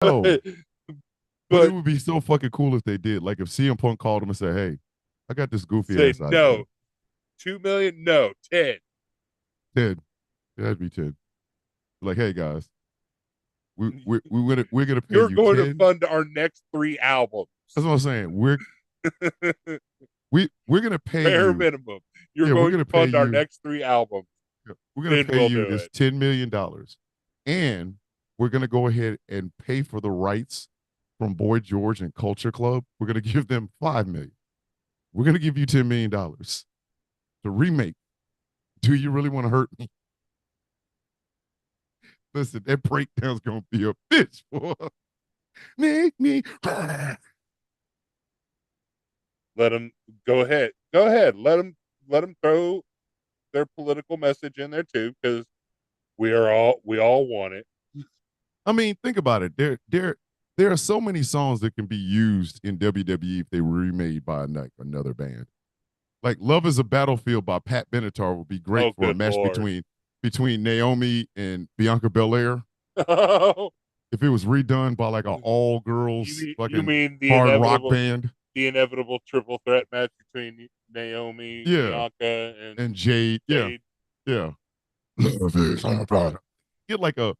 No, but but it but would be so fucking cool if they did. Like if CM Punk called him and said, "Hey, I got this goofy say ass idea." no. 2 million, no, 10. 10. That'd be 10. Like, hey guys, we're gonna pay You're you going to 10. fund our next 3 albums. That's what I'm saying. We're gonna pay Bare you. minimum. You're Yeah, we're going to gonna pay fund our you. next 3 albums. We're gonna Then pay we'll you do this it. $10 million, and we're gonna go ahead and pay for the rights from Boy George and Culture Club. We're gonna give them 5 million. We're gonna give you $10 million to remake. Do you really want to hurt me? Listen, that breakdown's gonna be a bitch, boy. Make me. Let them go ahead. Go ahead. Let them throw their political message in there too, because we all want it. I mean, think about it. There are so many songs that can be used in WWE if they were remade by another band. Like "Love Is a Battlefield" by Pat Benatar would be great Oh, for a good match lord. between Naomi and Bianca Belair. you If it was redone by like an all girls you fucking mean hard rock band, the inevitable triple threat match between Naomi, yeah, Bianca, and and Jade, yeah, Jade? yeah. Love is a battle. Get like a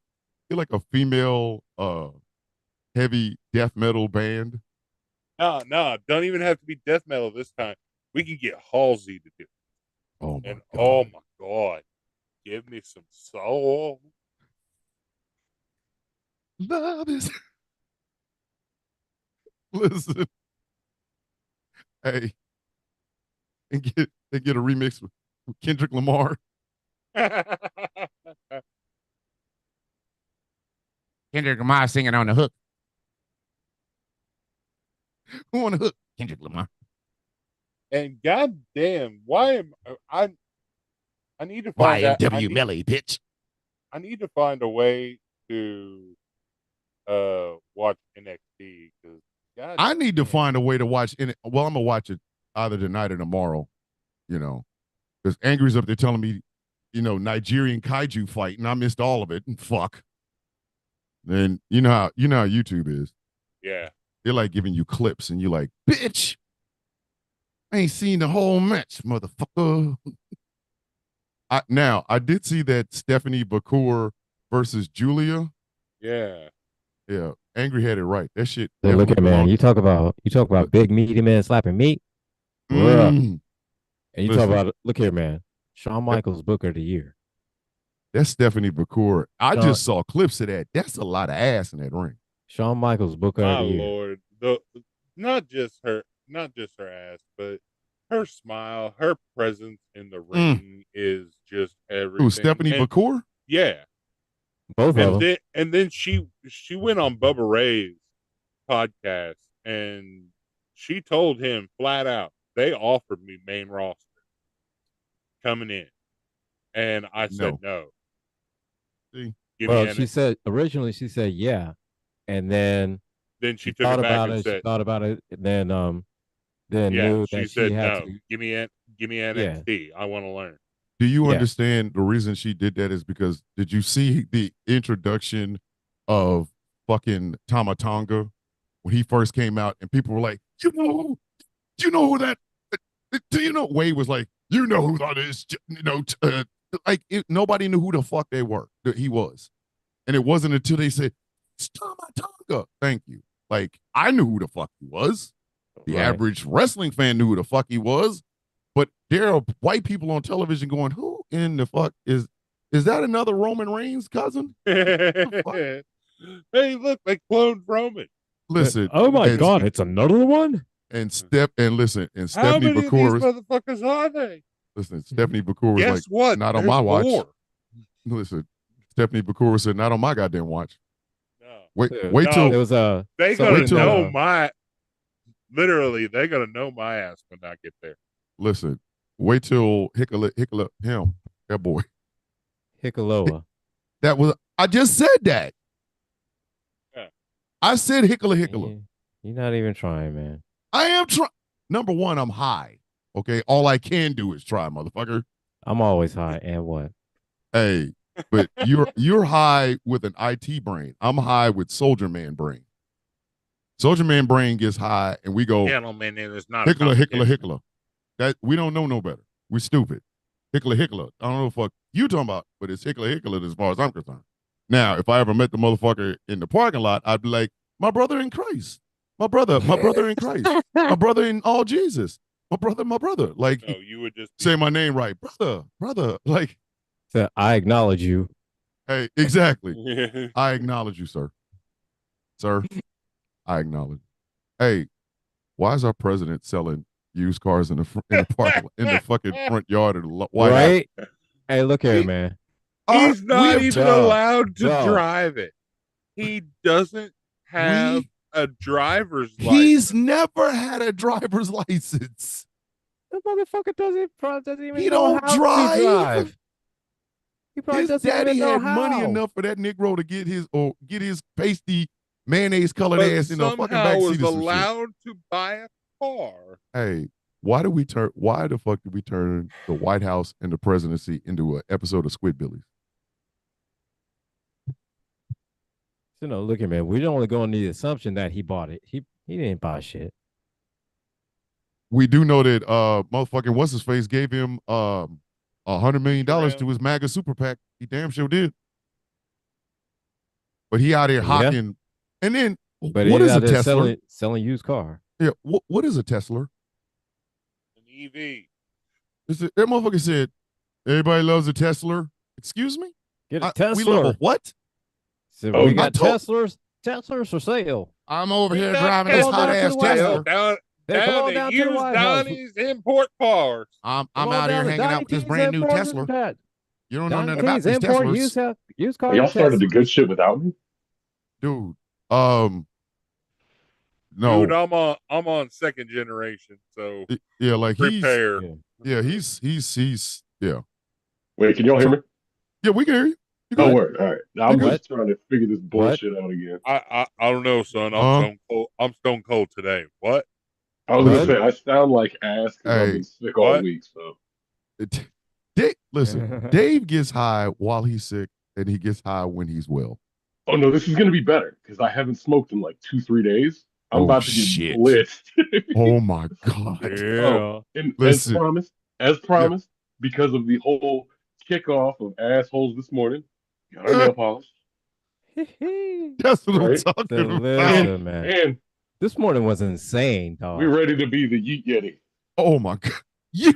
get like a female heavy death metal band. No, no, don't even have to be death metal this time. We can get Halsey to do it. Oh my And oh god. my god, give me some soul. Love is listen, hey, and get a remix with Kendrick Lamar. Kendrick Lamar singing on the hook. Who on the hook? Kendrick Lamar. And goddamn, why am I need to find out YFW Melly, bitch. I need to find a way to watch NXT because god I need to damn. find a way to watch it. Well, I'm gonna watch it either tonight or tomorrow, you know. Because Angry's up there telling me, Nigerian kaiju fight, and I missed all of it. And fuck. And you know how YouTube is. Yeah. They're like giving you clips, and you're like, bitch, I ain't seen the whole match, motherfucker. I did see that Stephanie Bakur versus Julia. Yeah. Yeah, Angry had it right. That shit So look definitely at man, belonged. you talk about big meaty man slapping meat, bruh. Mm, And you talk listen, about look here, man. Shawn that, Michaels Booker of the Year. that's Stephanie Bakur. I Shawn just saw clips of that. That's a lot of ass in that ring. Shawn Michaels Booker of My the Year. lord. The not just her ass, but her smile, her presence in the Mm. ring is just Who, everything. Stephanie And Bakur? yeah. Both of And them. then she went on Bubba Ray's podcast and she told him flat out, they offered me main roster coming in. And I said No. no. See? Give me Well, an she said originally she said yeah, and then then she she took thought it back about and it. She said, thought about it, and then yeah, knew she that she said had no. to. Give me Yeah, NXT. I want to learn. Do you yeah. understand the reason she did that is because did you see the introduction of fucking Tamatonga when he first came out and people were like, do you know who that, do you know, Wade was like, you know who that is, like nobody knew who the fuck they were, that he was. And it wasn't until they said, it's Tamatonga. Thank you. Like, I knew who the fuck he was. The Right. average wrestling fan knew who the fuck he was. But there are white people on television going, who in the fuck is that another Roman Reigns cousin? Fuck? Hey, look, they cloned Roman. Listen, Oh my and God, it's another one. and How Stephanie many of these Bakur motherfuckers are they? Stephanie Bakur was like, Guess what? not on There's my watch. more. Listen, Stephanie Bakur said, not on my goddamn watch. No, Wait, There, wait no, there till was a they wait gonna somebody in till know the my. Literally, they gonna know my ass when I get there. listen, wait till Hickala him, that boy. Hickaloa. That was I just said that. Yeah. I said Hickala. You, you're not even trying, man. I am trying. Number one, I'm high. Okay. All I can do is try, motherfucker. I'm always high. And what? Hey, But you're high with an IT brain. I'm high with Soldier Man brain. Soldier Man brain gets high, and we go Gentlemen, it is not a hickler, hickler, competition. hickler. That we don't know no better. We're stupid. Hickler, hickler. I don't know what you talking about, but it's hickler, hickler as far as I'm concerned. Now, if I ever met the motherfucker in the parking lot, I'd be like, my brother in Christ. My brother in Christ. My brother in all Jesus. My brother. Like, No, you would just say be my name right. Brother. Like, So I acknowledge you. hey, exactly. I acknowledge you, sir. Sir, I acknowledge. Hey, why is our president selling used cars in the park in the fucking front yard of the White House? Right? Hey, look here, We man. He's we not have even Dog. allowed to Dog. drive it. He doesn't have we a driver's he's license. never had a driver's license. The motherfucker doesn't even He know don't how to drive. drive. He probably His doesn't daddy even know had money how. enough for that Negro to get his pasty mayonnaise colored But ass in a fucking back somehow seat is of some shit. allowed to buy a car. Hey, why the fuck did we turn the White House and the presidency into an episode of Squidbillies? So no, look at man. We're only going on the assumption that he bought it. He didn't buy shit. We do know that motherfucking what's his face gave him $100 million to his MAGA super PAC. He damn sure did. But he out here Yeah. hawking. And then But what he's is a out there Tesla? selling used car. Yeah, what is a Tesla? An EV. That motherfucker said, everybody loves a Tesla. Excuse me? Get a We love a Tesla. what? So Oh, we I got told- Teslas for sale. I'm over We here got driving this Come on hot down to ass the White Tesla. House. Down, Hey, come down on to down to the use White House. Donnie's import cars. I'm Come on out here down to hanging out with this Donnie brand new T's Tesla. Import. You don't know Donnie nothing about T's these Import Teslas. used car y'all started the Tesla. good shit without me? Dude. Dude, No. I'm on second generation, so Yeah, like prepare. he's yeah. Wait, can y'all hear So me? yeah, we can hear you. You Oh, good? What? word. All right. Now You I'm good? just trying to figure this What? bullshit out again. I don't know, son. I'm Uh stone cold. I'm stone cold today. What? I was gonna What? say I sound like ass because I've hey, been sick all What? week. So Listen, Dave gets high while he's sick and he gets high when he's well. oh no, this is gonna be better because I haven't smoked in like 2-3 days. I'm Oh about to get shit. blitzed. Oh my God. Oh, Yeah. and Listen. as Yeah. promised, because of the whole kickoff of assholes this morning, got our nail polish, That's what I'm right? talking So about. listen, man. And This morning was insane, we're dog. ready to be the Yeet Yeti. Oh my God. Yeah.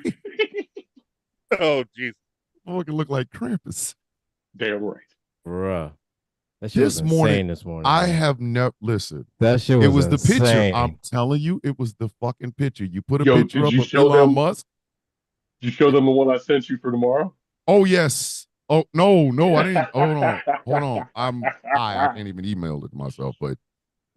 Oh, jeez. Fucking look like Krampus. Damn right. Bruh. That shit This was morning, insane this morning. I man. have never listened. That shit It was was the picture. insane. I'm telling you, it was the fucking picture. You put a Yo, picture did up you of show Elon them? Musk. Did you show them the one I sent you for tomorrow? Oh yes. Oh no, I didn't. Hold on. I'm high. I can't even email it to myself. But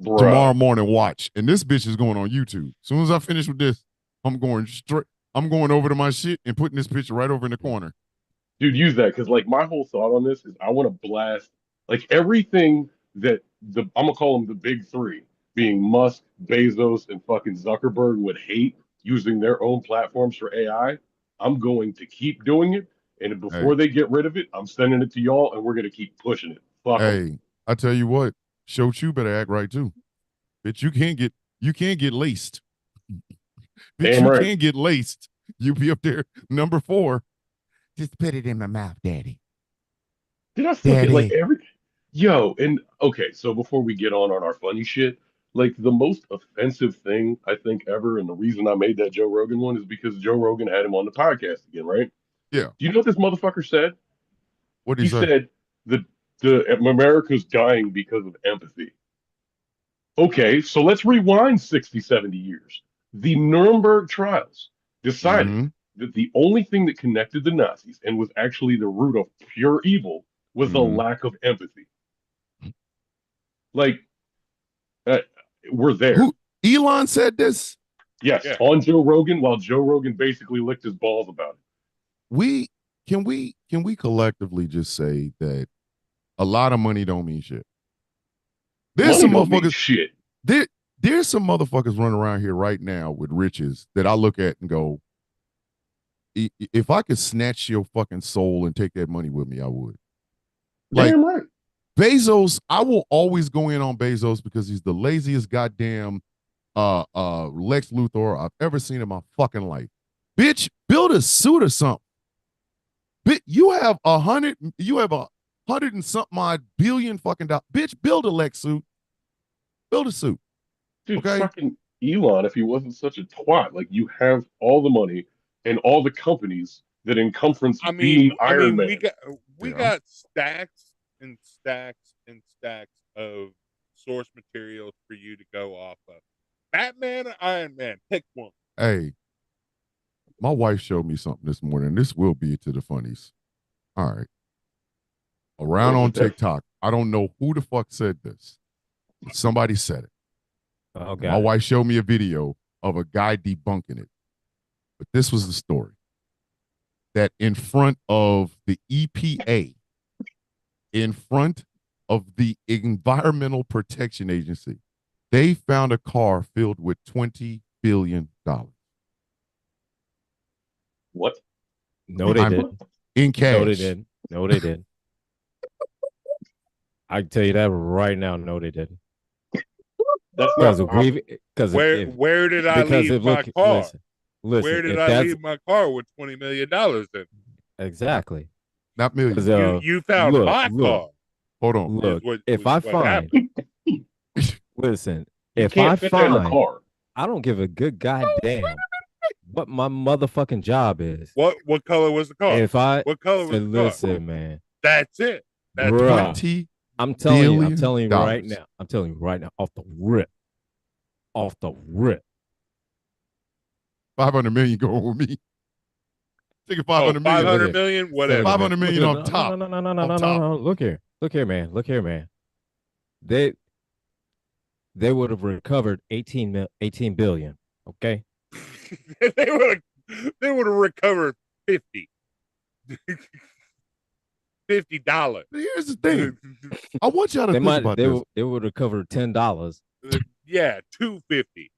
Bruh. tomorrow morning, watch. And this bitch is going on YouTube. As soon as I finish with this, I'm going straight. I'm going over to my shit and putting this picture right over in the corner. Dude, use that because like my whole thought on this is I want to blast like everything that I'm gonna call them the big three, being Musk, Bezos, and fucking Zuckerberg would hate using their own platforms for AI. I'm going to keep doing it, and before Hey, they get rid of it, I'm sending it to y'all, and we're gonna keep pushing it. Fuck them. hey, I tell you what, Show you better act right too. Bitch, you can't get laced. Bitch, Damn you right. can't get laced. You be up there number 4. Just put it in my mouth, daddy. Did I suck it like Daddy. every? Yo, and okay, so before we get on our funny shit, like the most offensive thing I think ever, and the reason I made that Joe Rogan one is because Joe Rogan had him on the podcast again, right? Yeah. Do you know what this motherfucker said? What'd he He say? said the America's dying because of empathy. Okay, so let's rewind 60, 70 years. The Nuremberg trials decided Mm-hmm. that the only thing that connected the Nazis and was actually the root of pure evil was the Mm-hmm. lack of empathy. Like, uh, we're there. Who Elon said this? Yes, Yeah. on Joe Rogan, while Joe Rogan basically licked his balls about it. We collectively just say that a lot of money don't mean shit. There's Money some don't mean motherfuckers. shit. There's some motherfuckers running around here right now with riches that I look at and go, if I could snatch your fucking soul and take that money with me, I would. Like Damn right. Bezos, I will always go in on Bezos because he's the laziest goddamn Lex Luthor I've ever seen in my fucking life. Bitch, build a suit or something. Bitch, you have a hundred and something odd billion fucking dollars. Bitch, build a Lex suit. Build a suit. Dude, Okay. fucking Elon, if he wasn't such a twat, like you have all the money and all the companies that encompass being Iron we Man. Yeah. got stacks and stacks and stacks of source materials for you to go off of. Batman or Iron Man, pick one. Hey, my wife showed me something this morning. This will be to the funnies. All right. Around What on was that? TikTok. I don't know who the fuck said this, but somebody said it. Oh, And my wife showed me a video of a guy debunking it. But this was the story that in front of the EPA, in front of the Environmental Protection Agency, they found a car filled with $20 billion. What? No, they I'm didn't. in No, they cash. didn't. No, they didn't. I can tell you that right now. No, they didn't. That's Because not we, because if Where did I because leave if my look, car? listen, Where did if I that's leave my car with $20 million in? exactly, Not because millions. You found my look, car Hold on. is look. what If I find, happened. listen, you if I can't fit that in a find, car. I don't give a good goddamn what my motherfucking job is. What color was the car? If I What color was said, the car? listen, man, That's it. That's bruh, $20 I'm billion. telling you right now, off the rip. 500 million going with me. Take a 500 million. 500 Look million, at, whatever. 500 million off no, top. no, no, no, no, no, Off no, top. no. Look here, man. They would have recovered 18 billion. Okay. they would have recovered 50. $50. Here's the thing. I want y'all to think about this. They would have covered $10. Yeah, 250.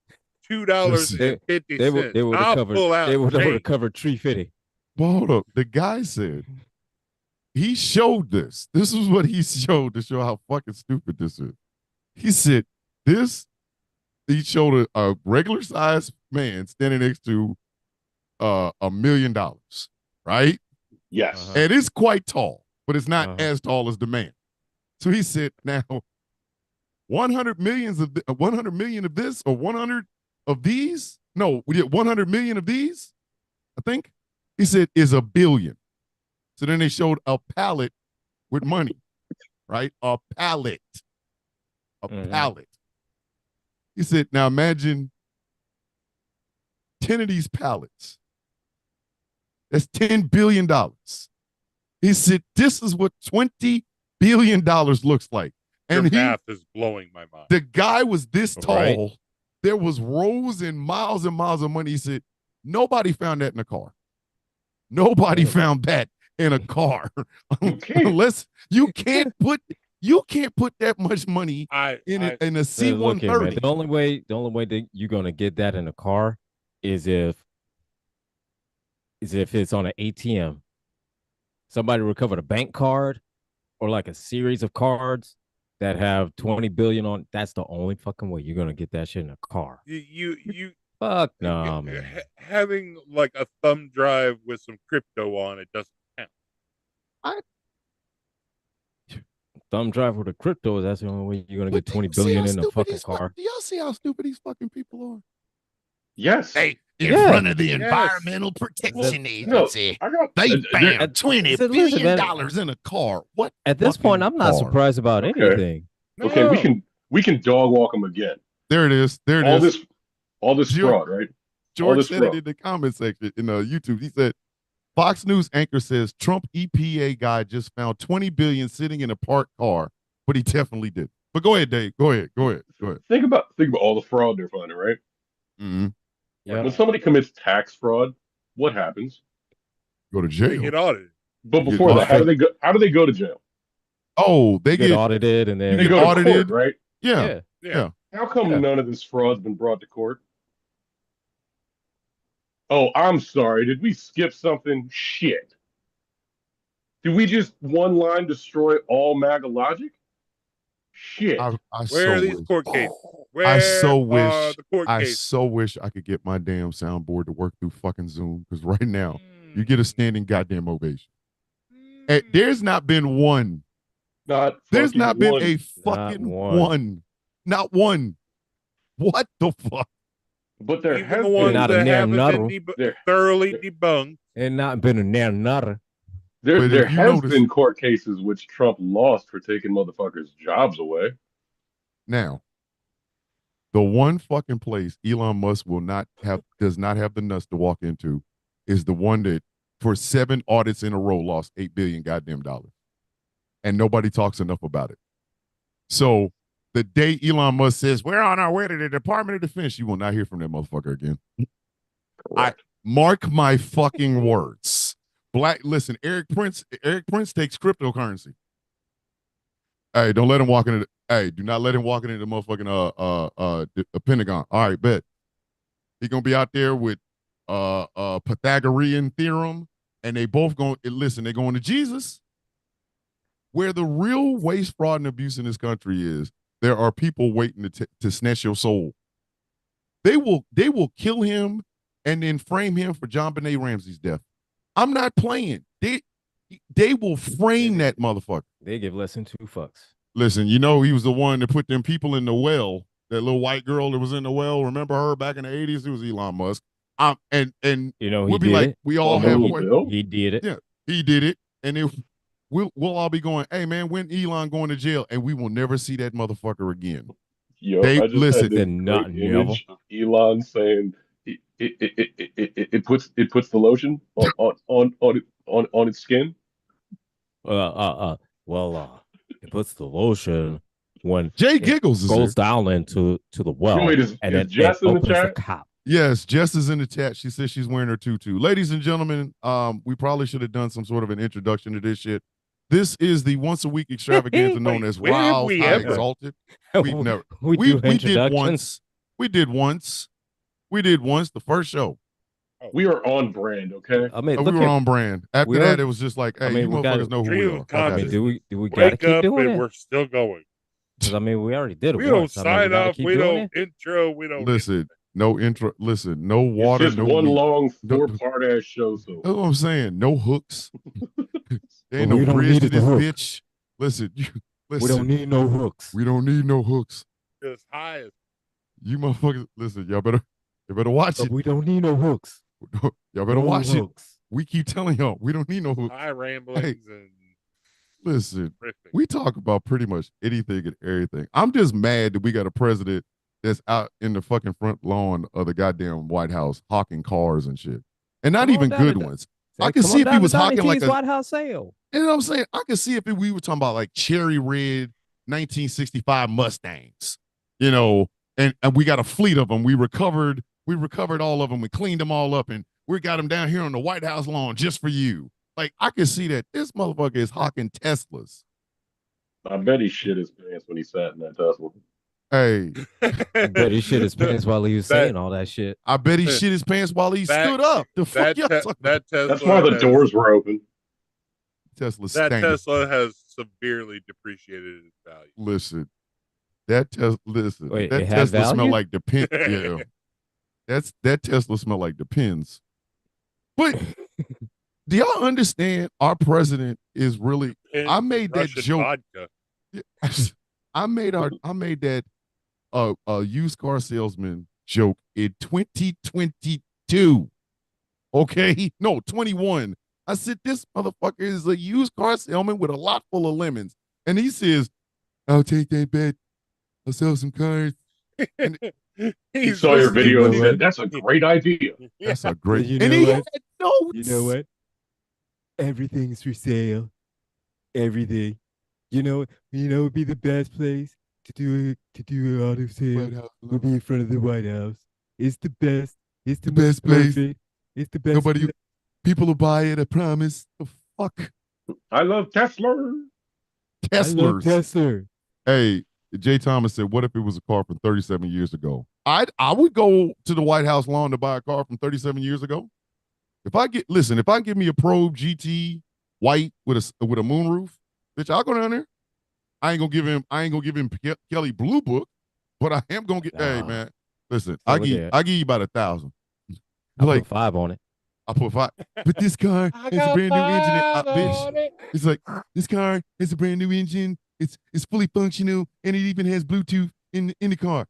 $2 Listen, and 50 cents. They would have I'll covered pull out they would have change. recovered 350. well, hold up. The guy said he showed this. This is what he showed to show how fucking stupid this is. He said this. He showed a regular sized man standing next to $1 million, right? Yes. And it's quite tall, but it's not Uh-huh. as tall as the man. So he said, now 100 million of this or 100 of these? No, we did 100 million of these. I think he said is $1 billion. So then they showed a pallet with money, right? A pallet. Pallet. He said, now imagine 10 of these pallets. That's $10 billion. He said, this is what $20 billion looks like. Your And math is blowing my mind. the guy was this tall. Right. There was rows and miles of money. He said, nobody found that in a car. Nobody found that in a car. You can't. Unless you can't put that much money in a Look C-130. here, man. The only way that you're gonna get that in a car is if it's on an ATM. Somebody recovered a bank card or like a series of cards that have 20 billion on. That's the only fucking way you're gonna get that shit in a car. You Fuck no, man. having like a thumb drive with some crypto on it doesn't count. Thumb drive with a crypto. That's the only way you're gonna get 20 billion in a fucking car. Do y'all see how stupid these fucking people are? Yes. Hey, in Yeah. front of the Yes. Environmental Protection No, Agency, I got. they there- found $20 Listen, billion man. in a car. What? At this point, I'm not car? surprised about Okay. anything. Okay, No. we can dog walk them again. There it is. There it All is. this fraud, right? George this said fraud. it in the comment section in YouTube. He said, Fox News anchor says Trump EPA guy just found 20 billion sitting in a parked car, but he definitely did. But go ahead, Dave. Go ahead. Think about all the fraud they're finding, right? Mm-hmm. Yeah. When somebody commits tax fraud, what happens? Go to They jail. get audited. But You before get that, how do they go? How do they go to jail? Oh, they Get get audited and then They get go to audited. court, right? Yeah. Yeah. How come Yeah. none of this fraud's been brought to court? Oh, I'm sorry. Did we skip something? Shit. Do we just one line destroy all MAGA logic? Shit. I Where so are these wish. court cases? I Where so are wish. the court I cases? so wish I could get my damn soundboard to work through fucking Zoom because right now you get a Mm. standing goddamn ovation. And there's not been one. Not There's fucking not been one. a Not fucking one. one. Not one. What the fuck? But there Even the have ones been Not a that near haven't been nutter. thoroughly there, debunked. And not been a near nutter. But there if you has notice been court cases which Trump lost for taking motherfuckers' jobs away. now, the one fucking place Elon Musk does not have the nuts to walk into is the one that for 7 audits in a row lost 8 billion goddamn dollars. And nobody talks enough about it. So the day Elon Musk says, we're on our way to the Department of Defense, you will not hear from that motherfucker again. I mark my fucking words. Listen, Eric Prince takes cryptocurrency. Hey, don't let him walk into do not let him walk into the motherfucking the Pentagon. All right, bet. He gonna be out there with Pythagorean theorem, and they both going listen, they're going to Jesus. Where the real waste, fraud, and abuse in this country is, there are people waiting to snatch your soul. They will kill him and then frame him for John Benet Ramsey's death. I'm not playing. They will frame that motherfucker. They give less than 2 fucks. Listen, you know he was the one that put them people in the well. That little white girl that was in the well. Remember her back in the 80s? It was Elon Musk. And You know, he we'll be did like, it. we all have He did it. Yeah, he did it. And if we'll all be going, hey man, when Elon going to jail? And we will never see that motherfucker again. Yo, They I just listen. had this great image of Elon saying it puts the lotion on its skin. It puts the lotion when Jay Giggles goes down into the well, Wait, is Jess in the chat? cap. Yes, Jess is in the chat. She says she's wearing her tutu. Ladies and gentlemen, we probably should have done some sort of an introduction to this shit. This is the once a week extravaganza known as where have Roused we High ever- Exalted. We've never. We did once. We did once. We did once the first show. We are on brand, okay? I mean, We were on brand. After that, it was just like, hey, you motherfuckers know who we are. I mean, do we gotta Wake keep up doing and it? we're still going. Because I mean, we already did it We once. don't I mean, sign off. keep We doing don't intro. We don't listen. No intro. Listen, no water. It's just no one meat. long 4-part ass show. So that's what I'm saying. No hooks. There ain't Well, we no don't bridge need to the this hook. bitch. Listen, listen. We don't need no hooks. We don't need no hooks. Just high as You motherfuckers, listen. You better watch it. We don't need no hooks. Y'all better watch it. We keep telling y'all we don't need no hooks. high ramblings and Listen, riffing. we talk about pretty much anything and everything. I'm just mad that we got a president that's out in the fucking front lawn of the goddamn White House hawking cars and shit, and not even good ones. I can see if he was hawking like a White House sale. You know what I'm saying? I can see if we were talking about like cherry red 1965 Mustangs, you know, and we got a fleet of them. We recovered all of them. We cleaned them all up and we got them down here on the White House lawn just for you. Like, I can see that this motherfucker is hawking Teslas. I bet he shit his pants when he sat in that Tesla. Hey. I bet he shit his pants while he was saying all that shit. I bet he shit his pants while he stood up. The fuck y'all talking about? That's why the doors were open. Tesla that stank. Tesla has severely depreciated its value. Listen. That Tesla Wait, that it had Tesla value? smell like Depends. Yeah. That Tesla smell like Depends. But do y'all understand our president is really I made that Russian joke. Vodka. I made that used car salesman joke in 2022. Okay? No, 21. I said this motherfucker is a used car salesman with a lot full of lemons. And he says, I'll take that bet. I'll sell some cars. He saw your video and said, that's a great idea. That's a great You know and he what? had notes. You know what? Everything's for sale. Everything. You know, it'd be the best place to do an auto sale. Would be in front of the White House. It's the best. It's the best place. perfect. It's the best. Nobody, people will buy it. I promise. The fuck. I love Tesla. Teslers. Tesla. Hey, Jay Thomas said, "What if it was a car from 37 years ago?" I would go to the White House lawn to buy a car from 37 years ago. If I give me a Probe GT white with a moon roof, bitch, I'll go down there. I ain't gonna give him Kelly Blue Book, but I am gonna get. Hey Nah. man, listen, So I look give at I give you about 1,000. I Like put 5 on it. I put 5, but this car I has a got brand new engine. five Bitch, on it. it's like this car has a brand new engine. It's fully functional and it even has Bluetooth in the car.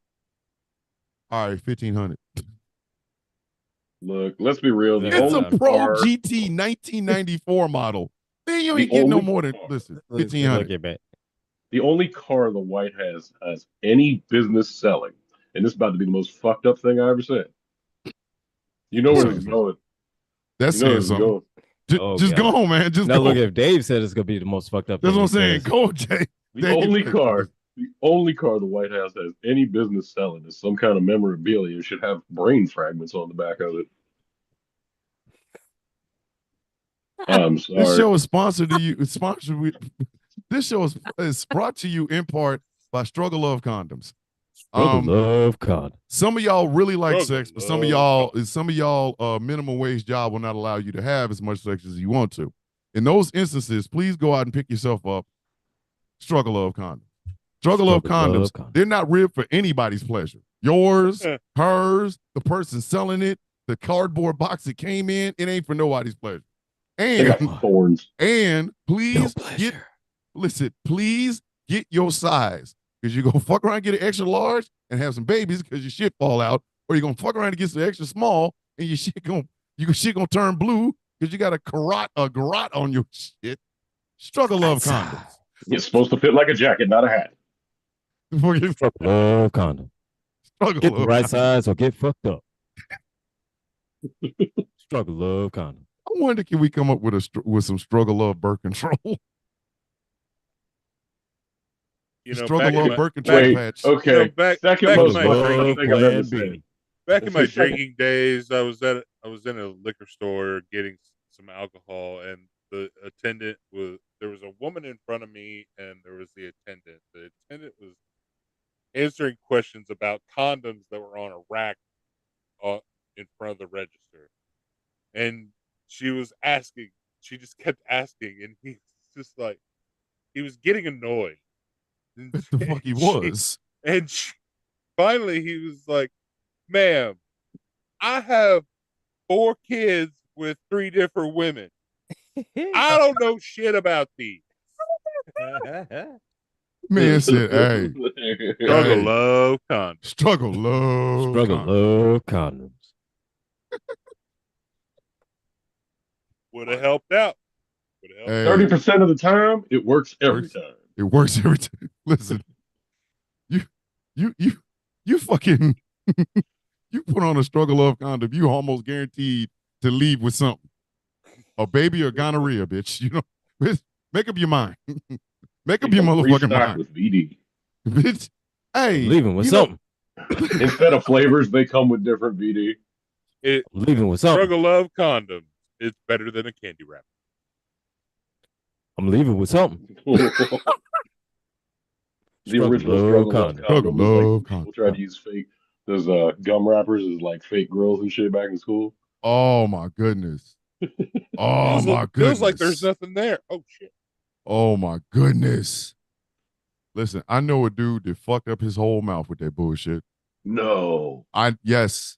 All right, 1,500. Look, let's be real. The It's a only Pro car, GT 1994 model. Man, you the ain't getting no only more than car, listen Look 1,500. at that. the only car the White has any business selling, and this is about to be the most fucked up thing I ever said. You know That's where this saying is something. going. That's You know where saying this is something. going. Oh Just god. go, man. Just Now look, go. if Dave said it's gonna be the most fucked up That's thing what I'm he saying. says. Go, Jay. The Dave, only hey, car, the only car the White House has any business selling is some kind of memorabilia. It should have brain fragments on the back of it. I'm this sorry. show is sponsored to you. It's sponsored with. This show is brought to you in part by Struggle Love Condoms. Struggle love God. Some of y'all really like Struggle sex, but love. some of y'all minimum wage job will not allow you to have as much sex as you want to. In those instances, please go out and pick yourself up Struggle Love Condoms. Struggle Love Condoms, they're not ribbed for anybody's pleasure. Yours, hers, the person selling it, the cardboard box it came in, it ain't for nobody's pleasure. They got And thorns. please please get your size. Because you're gonna fuck around and get an extra large and have some babies because your shit fall out, or you're gonna fuck around and get some extra small and your shit gonna turn blue because you got a garrot on your shit. Struggle Love Condoms. It's supposed to fit like a jacket, not a hat. Struggle love condom. Struggle Get the Love right Condoms. size or get fucked up. Struggle love condom. I wonder, can we come up with some Struggle Love birth control? Struggle Back in Love my birth control Wait, patch. okay. back Second back in most my fucked up Love thing I've ever Plan said. B. back in my Second- drinking days, I was in a liquor store getting some alcohol, and there was a woman in front of me, and there was the attendant. The attendant was answering questions about condoms that were on a rack uh, in front of the register, and she was asking. She just kept asking, and he was just like, he was getting annoyed. And What the fuck he was? finally he was like, "Ma'am, I have 4 kids with 3 different women. I don't know shit about these." Man said, hey, Struggle hey, love condoms. Struggle Love Struggle Condoms. love condoms. Would have helped out. Hey, 30% of the time, it works every works. time. It works every time. Listen, you, you, you fucking, you put on a Struggle Love condom, you almost guaranteed to leave with something, a baby or gonorrhea, bitch. You know, make up your mind. Make They up your come motherfucking pre-stocked mind, with VD. bitch. I'm Hey, leaving with you know, something. Instead of flavors, they come with different VD. I'm leaving with something. Struggle love condoms. It's better than a candy wrap. I'm leaving with something. The original Struggle Love condom. Struggle condom was like Love people condom. tried to use fake those gum wrappers as like fake grills and shit back in school. Oh my goodness. Oh my Feels like there's goodness. nothing there. Oh shit. Oh my goodness. Listen, I know a dude that fucked up his whole mouth with that bullshit. No. Yes.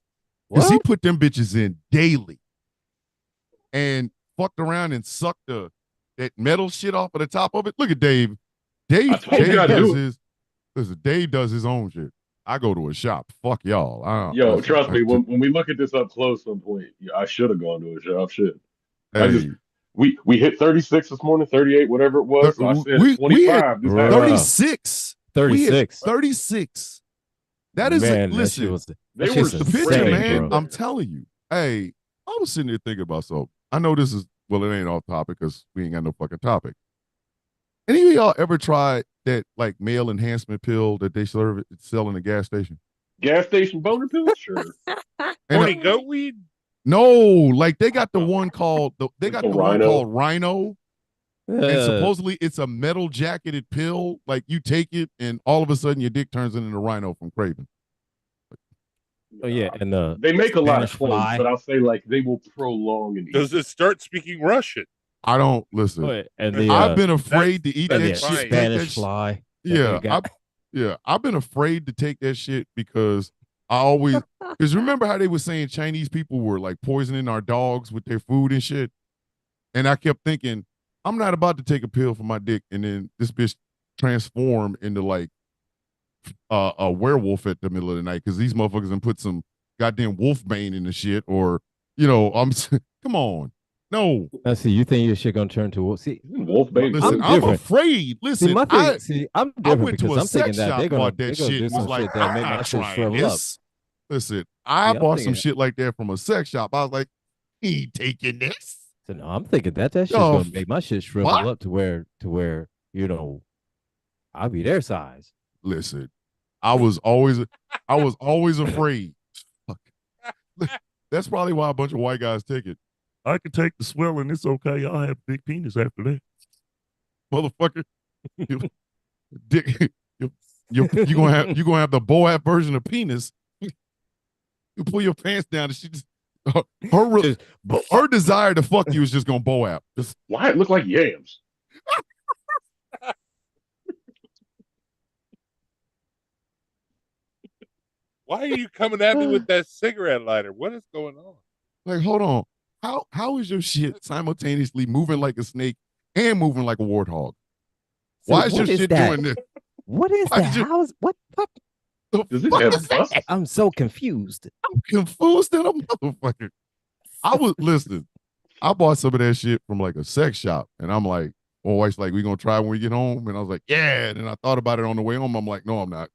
Because he put them bitches in daily and fucked around and sucked that metal shit off of the top of it. Look at Dave. I told you I'd do it. Listen, Dave does his own shit. I go to a shop. Fuck y'all. Yo, Listen, trust me, when we look at this up close some point, yeah, I should have gone to a shop. Shit. I just hey, we hit 36 this morning, 38, whatever it was. So I said at we had 25. This happened. 36. 36. We had 36. That is man, listen. that shit They was were the The picture, spreading man. bro. I'm telling you. Hey, I was sitting there thinking about something. I know this is it ain't off topic because we ain't got no fucking topic. Any of y'all ever tried that like male enhancement pill that they sell in the gas station? Gas station boner pills? Sure. And Horny goat weed? no, like they got the one called Rhino. Rhino. And supposedly it's a metal jacketed pill. Like you take it and all of a sudden your dick turns into a rhino from Craven. Oh yeah, and They make a lot of Spanish claims, fly. but I'll say like they will prolong an Does it start speaking Russian? I don't listen. And I've been That's afraid to eat and that the shit. fine. Take that Spanish shit. fly. Yeah, I've been afraid to take that shit because I always because remember how they were saying Chinese people were like poisoning our dogs with their food and shit, and I kept thinking I'm not about to take a pill for my dick and then this bitch transform into like a werewolf at the middle of the night because these motherfuckers and put some goddamn wolf bane in the shit or come on, no. Let's see. You think your shit gonna turn to see? Wolfbane Listen, I'm poison. I'm different. afraid. See, Listen, my thing. See, I'm I different went to because a I'm thinking sex that shop, bought they're that gonna shit, do and was some like, shit that I'm make my not shit trying shrivel up. this. Listen, I See, I'm bought some thinking. shit like that from a sex shop. I was like, he ain't taking this. So no, I'm thinking that shit's Oh, gonna make my shit shrivel fuck. up to where I'll be their size. Listen, I was always afraid. Fuck. That's probably why a bunch of white guys take it. I can take the swelling. It's okay. I'll have a big penis after that. Motherfucker, you, dick, you gonna have the Boab version of penis. You pull your pants down, and she just her Just, her desire to fuck you is just gonna Boab. Just Why it look like yams? Why are you coming at me with that cigarette lighter? What is going on? like, hold on. How is your shit simultaneously moving like a snake and moving like a warthog? Why is your what is shit that? doing this? What is Why that? is your How is what? the Does it fuck have is bust? that? I'm so confused. I'm confused than a motherfucker. I was listen. I bought some of that shit from like a sex shop, and I'm like, my wife's like, we gonna try when we get home, and I was like, yeah. And then I thought about it on the way home. I'm like, no, I'm not.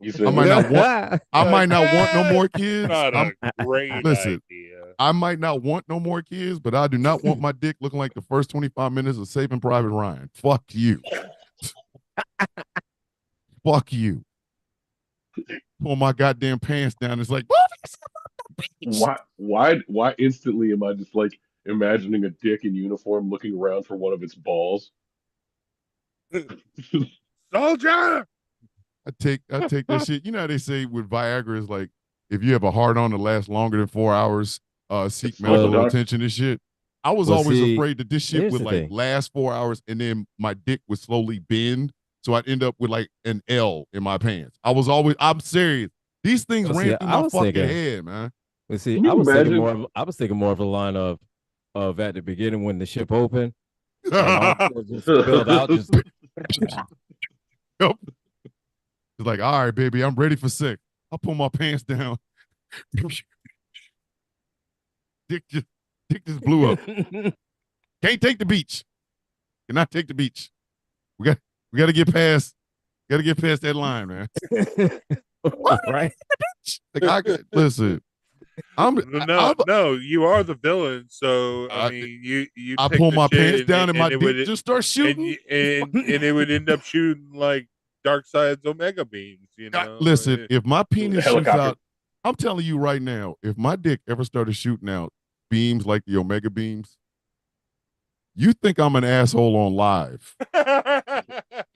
You I said might not want. I might not want no more That's kids. not a great Listen. idea. I might not want no more kids, but I do not want my dick looking like the first 25 minutes of Saving Private Ryan. Fuck you. Fuck you. Pull my goddamn pants down. It's like, why instantly am I just like imagining a dick in uniform looking around for one of its balls? Soldier! I take that shit. You know how they say with Viagra is like if you have a hard on that lasts longer than 4 hours, seek It's slow medical duck. attention and shit. I was Well, always see, afraid that this shit here's would the like thing. last 4 hours and then my dick would slowly bend. So I'd end up with like an L in my pants. I'm serious. These things Well, ran see, through I my was fucking thinking. head, man. Well, see, Can you imagine? I was thinking more of a line of at the beginning when the ship opened and all just spilled out. Just Yep. It's like, all right, baby, I'm ready for sex. I'll pull my pants down. dick just blew up. Can't take the beach. Cannot take the beach. We got to get past. Got to get past that line, man. right. Like listen. No, you are the villain. So I I- mean, you I take pull the my shit pants down and my it dick would just starts shooting. and it would end up shooting like Darkseid's Omega beams. You know. Listen, if my penis shoots Helicopter. out, I'm telling you right now, if my dick ever started shooting out beams like the Omega beams, you think I'm an asshole on live.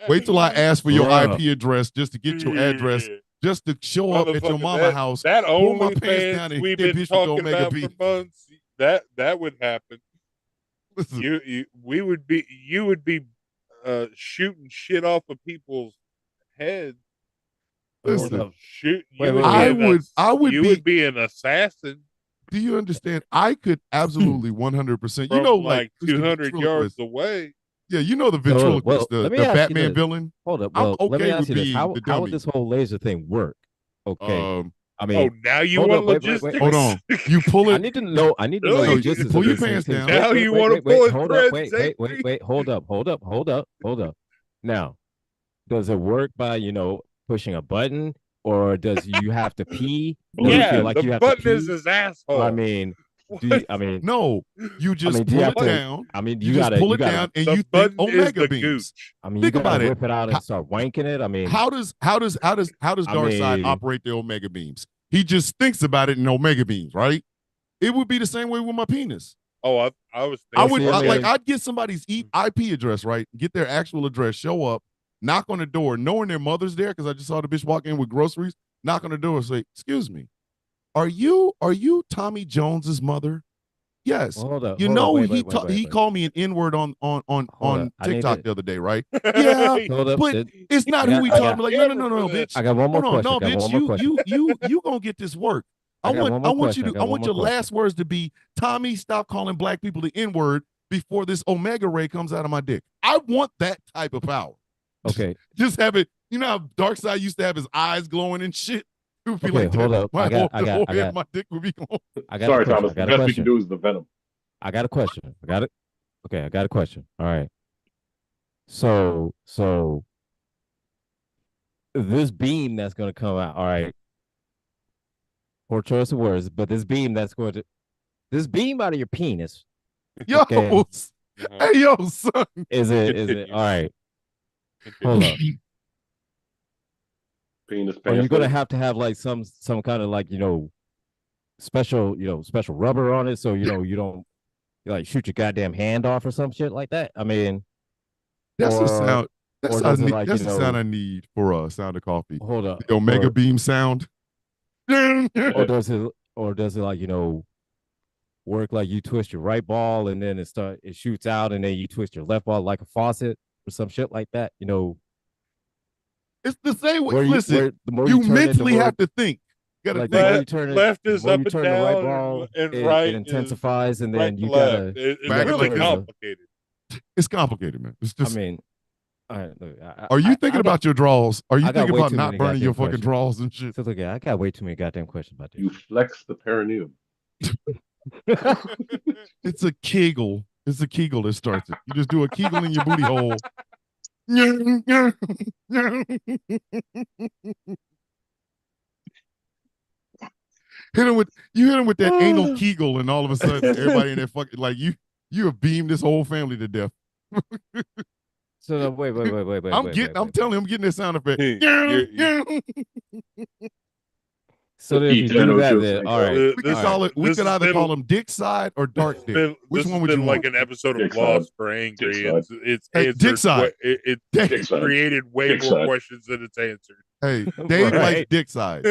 Wait till I ask for your Bruh. IP address just to get your address, just to show up at your Motherfucker, mama house, that pull my pants down OnlyFans and we've hit that been bitch with the talking Omega about beam. for months. That would happen. Listen, You would be shooting shit off of people's heads. listen. Shoot, Wait, you would wait, be wait. I would you be. would be an assassin Do you understand? I could absolutely 100%. You from know, like who's the 200 yards ventriloquist? away. Yeah, you know the So, well, ventriloquist, let me the ask you Batman this. villain. Hold up. I'm Well, let me okay ask with you this. being the How would dummy. this whole laser thing work? Okay. I Oh, mean, now you hold want up. Wait, logistics? Hold on. You pull I it. need to know. I need to know Really? logistics Pull of your this thing. pants down. Now you want to pull it Hold up. threads, Wait. Hold up. Now, does it work by pushing a button, or does you have to pee? Does it feel Yeah, like the you have to button is pee? his asshole. I mean, What? No, you just do you pull have it to? down. I mean, You just pull it gotta. down, and The you think button is Omega the beams. gooch. I mean, you Think gotta about it. whip it out How, and start wanking it. I mean, how does I Darkseid mean, operate the Omega beams? He just thinks about it in Omega beams, right? It would be the same way with my penis. Oh, I was I thinking. would see, I like mean- I'd get somebody's IP address, right? Get their actual address, show up, knock on the door, knowing their mother's there because I just saw the bitch walk in with groceries. Knock on the door, and say, "Excuse me, are you Tommy Jones's mother?" Yes. Well, hold up, You hold up, know, wait, wait, wait, wait, he wait. called me an N-word Hold up. on I need TikTok to the other day, right? Yeah, hold up. but it's I not who got, we I talking got, about. Like, no, bitch. I got one more Hold on, question. no, Got bitch. one more question. You gonna get this work. I got one more question. I I got one want more your question. last words to be, Tommy, stop calling black people the N-word before this omega ray comes out of my dick. I want that type of power. Okay. Just have it. You know how Darkseid used to have his eyes glowing and shit? It would be Okay, like hold that. up. My whole, the whole head of my dick would be glowing. I got a Sorry, question. Thomas. I The got a best we can question. do is the Venom. I got a question. I got it. Okay, I got a question. All right. So this beam that's gonna come out. All right. Poor choice of words, but this beam out of your penis. Yo, Okay. hey, yo, son. Is it all right? Hold up. Penis Are you pants. gonna have to have like some kind of like special rubber on it so you don't like shoot your goddamn hand off or some shit like that? I mean, That's the or sound. or does it like That's the sound I need for a sound of coffee. hold up, The omega beam sound. or does it like work like you twist your right ball and then it shoots out and then you twist your left ball like a faucet or some shit like that? It's the same way. Listen, where the more you you turn it, the mentally more have to think. You gotta like the think. more you turn it, Left the is more up you and turn the right down, ball, and it right is intensifies, and right then to you left. gotta It's Back it really like this. complicated. It's complicated, man. It's I just. mean, all right, look, Are you thinking about your draws? Are you I got thinking way about too not many burning your goddamn fucking questions. draws and shit? So look, I got way too many goddamn questions about this. You flex the perineum. It's a kegel. It's a kegel that starts it. You just do a kegel in your booty hole. Hit him with that anal kegel, and all of a sudden, everybody in that fucking you have beamed this whole family to death. So no, wait. I'm telling him, I'm getting that sound effect. So if you Eat that do that, Ocho then all Cinco. right, We could all call right. it. We could either call him Dick Side or Dark Dick. Which This one has would you been like want? an episode of Dick Lost side. for Dick Angry. side. It's Hey, Dick answered. Side. It Dick side. created way Dick more side. questions than it's answered. Hey, Dave likes Right. Dick Side.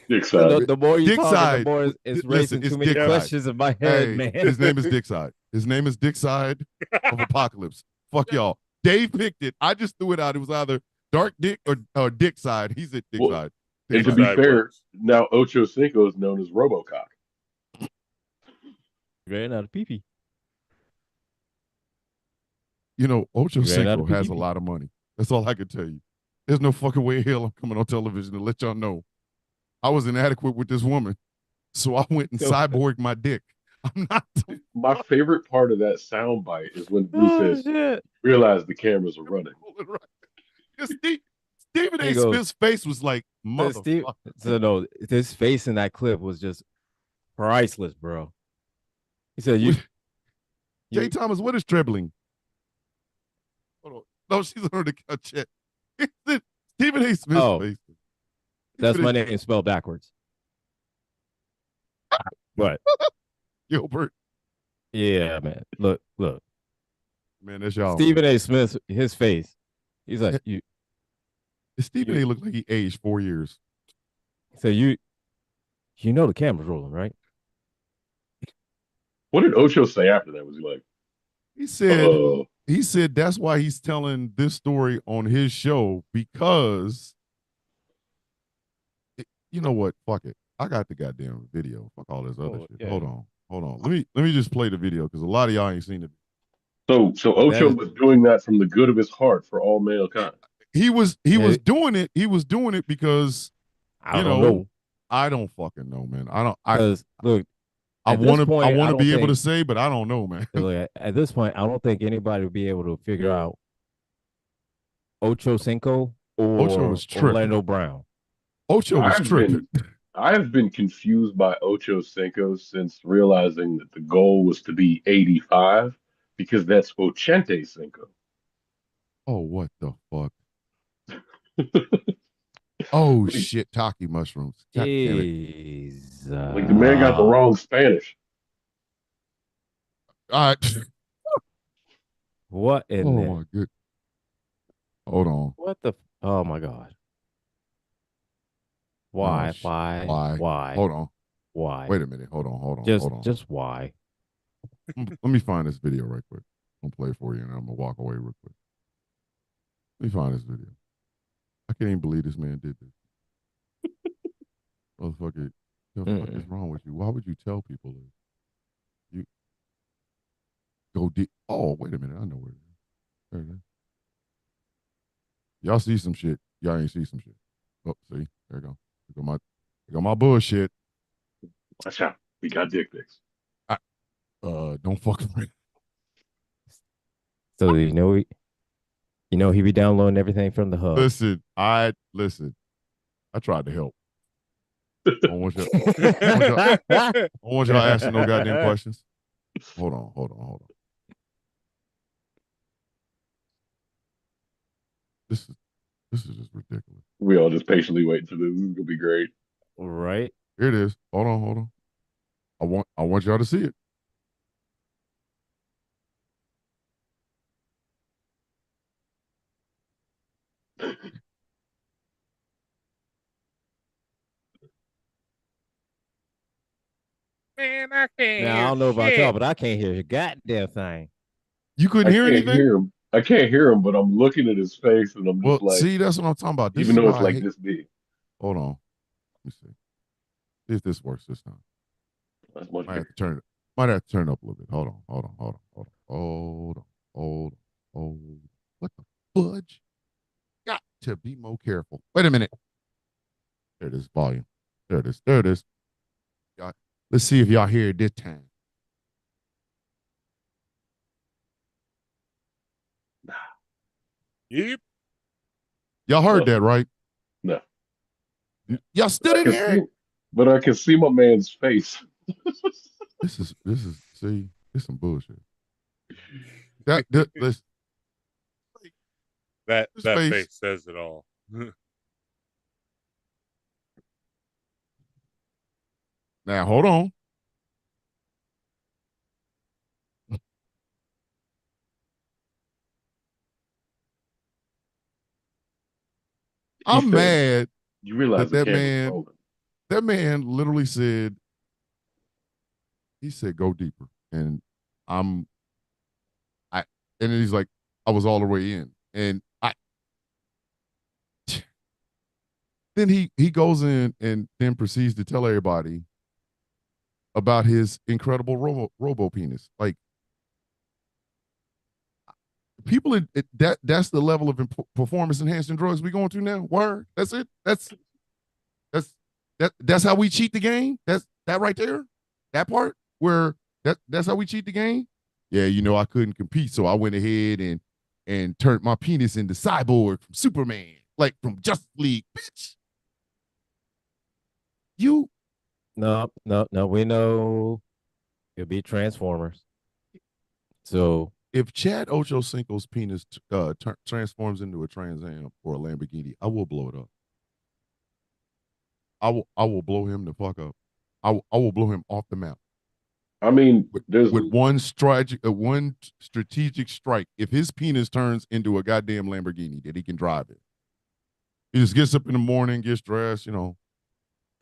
Dick side. The more you Dick talking, the Side. more it's Listen, racing it's too many Dick Side. questions in my head, Hey, man. his name is Dick Side. His name is Dick Side of Apocalypse. Fuck y'all. Dave picked it. I just threw it out. It was either Dark Dick or Dick Side. He's at Dick Well, Side. And to Dick be Side. fair, now Ocho Cinco is known as Robocock. Ran out of pee pee. You know, Ocho You ran out Cinco of has a PPP. lot of money. That's all I can tell you. There's no fucking way in hell I'm coming on television to let y'all know I was inadequate with this woman. So I went and cyborged my dick. I'm not. My favorite part of that soundbite is when Bruce says, Shit. realize the cameras are running. Stephen A. He goes, Smith's face was like, Steve, motherfucker. so no, his face in that clip was just priceless, bro. He said, Jay Thomas, what is trebling? Hold on. No, she's on the chat. Stephen A. Smith's face. That's my name spelled backwards. What? Gilbert. Yeah, man. Look. Man, that's y'all. Stephen A. Smith, his face. He's like, Stephen A. looked like he aged 4 years. So you know the camera's rolling, right? What did Ocho say after that? Was he like, he said that's why he's telling this story on his show, because you know what? Fuck it. I got the goddamn video. Fuck all this other shit. Yeah. Hold on. Let me just play the video, because a lot of y'all ain't seen it. So Ocho was doing that from the good of his heart for all mankind. He was doing it. He was doing it because I don't know. I don't fucking know, man. Look, I want to be able to say, but I don't know, man. Look, at this point, I don't think anybody will be able to figure out Ocho Cinco or Ocho was Orlando Brown. Ocho was tripping. I have been confused by Ocho Cinco since realizing that the goal was to be 85, because that's Ochente Cinco. Oh, what the fuck? Oh shit, Taki mushrooms. God damn it. Like the man got the wrong Spanish. All right. What in there? Oh my good. Hold on. What the? Oh my god. Why? Why? Why? Hold on. Why? Wait a minute. Hold on. Just why? Let me find this video right quick. I'm gonna play it for you, and I'm gonna walk away real quick. Let me find this video. I can't even believe this man did this. Motherfucker, the fuck is wrong with you? Why would you tell people this? You go deep. Oh, wait a minute. I know where it is. There it is. Y'all see some shit. Y'all ain't see some shit. Oh, see, there you go. There go my bullshit. Watch out. We got dick pics. Don't fuck around. So he be downloading everything from the hub. Listen. I tried to help. I don't want y'all asking no goddamn questions. Hold on. This is just ridiculous. We all just patiently waiting for this. This is gonna be great. Right. Here it is. Hold on. I want y'all to see it. Man, I can't Now I hear don't know about shit. y'all, but I can't hear a goddamn thing. You couldn't hear anything? I can't hear him, but I'm looking at his face and I'm Well, just like, see, that's what I'm talking about. This even is though why it's I like hate. this big. Hold on. Let me see. See if this works this time. That's much Might have bigger. to turn it. Might have to turn it up a little bit. Hold on. What the fudge? Got to be more careful. Wait a minute. There it is. Volume. There it is. Y'all, let's see if y'all hear it this time. Yep. Y'all heard that, right? No. Y'all still didn't hear it? But I can see my man's face. This is see, this some bullshit. This That face. face says it all. Now hold on. I'm mad You realize the that camera's rolling. man literally said, he said, go deeper. And and then he's like, I was all the way in. And then he goes in and then proceeds to tell everybody about his incredible robo penis. Like, people that's the level of performance enhancing drugs we going through now. Word. That's it. That's how we cheat the game. That's that right there. That part where that's how we cheat the game. Yeah, I couldn't compete, so I went ahead and turned my penis into Cyborg from Superman, like from Justice League, bitch. You No. We know it'll be Transformers. So if Chad Ochocinco's penis transforms into a Trans Am or a Lamborghini, I will blow it up. I will blow him the fuck up. I will blow him off the map. I mean, with one strategic strike. If his penis turns into a goddamn Lamborghini that he can drive it, he just gets up in the morning, gets dressed,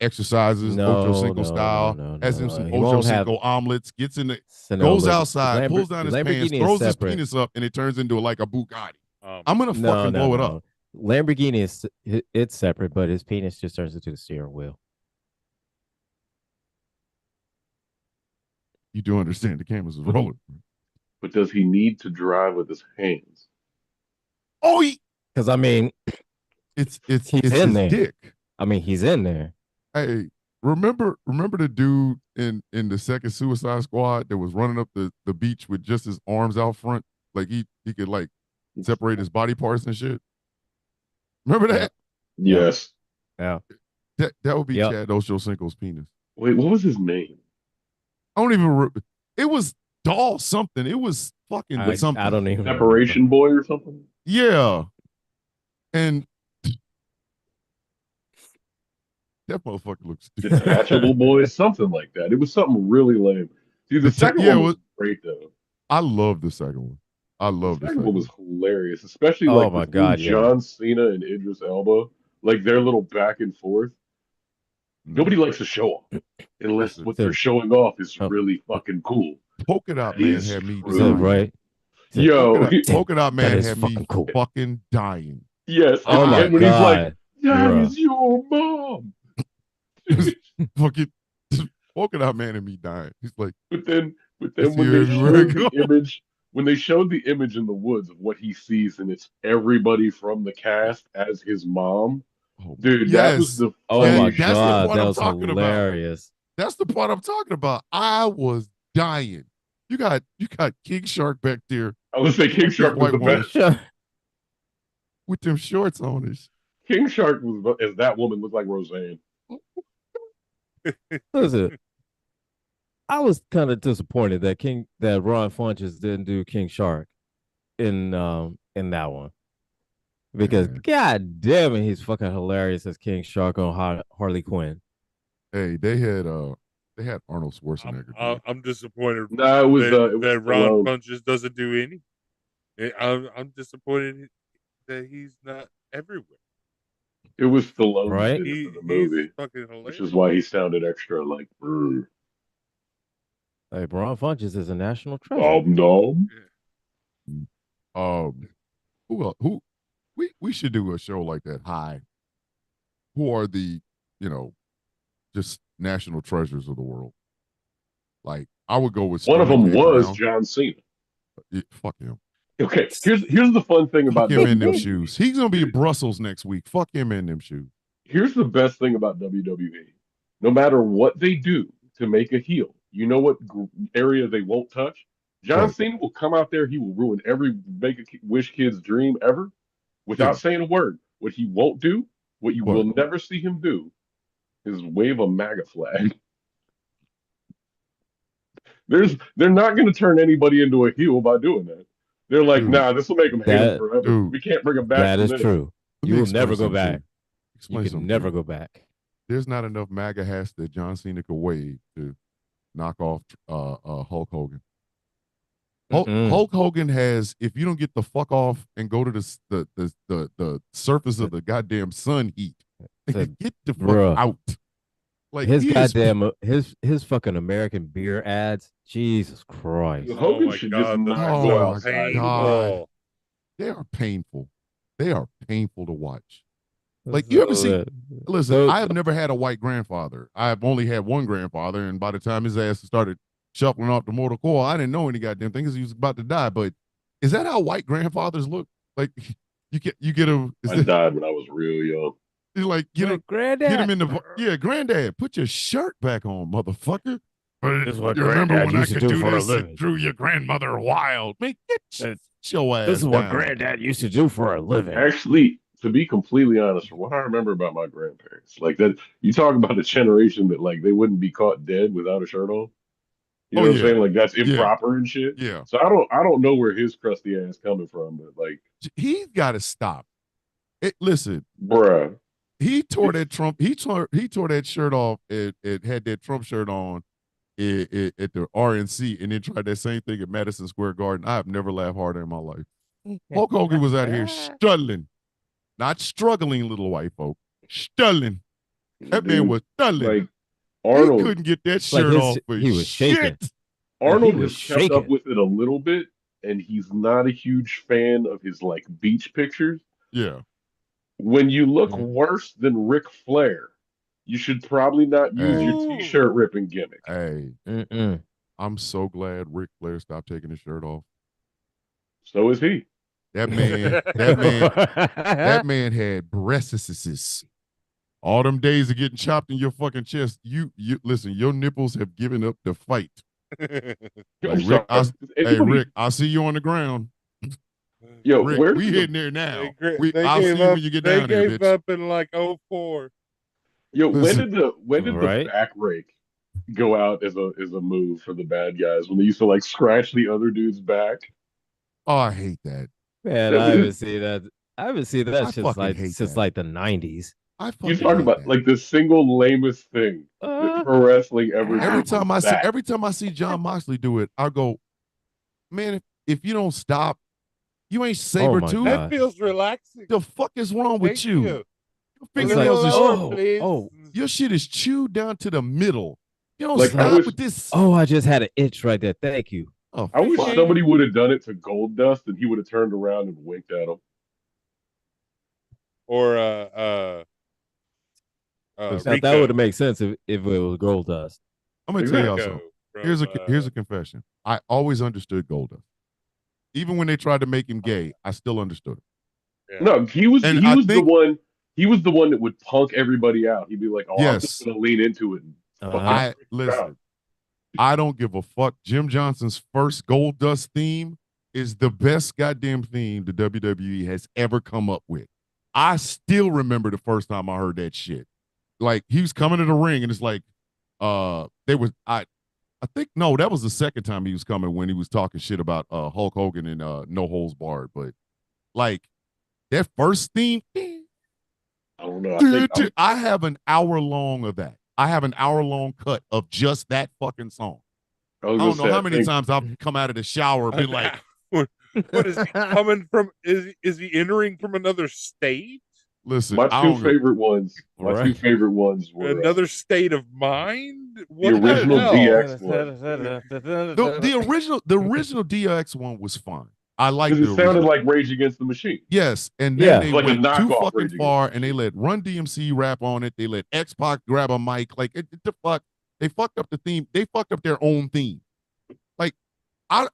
exercises Ocho Cinco style, has him some Ocho Cinco omelets, gets in the, goes outside, pulls down his pants, throws his penis up, and it turns into like a Bugatti. I'm gonna fucking blow it up. Lamborghini it's separate, but his penis just turns into the steering wheel. You do understand the cameras is rolling. But does he need to drive with his hands? Oh, because I mean, it's his there. Dick. I mean, he's in there. Hey, remember the dude in the second Suicide Squad that was running up the beach with just his arms out front, like he could like separate his body parts and shit. Remember that? Yes. Yeah. That would be Chad Ochocinco's penis. Wait, what was his name? I don't even. It was Doll something. It was fucking something. I don't even. Separation Boy or something. Yeah, and that motherfucker looks Detachable Boy, something like that. It was something really lame. See, the second one was great though. I love the second one. The second one was hilarious, especially like John Cena and Idris Elba, like their little back and forth. Nobody likes to show off unless what they're showing off is really fucking cool. Polka Dot That Man is had me Is that true. dying. right? Yo, Damn, Polka Dot that Man is had me fucking cool. fucking dying. yes, at Oh the my end when he's like, god, "That bruh. is your mom." Fucking Polka Dot Man and me dying. He's like, But I then see when her they everywhere I showed the go. image, when they showed the image in the woods of what he sees, and it's everybody from the cast as his mom, Oh my, dude, that was yes. the Oh Yeah, my funniest that's the shit. god, part that I'm was talking about. hilarious. That's the part I'm talking about. I was dying. You got King Shark back there I would say King like this Shark was white the King woman best. Shark. with them shorts on his. King Shark was as that woman looked like Roseanne. Listen, I was kind of disappointed that Ron Funches didn't do King Shark in that one because Man. god damn it, he's fucking hilarious as King Shark on Harley Quinn. Hey, they had Arnold Schwarzenegger do it. I'm disappointed No, it was that Ron Stallone. Funches doesn't do any. I'm disappointed that he's not everywhere. It was Stallone that Right? did it for the He's movie, fucking which is hilarious. why he sounded extra like, "Brr, Like Ron Funches is a national treasure. nom nom." Um, who else? Who we should do a show like that. Hi, who are the you know just national treasures of the world? Like I would go with One of Sterling them K. was Brown. John Cena. Fuck him. Okay, here's the fun thing Fuck about him in them WWE. shoes. He's gonna be in Brussels next week. Fuck him in them shoes. Here's the best thing about WWE. No matter what they do to make a heel, you know what area they won't touch? John What? Cena will come out there. He will ruin every Make a Wish kid's dream ever Yeah. without saying a word. What he won't do, what you will What? never see him do, is wave a MAGA flag. They're not going to turn anybody into a heel by doing that. They're like, Dude, nah, this will make them hate him That forever. dude, We can't bring him back that from is this. true. let You me will explain never go something to back. you. You Explain can something to never you. go back. There's not enough MAGA hats that John Cena could wave to knock off Hulk Hogan. Mm-mm. Hulk Hogan has, if you don't get the fuck off and go to the surface of the goddamn sun heat, Said, get the fuck bruh, out. Like his he is, goddamn his fucking American beer ads. Jesus Christ. Oh Hogan my should just god, those are not oh go so my outside anymore. god, painful. they are painful. They are painful to watch. Like you ever see? So, Listen, so I have never had a white grandfather. I've only had one grandfather, and by the time his ass started shuffling off the mortal coil, I didn't know any goddamn thing because he was about to die. But is that how white grandfathers look? Like you get him? Is I that died when I was real young. you like like get him granddad. in the yeah, granddad, put your shirt back on, motherfucker. This is what You remember granddad when I used to could do do for a this and living. drew your grandmother wild? Man, This your this ass is what down. granddad used to do for a living. Actually, to be completely honest, from what I remember about my grandparents, like that, you talk about a generation that like they wouldn't be caught dead without a shirt on. You Oh know what I'm yeah, saying? Like that's yeah, improper and shit. yeah. So I don't know where his crusty ass coming from, but like, He's got to stop. Listen, bruh, he tore it's that Trump. He tore that shirt off. It had that Trump shirt on at the RNC, and then tried that same thing at Madison Square Garden. I have never laughed harder in my life. Hulk Hogan was out here struggling, not struggling, little white folk, struggling. That man dude, was struggling. like He Arnold. couldn't get that Like shirt his off for he was shaking. shit. Like he Arnold was has kept up shaking. with it a little bit, and he's not a huge fan of his like beach pictures. Yeah. When you look Mm. worse than Ric Flair, you should probably not use your Hey, Ooh. t-shirt ripping gimmick. hey, Mm-mm. I'm so glad Ric Flair stopped taking his shirt off. So is he. That man, that man had breasts. All them days of getting chopped in your fucking chest, you listen. Your nipples have given up the fight. I'm Like Rick, sorry. hey Anybody, Rick, I see you on the ground. yo, Rick, where we did the hitting there they now. they I'll gave see you up. when you get They down there, gave bitch. up in like '04. Listen, when did the Right? back rake go out as a move for the bad guys when they used to like scratch the other dude's back? oh, I hate that. Man, That I is, haven't seen that. I haven't seen that I fucking hate since that. like the '90s. I you fucking talk hate about that. like the single lamest thing that Uh, pro wrestling ever Every did was time I see, that. every time I see John Moxley do it, I go, man, if you don't stop, you ain't oh saber my tooth. That god! feels relaxing. The fuck is wrong Thank with you? you. Your A It's little like, fingernails is lower, oh, please. oh, your shit is chewed down to the middle. You don't Like, I stop wish with this. Oh, I just had an itch right there. Thank you. Oh, I wish fuck. somebody would have done it to Gold Dust and he would have turned around and winked at him. Or Now that would Rico. have made sense if it was gold dust. I'm gonna tell y'all Exactly. something. From Here's a confession. I always understood Golda. Even when they tried to make him gay, I still understood it. yeah. No, he was And he I was the think one. He was the one that would punk everybody out. He'd be like, "Oh, I'm just yes, gonna lean into it and fucking Uh-huh. I freak you out." listen. I don't give a fuck. Jim Johnson's first Gold Dust theme is the best goddamn theme the WWE has ever come up with. I still remember the first time I heard that shit. Like he was coming to the ring and it's like they was I think no, that was the second time he was coming when he was talking shit about Hulk Hogan and No Holds Barred. But like that first theme, I don't know. I think I have an hour long of that. I have an hour long cut of just that fucking song. I was I gonna don't know say. how I many think times I've come out of the shower and been like, what is he coming from? Is he entering from another state? listen, my I two don't give favorite ones. My two Right. favorite ones were Another state of mind? the What original hell? DX one the original DX one was fine. I like because the it sounded original. like Rage Against the Machine. Yes, and then Yeah. they Like a went too knockoff fucking Rage Against far, the and they Machine. let Run DMC rap on it. They let X Pac grab a mic. Like the fuck, they fucked up the theme. They fucked up their own theme. Like I,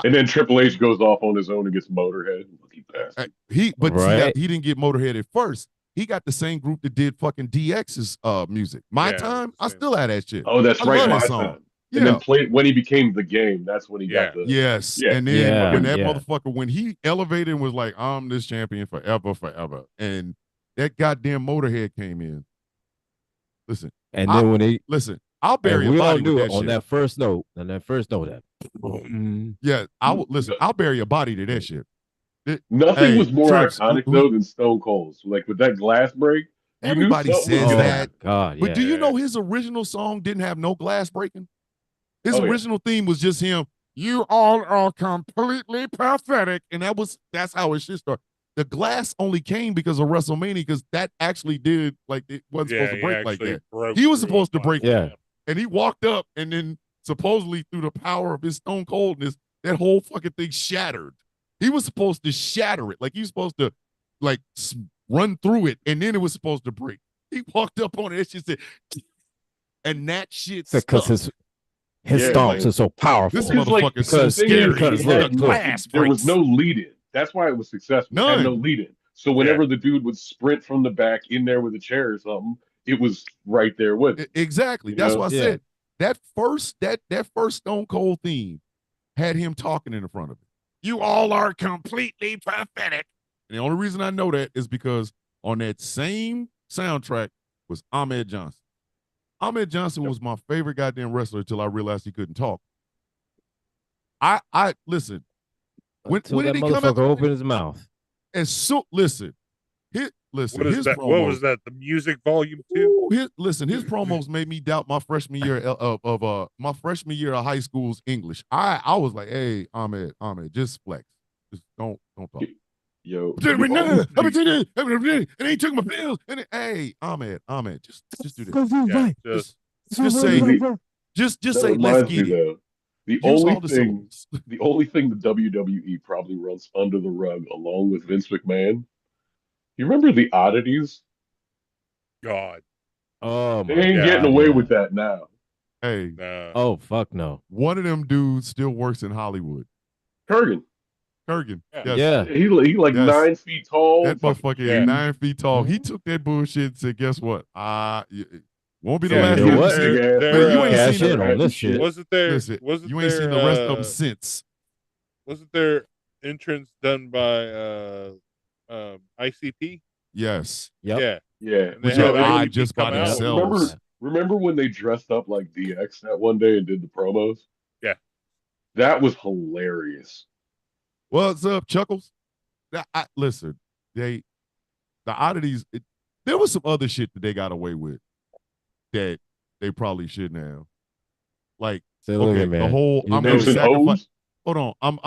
And then Triple H goes off on his own and gets Motorhead. Lucky bastard. but see that Right. he didn't get Motorhead at first. He got the same group that did fucking DX's music. My Yeah, time, I same. still had that shit. Oh, that's I right, love my that song. time. And then Yeah. played when he became the Game. That's when he Yeah. got the Yes. yeah. And then Yeah, when that yeah. motherfucker, when he elevated and was like, I'm this champion forever, forever. And that goddamn Motorhead came in. Listen, And I then when they listen, I'll and bury a we all body with knew that on shit. that first note, that Yeah, I will listen, I'll bury a body to that shit. Nothing Hey, was more Trips, iconic though than Stone Cold's. Like with that glass break, you knew everybody something was says oh gonna my that. happen. God, But do yeah. you know his original song didn't have no glass breaking? His Oh yeah. original theme was just him. You all are completely pathetic, and that's how his shit started. The glass only came because of WrestleMania, because that actually did like it wasn't supposed to He break like actually that. broke He was through supposed to on break, Yeah. and he walked up, and then supposedly through the power of his stone coldness, that whole fucking thing shattered. He was supposed to shatter it, like he was supposed to like run through it, and then it was supposed to break. He walked up on it, and she said, and that shit Because stuck. his Yeah, stomps man. are so powerful. This Because like motherfucker's so Because- the thing is, scary. because it The look, had glass there was breaks. no lead in. That's why it was successful. It had no None. lead in. So whenever the dude would sprint from the back in there with a chair or something, it was right there with him. Exactly. You That's know? why I Yeah. said that first Stone Cold theme had him talking in the front of it. You all are completely pathetic. And the only reason I know that is because on that same soundtrack was Ahmed Johnson. Ahmed Johnson was my favorite goddamn wrestler until I realized he couldn't talk. I listen. When Until did that he come out? motherfucker opened his mouth. And so listen, listen. What is His that? promos. What was that? The music volume 2? Ooh, his promos made me doubt my freshman year of my freshman year of high school's English. I was like, hey, Ahmed, just flex. Just don't talk. Yo, And he took my pills. And hey, Ahmed, just do this. Yeah, Just say, just that say, let's reminds me get it. though. The Use only all the thing syllables. the only thing the WWE probably runs under the rug along with Vince McMahon. You remember the oddities? God. Oh They my ain't getting God, away yeah. with that now. Hey, Nah. Oh fuck no. one of them dudes still works in Hollywood. Kurgan. Kurgan. Yeah. Yes. Yeah. He like Yes. 9 feet tall. That motherfucker Yeah. is 9 feet tall. He Mhm. took that bullshit and said, guess what? Won't be the Yeah, last you time know you what? see it. They're, But you ain't Cash seen in them. on this shit. Wasn't there? Listen, Wasn't you ain't there, seen the rest of them since. Wasn't there entrance done by ICP? Yes. Yep. Yeah. Yeah. And they Which had are odd ICP just by come out. themselves. Remember when they dressed up like DX that one day and did the promos? Yeah. That was hilarious. What's up, Chuckles? Listen, the oddities, there was some other shit that they got away with that they probably shouldn't have. Like, Say, look okay, at man. the whole You I'm know- gonna Pimps and sacrifice. hoes? Hold on,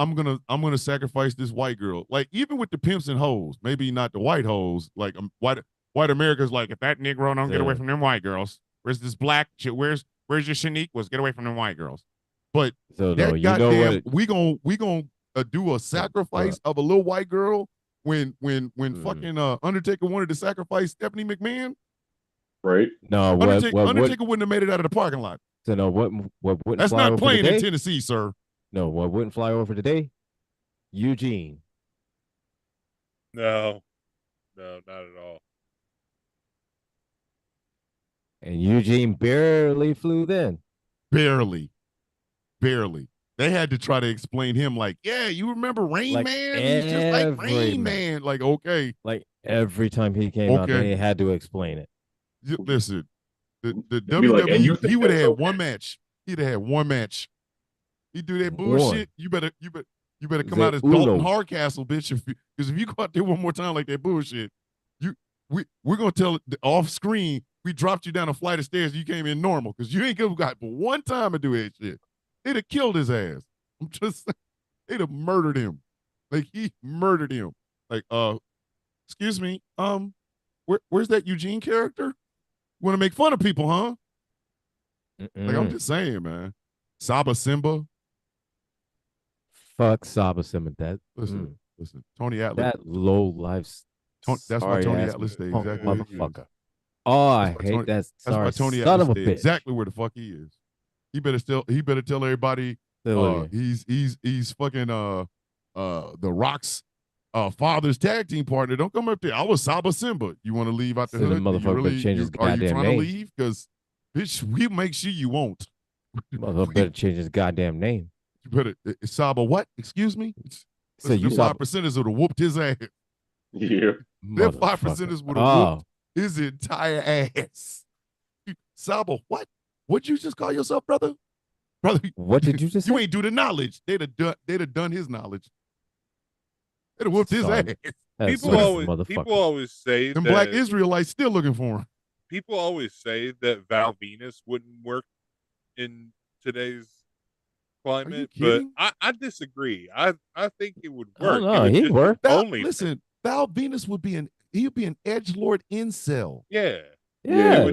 I'm gonna sacrifice this white girl. Like even with the pimps and hoes, maybe not the white hoes. Like white America's like, if that Negro don't get away Yeah. from them white girls, where's this black shit? Where's Where's your Shaniquas? Get away from the white girls. But So no, that you know goddamn, what? we gonna do a sacrifice of a little white girl when Mm. fucking Undertaker wanted to sacrifice Stephanie McMahon. Right? No, Undertaker wouldn't have made it out of the parking lot. So no, what wouldn't That's fly not over playing in today? Tennessee, sir. No, what wouldn't fly over today? Eugene. No, no, not at all. And Eugene barely flew then. Barely, barely. They had to try to explain him like, yeah, you remember Rain Like Man? He's just like Rain man. Man. Like, okay, Like every time he came out, okay. they had to explain it. Listen, the They'd be like, and you WWE, he think would have that's had okay? one match. He'd have had one match. He do that One. bullshit. You better come The out as Dalton Uno. Hardcastle, bitch. Because if you go out there one more time like that bullshit, you we're gonna tell off screen we dropped you down a flight of stairs. You came in normal because you ain't got but one time to do that shit. They'd have killed his ass. I'm just saying, they'd have murdered him. Like he murdered him. Like excuse me, where's that Eugene character? You want to make fun of people, huh? Like I'm just saying, man. Saba Simba. Fuck Saba Simon. Listen. Tony Atlas. That low life. That's why Tony ass Atlas stayed punk exactly where he is. motherfucker. Oh, I hate Tony, that. that's why Sorry, Tony son Atlas of a stayed bitch. exactly where the fuck he is. He better tell everybody he's fucking the Rock's father's tag team partner. Don't come up there. I was Saba Simba. You want to leave out the So the hood? motherfucker better change his Are you goddamn trying name. to leave? Because bitch, we make sure you won't. Motherfucker better change his goddamn name. You better Saba what? Excuse me? So you the saw 5%ers would have whooped his ass. Yeah. Their 5%ers would have whooped his entire ass. Saba, what? What'd you just call yourself, brother? Brother, what did you just you say? ain't do the knowledge. They'd have done his knowledge. They'd have whooped his ass. People always say them that black Israelites still looking for him. People always say that Val Venus wouldn't work in today's climate, but I disagree. I think it would work. Oh, no, he'd work. Listen, Val Venus would be an edgelord incel. Yeah. Yeah.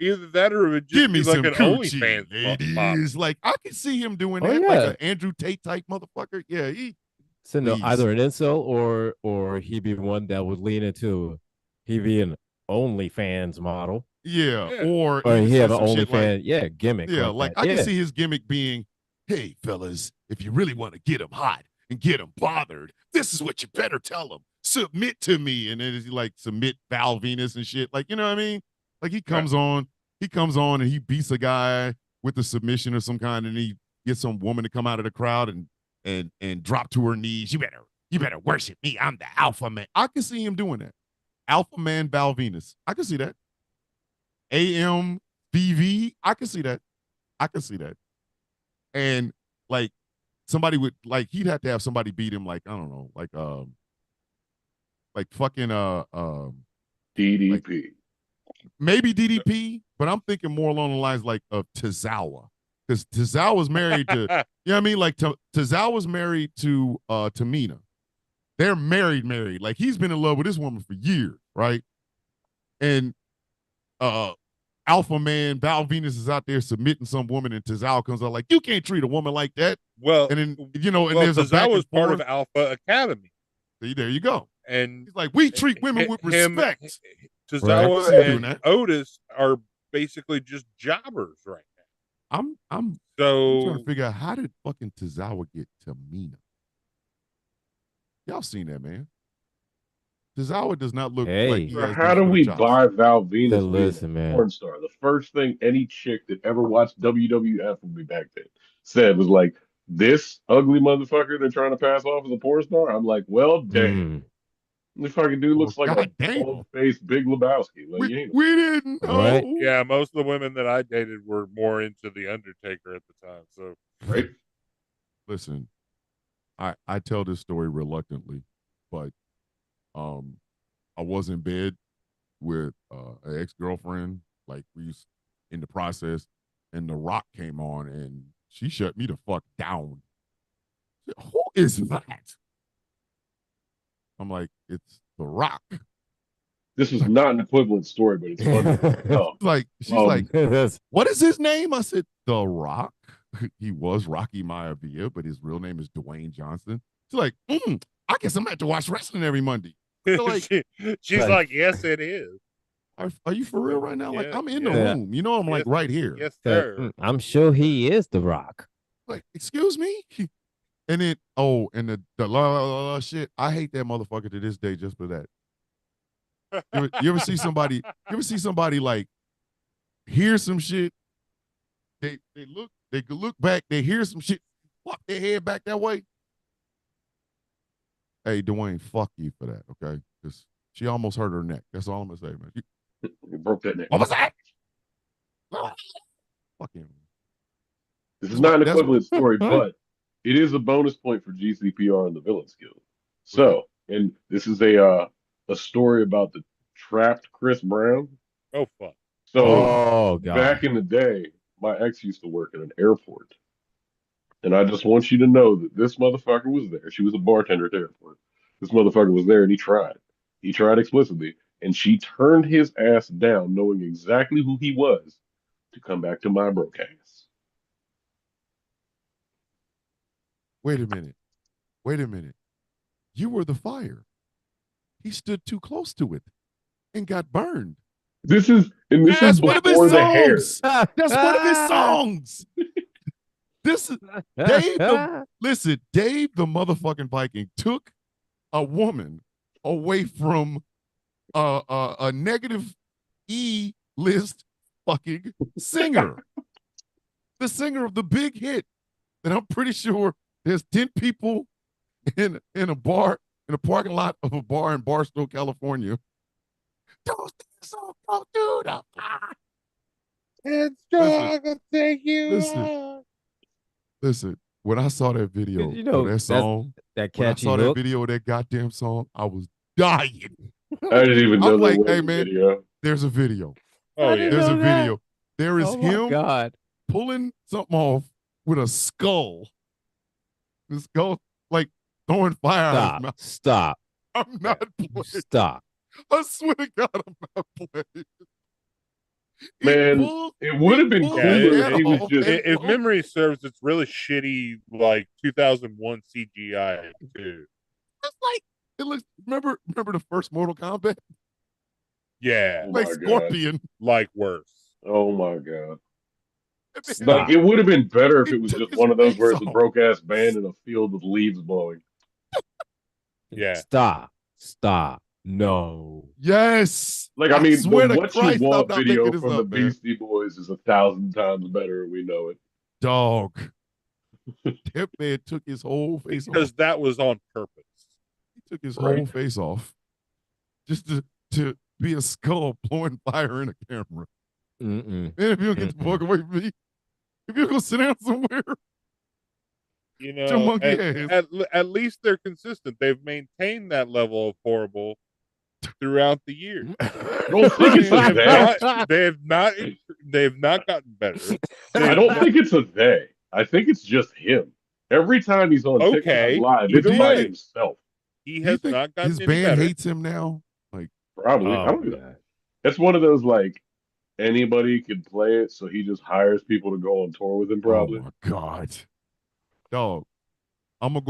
Either that or it would just give me be like some an coochie, OnlyFans ladies. Like I can see him doing that, like an Andrew Tate type motherfucker. Yeah, so no, either an incel or he'd be one that would lean into he'd be an OnlyFans model. Yeah. Or he have an OnlyFans, gimmick. Yeah, like I can see his gimmick being, hey, fellas, if you really want to get him hot and get him bothered, this is what you better tell him. Submit to me. And then is he like submit Val Venus and shit? Like, you know what I mean? Like he comes on and he beats a guy with a submission of some kind, and he gets some woman to come out of the crowd and drop to her knees. You better worship me. I'm the alpha man. I can see him doing that. Alpha man Val Venus. I can see that. AMVV. I can see that. And like somebody would like he'd have to have somebody beat him like I don't know like fucking DDP. Like, maybe DDP, but I'm thinking more along the lines like of Tozawa. Because Tozawa was married to, you know what I mean? Like Tozawa was married to Tamina. They're married. Like he's been in love with this woman for years, right? And alpha man Val Venus is out there submitting some woman, and Tozawa comes out like, you can't treat a woman like that. Well, and then there's a back and part forth. of Alpha Academy. See, there you go. And he's like, we treat women with respect. Tozawa and Otis are basically just jobbers right now. I'm trying to figure out how did fucking Tozawa get Tamina? Y'all seen that, man? Tozawa does not look like he has how do we buy Val Venus being a porn star? The first thing any chick that ever watched WWF with me back then said was like, this ugly motherfucker they're trying to pass off as a porn star? I'm like, well, damn. This fucking dude looks like a bald-faced Big Lebowski. Like, we didn't know. Right? Yeah, most of the women that I dated were more into the Undertaker at the time. So, right. Listen, I tell this story reluctantly, but I was in bed with an ex-girlfriend. Like we was in the process, and The Rock came on, and she shut me the fuck down. Who is that? I'm like, it's The Rock. This is not an equivalent story, but it's funny. She's like, That's what is his name? I said, The Rock. He was Rocky Maivia, but his real name is Dwayne Johnson. She's like, I guess I'm gonna have to watch wrestling every Monday. So like, She's like, yes, it is. are you for real right now? Like, Yeah, I'm in the yeah. room. You know, I'm like Yes, right here. Yes, sir. I'm sure he is The Rock. Like, excuse me? And then, and the la la la la shit. I hate that motherfucker to this day just for that. You ever see somebody? You ever see somebody like hear some shit? They could look back. They hear some shit. Walk their head back that way. Hey, Dwayne, fuck you for that. Okay, because she almost hurt her neck. That's all I'm gonna say, man. You broke that neck. What was that? Fuck him. This is not an equivalent story, Huh? but it is a bonus point for GCPR and the Villains Guild. So, and this is a story about the trapped Chris Brown. Oh fuck. So Oh God. back in the day, my ex used to work at an airport. And I just want you to know that this motherfucker was there. She was a bartender at the airport. This motherfucker was there and he tried. He tried explicitly. And she turned his ass down, knowing exactly who he was, to come back to my broke ass. Wait a minute. Wait a minute. You were the fire. He stood too close to it and got burned. This is That's one of his before the hair. songs. That's one of his songs. This is Dave. Listen, Dave, the motherfucking Viking, took a woman away from a negative E list fucking singer, the singer of the big hit. And I'm pretty sure there's 10 people in a bar in a parking lot of a bar in Barstow, California. Those songs go through the fire. It's strong to take you listen. on. Listen, when I saw that video You know, of that song, that when I catchy saw that hook. video of that goddamn song, I was dying. I didn't even know I'm there like, was hey a man, video. there's a video. Oh I yeah. didn't There's know a that. video. There is Oh my him God. pulling something off with a skull. The skull, like throwing fire out of his mouth. Stop. I'm not playing. Stop. I swear to God, I'm not playing. Man, it would have been cooler if he was just. If memory serves, it's really shitty, like 2001 CGI too. It's like it looks. Remember the first Mortal Kombat? Yeah, Oh Like my God. Scorpion. like worse. Oh my God. Stop. Like, it would have been better if He it was took just his one of those face where it's a off. broke ass band in a field with leaves blowing. Yeah. Stop. No. Yes. Like, I mean, the swear to What You Christ, I'm Want not video making this from the up, man. Beastie Boys is 1,000 times better, and we know it. Dog. That man took his whole face Because off. that was on purpose. He took his Right. whole face off just to be a skull blowing fire in a camera. Mm-mm. And if you don't get the fuck away from me, if you go sit down somewhere, You your know, monkey ass. at least they're consistent. They've maintained that level of horrible throughout the years. I don't think it's a they. They have not gotten better. I don't think it's a they. I think it's just him. Every time he's on Okay, TikTok Live, either it's by way. himself. He Do you has think not gotten his any band better. hates him now? Like, Probably. I don't know. That's one of those, like, anybody could play it, so he just hires people to go on tour with him, probably. oh my God. Dog. I'm gonna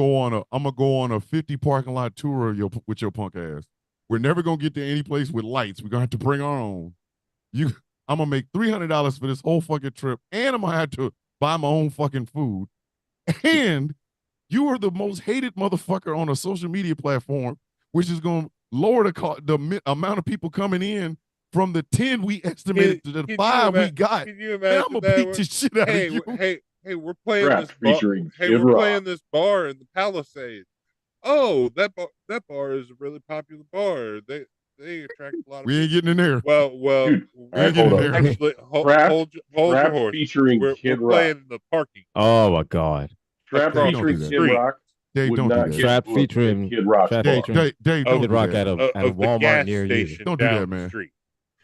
go on a 50 parking lot tour with your punk ass. We're never gonna get to any place with lights. We're gonna have to bring our own. I'm gonna make $300 for this whole fucking trip, and I'm gonna have to buy my own fucking food. And you are the most hated motherfucker on a social media platform, which is gonna lower the amount of people coming in from the 10 we estimated to the 5 we got. Can you Man, imagine I'm gonna that? beat the shit out of you. Hey, we're playing Trap this bar. featuring Hey, Kid we're Rock. playing this bar in the Palisades. Oh, that bar is a really popular bar. They attract a lot of We ain't people. getting in there. Well, Dude, we ain't getting in there. actually, Trap- hold your Trap horse. featuring We're Kid Rock. playing in the parking. Oh my God. Trap across featuring the Kid street. Rock Dave, would don't do not that. get Trap booked at featuring- Kid Rock's Trap bar. featuring- Dave, don't Kid do Rock that. at a Of the Walmart gas near you. station Don't do down that, the man. street.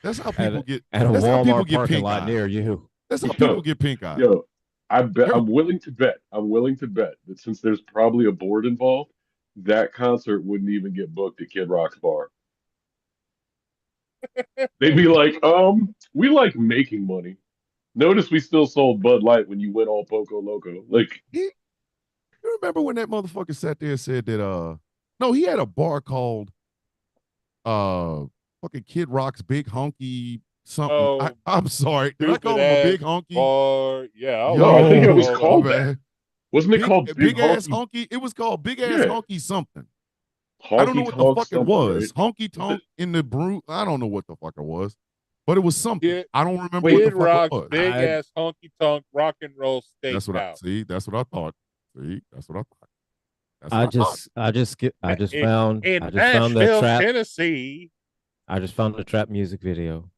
That's how people get. At a That's how people Walmart get parking pink lot eye. near you. That's how Yo, people get pink eye. Yo, I'm willing to bet that since there's probably a board involved, that concert wouldn't even get booked at Kid Rock's bar. They'd be like, we like making money. Notice we still sold Bud Light when you went all Poco Loco. Like, You remember when that motherfucker sat there and said that no, he had a bar called fucking Kid Rock's Big Honky something. Oh, I'm sorry. Did I stupid call him a ass big honky? bar. Yeah, I no, I was think it Yo, was called my called a that. bad. Wasn't it called Big Big ass Honky? honky. It was called Big ass Yeah, honky something. I don't know Honky what the Tonk fuck it something, right? was. Honky Was it? tonk in the brew. I don't know what the fuck it was, but it was something. Kid, I don't remember what Wait, the Kid fuck it Rock's was. big I ass honky tonk rock and roll That's what I steakhouse. see. That's what I thought. See, that's what I thought. That's what I I thought. just I just get I just In, found I in just found that Nashville, trap. Tennessee. I just found the trap music video.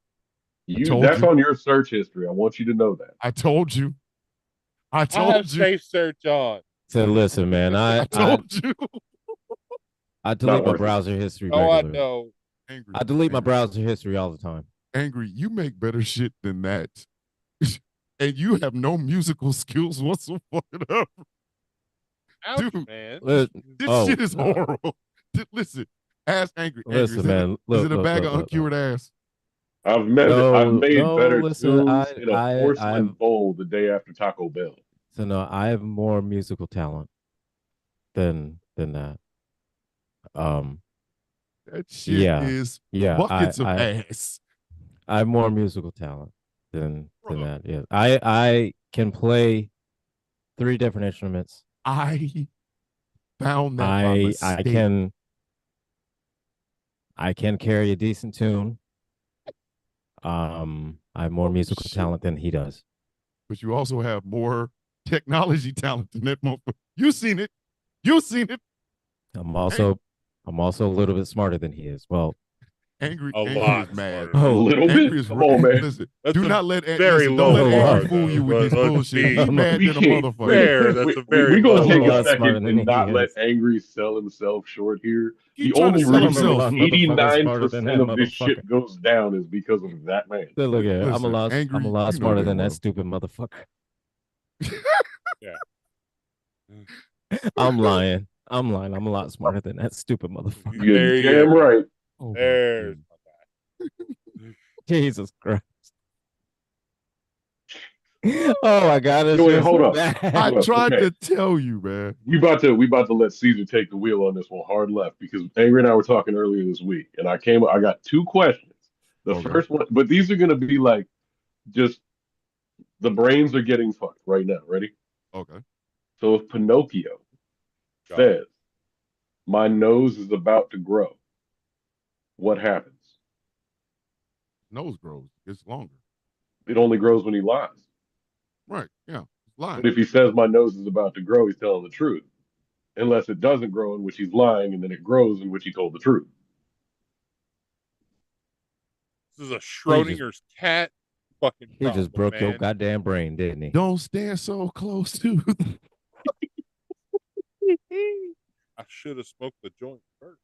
I told That's you. on your search history. I want you to know that. I told you. I I have told you. safe search on. So listen, man, I told you. I Not delete my worth it. browser history Oh, I regularly. know. Angry. I delete my Angry. browser history all the time. Angry. You make better shit than that. And you have no musical skills whatsoever. Ouch, Dude, man. Li- this shit is horrible. Listen, ask Angry. Angry, Listen, man. is Look, it a look, bag look, of look, look. uncured ass? I've No, made no. better Listen, tunes in a porcelain I've bowl the day after Taco Bell. so no. I have more musical talent than that. Um, That shit yeah, is yeah. buckets of ass. I have more musical talent than Bro, that. Yeah, I can play 3 different instruments. I found that by I mistake. I can carry a decent tune. I have more Oh, musical shit. talent than he does. But you also have more technology talent than that motherfucker. You seen it. You seen it. I'm also a little bit smarter than he is. Well, Angry A is lot mad. smarter. A oh, little bit? Angry is Come on, man. listen. That's Do a not let very listen. Don't low let bar, Angry fool though. you with this Let's bullshit. be He mad We than a can't. motherfucker. fair. That's a We very gonna low I'm a take a lot bar. smarter second than and he not let is. Angry sell himself short here. Keep The trying to only sell I'm a reason himself. lot that motherfucker smarter than that 89% of this motherfucker. shit goes down is because of that man. Hey, look here, Listen, I'm a Angry, lot you know smarter damn than that well. stupid motherfucker. Yeah. I'm lying. I'm lying. I'm a lot smarter than that stupid motherfucker. You're There you damn go. right. Oh my There's goodness. my guy. Jesus Christ. Oh my God, it's Wait, just hold up. I bad. Hold up. tried Okay. to tell you, man. We about to let Caesar take the wheel on this one hard left because Angry and I were talking earlier this week, and I got 2 questions. The Okay. first one, but these are gonna be like just the brains are getting fucked right now. Ready? Okay. So if Pinocchio God. says, "My nose is about to grow," what happens? Nose grows. It's longer. It only grows when he lies. Right. Yeah. It's But lying. if he says, "My nose is about to grow," he's telling the truth. Unless it doesn't grow, in which he's lying, and then it grows, in which he told the truth. This is a He just Schrodinger's cat fucking he problem, just broke your man. goddamn brain, didn't he? Don't stand so close to. I should have smoked the joint first.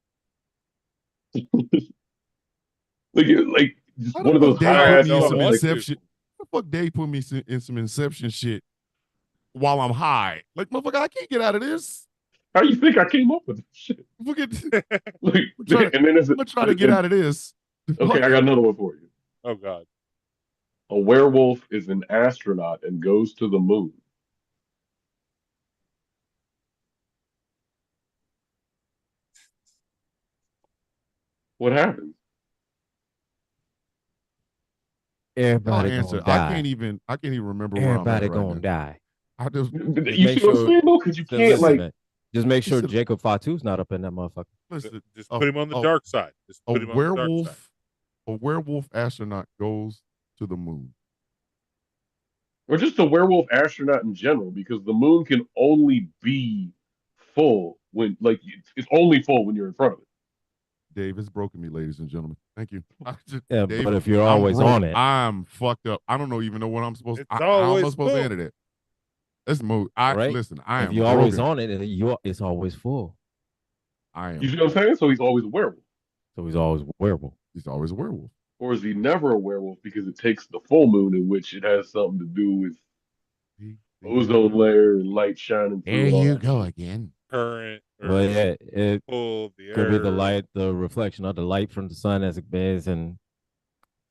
Like just How the one of fuck those Dave No, put I high ass me in don't some songs. want Like to. Inception? How the fuck Dave put me in some Inception shit while I'm high? Like, motherfucker, I can't get out of this. how you think I came up with this shit? Fucking, Like, I'm trying to, and then I'm gonna try to get out of this. okay, Fuck. I got another one for you. Oh God. A werewolf is an astronaut and goes to the moon. What happens? Y'all Everybody answer. gonna die. I can't even remember where I'm at Everybody right gonna now. die. I just Just You make see what I'm sure. saying though? Because you So can't listen, like man. Just make sure listen. Jacob Fatu's not up in that motherfucker. Listen. Just A, put him on the a, dark side. Just a put him on the dark side. werewolf astronaut goes to the moon. or just a werewolf astronaut in general, because the moon can only be full when like it's only full when you're in front of it. Dave has broken me, ladies and gentlemen. Thank you. Yeah, Dave, but if you're I'm always broke. on it, I'm fucked up. I don't know even know what I'm supposed. It's How am I always supposed to full. end it? Let's move. I right? listen. I If am you're always broken. on it, it's always full. I You am. see what I'm saying? So he's always a werewolf. So he's always werewolf. He's always a werewolf. Or is he never a werewolf because it takes the full moon in which it has something to do with There you ozone go. layer and light shining There through and all you that go shit? again. Current Well, or yeah, it pull the could be the earth. light, the reflection of the light from the sun as it is, and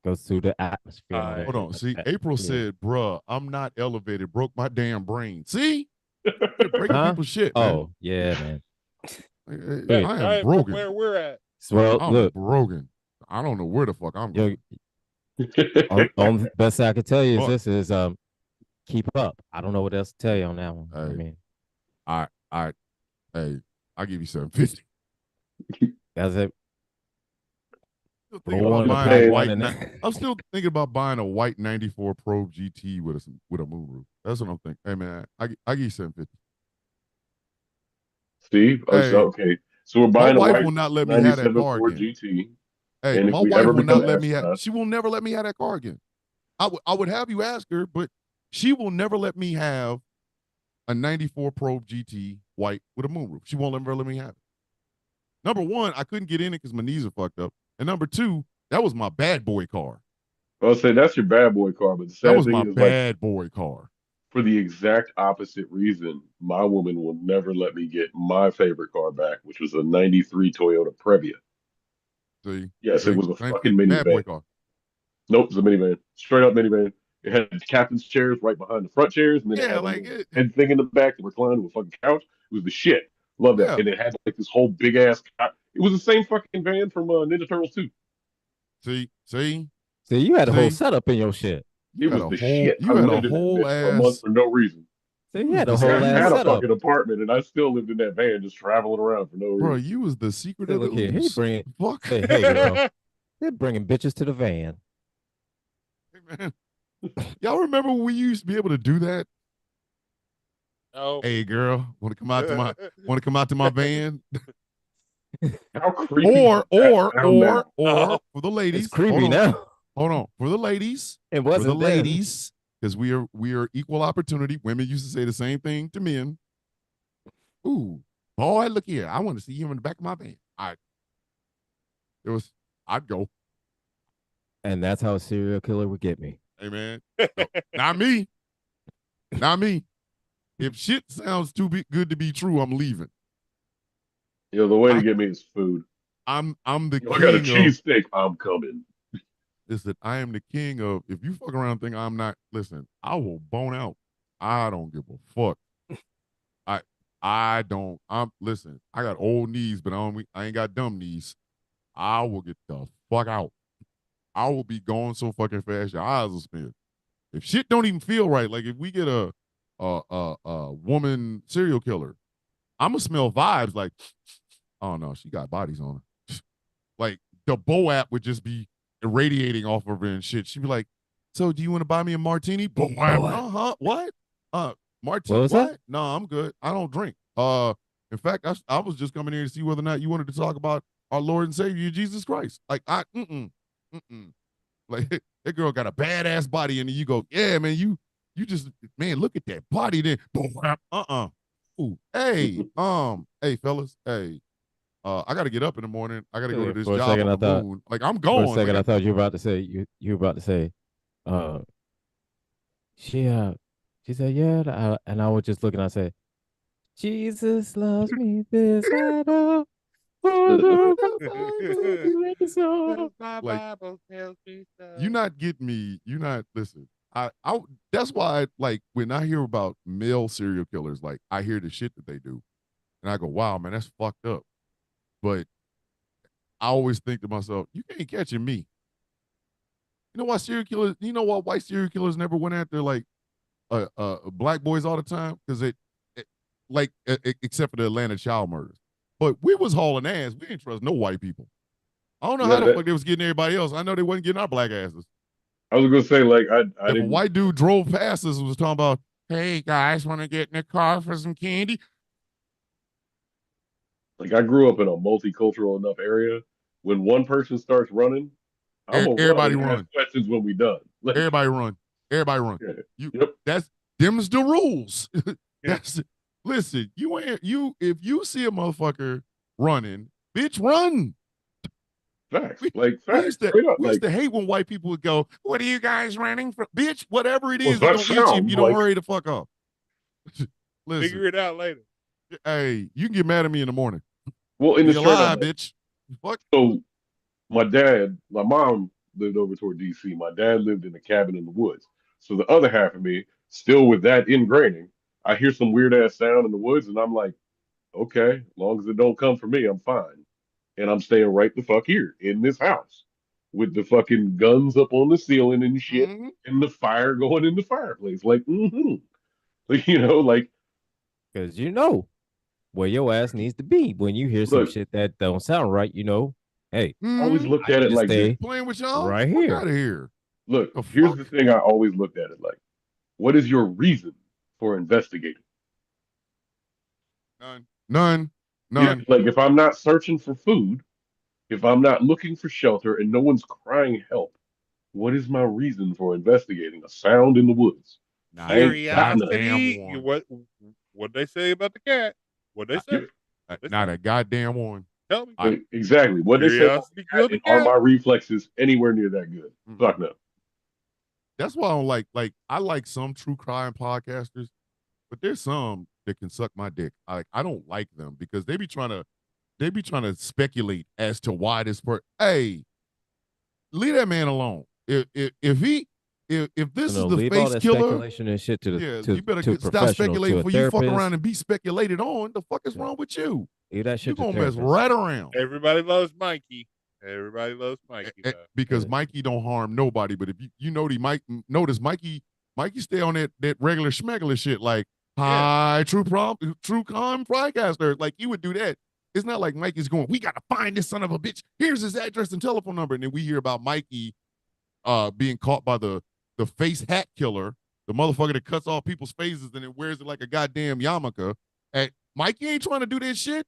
goes through the atmosphere and all that Hold Hold shit on. like See, that. April Yeah. said, bruh, I'm not elevated. Broke my damn brain. See? You're breaking Huh? people's shit, man. Oh, yeah, man. I Look, Hey, I am giant from broken. where we're at. well, I'm look, broken. I don't know where the fuck I'm yo, going. on best I could tell you is Fuck. this is keep up. I don't know what else to tell you on that one. I Hey, mean, I, hey, I'll give you 750. that's it. Still thinking Roll about one and buying a pack Man, one white. and I'm still thinking about buying a white '94 Probe GT with a moonroof. That's what I'm thinking. Hey man, I give you 750. Steve. Oh, so, Hey, okay. So we're my buying a wife white will not let me have that 97 car Ford again. GT. Hey, And if my we wife ever will become not let me have. astronauts, She will never let me have that car again. I would have you ask her, but she will never let me have a '94 Probe GT white with a moonroof. She won't ever let me have it. Number one, I couldn't get in it because my knees are fucked up, and number two, that was my bad boy car. I'll say that's your bad boy car. But the That sad was my thing is, like, bad boy car. for the exact opposite reason, my woman will never let me get my favorite car back, which was a 93 Toyota Previa. See, Yes, it see, was a thank you, fucking bad boy minivan. car. Nope, it was a minivan. Straight up minivan. It had captain's chairs right behind the front chairs, and then it Yeah, had a like little it. head thing in the back that reclined to a fucking couch. It was the shit. Love that. Yeah. And it had like this whole big ass. It was the same fucking van from Ninja Turtles 2. See, see, you had a whole see. setup in your shit. It was the shit. I You had a lived in that whole bitch for a month ass. for no reason. See, You you was had a the Like whole I ass had a setup. fucking apartment, and I still lived in that van, just traveling around for no bro. reason. You was the secret Say, of the look here, he ooze. bring Fuck, say, hey girl, they're bringing bitches to the van. hey, man. Y'all remember when we used to be able to do that? Oh. Hey, girl, want to come out to my van? How creepy does that sound now? Or Oh. for the It's ladies. creepy now. Hold on, for the ladies, It for the wasn't then. ladies, because we are equal opportunity. Women used to say the same thing to men. Ooh, boy, look here. I want to see you in the back of my van. It was, I'd go, And that's how a serial killer would get me. hey man, no, not me, not me. If shit sounds good to be true, I'm leaving. You know, the way to I, get me is food. I'm the I got a king of. cheesesteak. I'm coming. Listen, I am the king of. If you fuck around and think I'm not, listen, I will bone out. I don't give a fuck. I I don't. I'm listen. I got old knees, but I ain't got dumb knees. I will get the fuck out. I will be going so fucking fast, your eyes will spin. If shit don't even feel right, like if we get a woman serial killer, I'ma smell vibes like, oh no, she got bodies on her. Like the Boap would just be irradiating off of her and shit. She'd be like, so do you want to buy me a martini? Boap. What? Uh-huh. What? What Martini. was that? What? No, I'm good. I don't drink. In fact, I was just coming here to see whether or not you wanted to talk about our Lord and Savior Jesus Christ. Like mm-mm. Like that girl got a badass body, and then you go, yeah, man, you just man, look at that body. Then Ooh, hey, fellas, hey, I got to get up in the morning. I got to go to this For a job second, on I the thought. moon. Like I'm For a going. second, Like I thought you were about to say you were about to say, uh, she she said and I was just looking. I said, Jesus loves me, this I know. For the Bible is so. My like Bible tells me so. you not getting me. You not listen. I that's why like when I hear about male serial killers, like I hear the shit that they do, and I go, wow, man, that's fucked up. But I always think to myself, you can't catch me. You know why serial killers? You know why white serial killers never went after like black boys all the time? Because it like except for the Atlanta child murders. But we was hauling ass. We didn't trust no white people. I don't know how That, the that, fuck they was getting everybody else. I know they wasn't getting our black asses. I was gonna say like I If a didn't white dude drove past us and was talking about, hey guys, want to get in the car for some candy? like I grew up in a multicultural enough area. When one person starts running, I'm gonna run Everybody and ask run. questions when we done. Like, Everybody run. Everybody run. yeah, You yep, that's them's the rules. That's listen, you ain't you if you see a motherfucker running, bitch, run. facts, We like we facts, used to straight up. we used Like, to hate when white people would go, what are you guys running from? Bitch, whatever it what's is, it's that gonna eat you if sound you don't like? hurry the fuck up. Listen, Figure it out later. hey, you can get mad at me in the morning. Well, in the Be straight up alive, like bitch. Fuck. so. My dad, my mom lived over toward DC. My dad lived in a cabin in the woods. So the other half of me, still with that ingraining, I hear some weird ass sound in the woods, and I'm like, okay, as long as it don't come from me, I'm fine. And I'm staying right the fuck here in this house with the fucking guns up on the ceiling and shit, Mm-hmm. and the fire going in the fireplace. Like, like, you know, like, Because you know where your ass needs to be when you hear some look, shit that don't sound right. Hey, I always Mm-hmm. looked I at need it to like this. stay Playing with y'all? right Fuck here. out of here. Look, The here's the fuck? thing I always looked at it like. What is your reason for investigating? None. None. Yeah, None. like if I'm not searching for food, if I'm not looking for shelter and no one's crying help, what is my reason for investigating a sound in the woods? Not I a ain't got none. goddamn Curiosity. one. What they say about the cat? What they I- say? Yep, What they Not say? a goddamn one. Tell me. I. exactly. What they say about the Curiosity cat, killed the and are cat. my reflexes anywhere near that good? Mm-mm. Fuck no. That's why I don't like I like some true crime podcasters, but there's some that can suck my dick. I don't like them because they be trying to speculate as to why this person. Hey, leave that man alone. If he if this is the Leave all face that killer, speculation and shit to the yeah, to you better to stop professionals, speculating to a before you fuck therapist. around and be speculated on. The fuck is wrong with you? Leave that You shit to gonna mess therapists. right around. Everybody loves Mikey. Everybody loves Mikey though. Because Mikey don't harm nobody. But if you know the Mike notice Mikey stay on that regular schmegular shit like Yeah. hi true crime broadcaster. Like he would do that. It's not like Mikey's going, we gotta find this son of a bitch. Here's his address and telephone number. And then we hear about Mikey being caught by the face hat killer, the motherfucker that cuts off people's faces and then wears it like a goddamn yarmulke. And Mikey ain't trying to do that shit.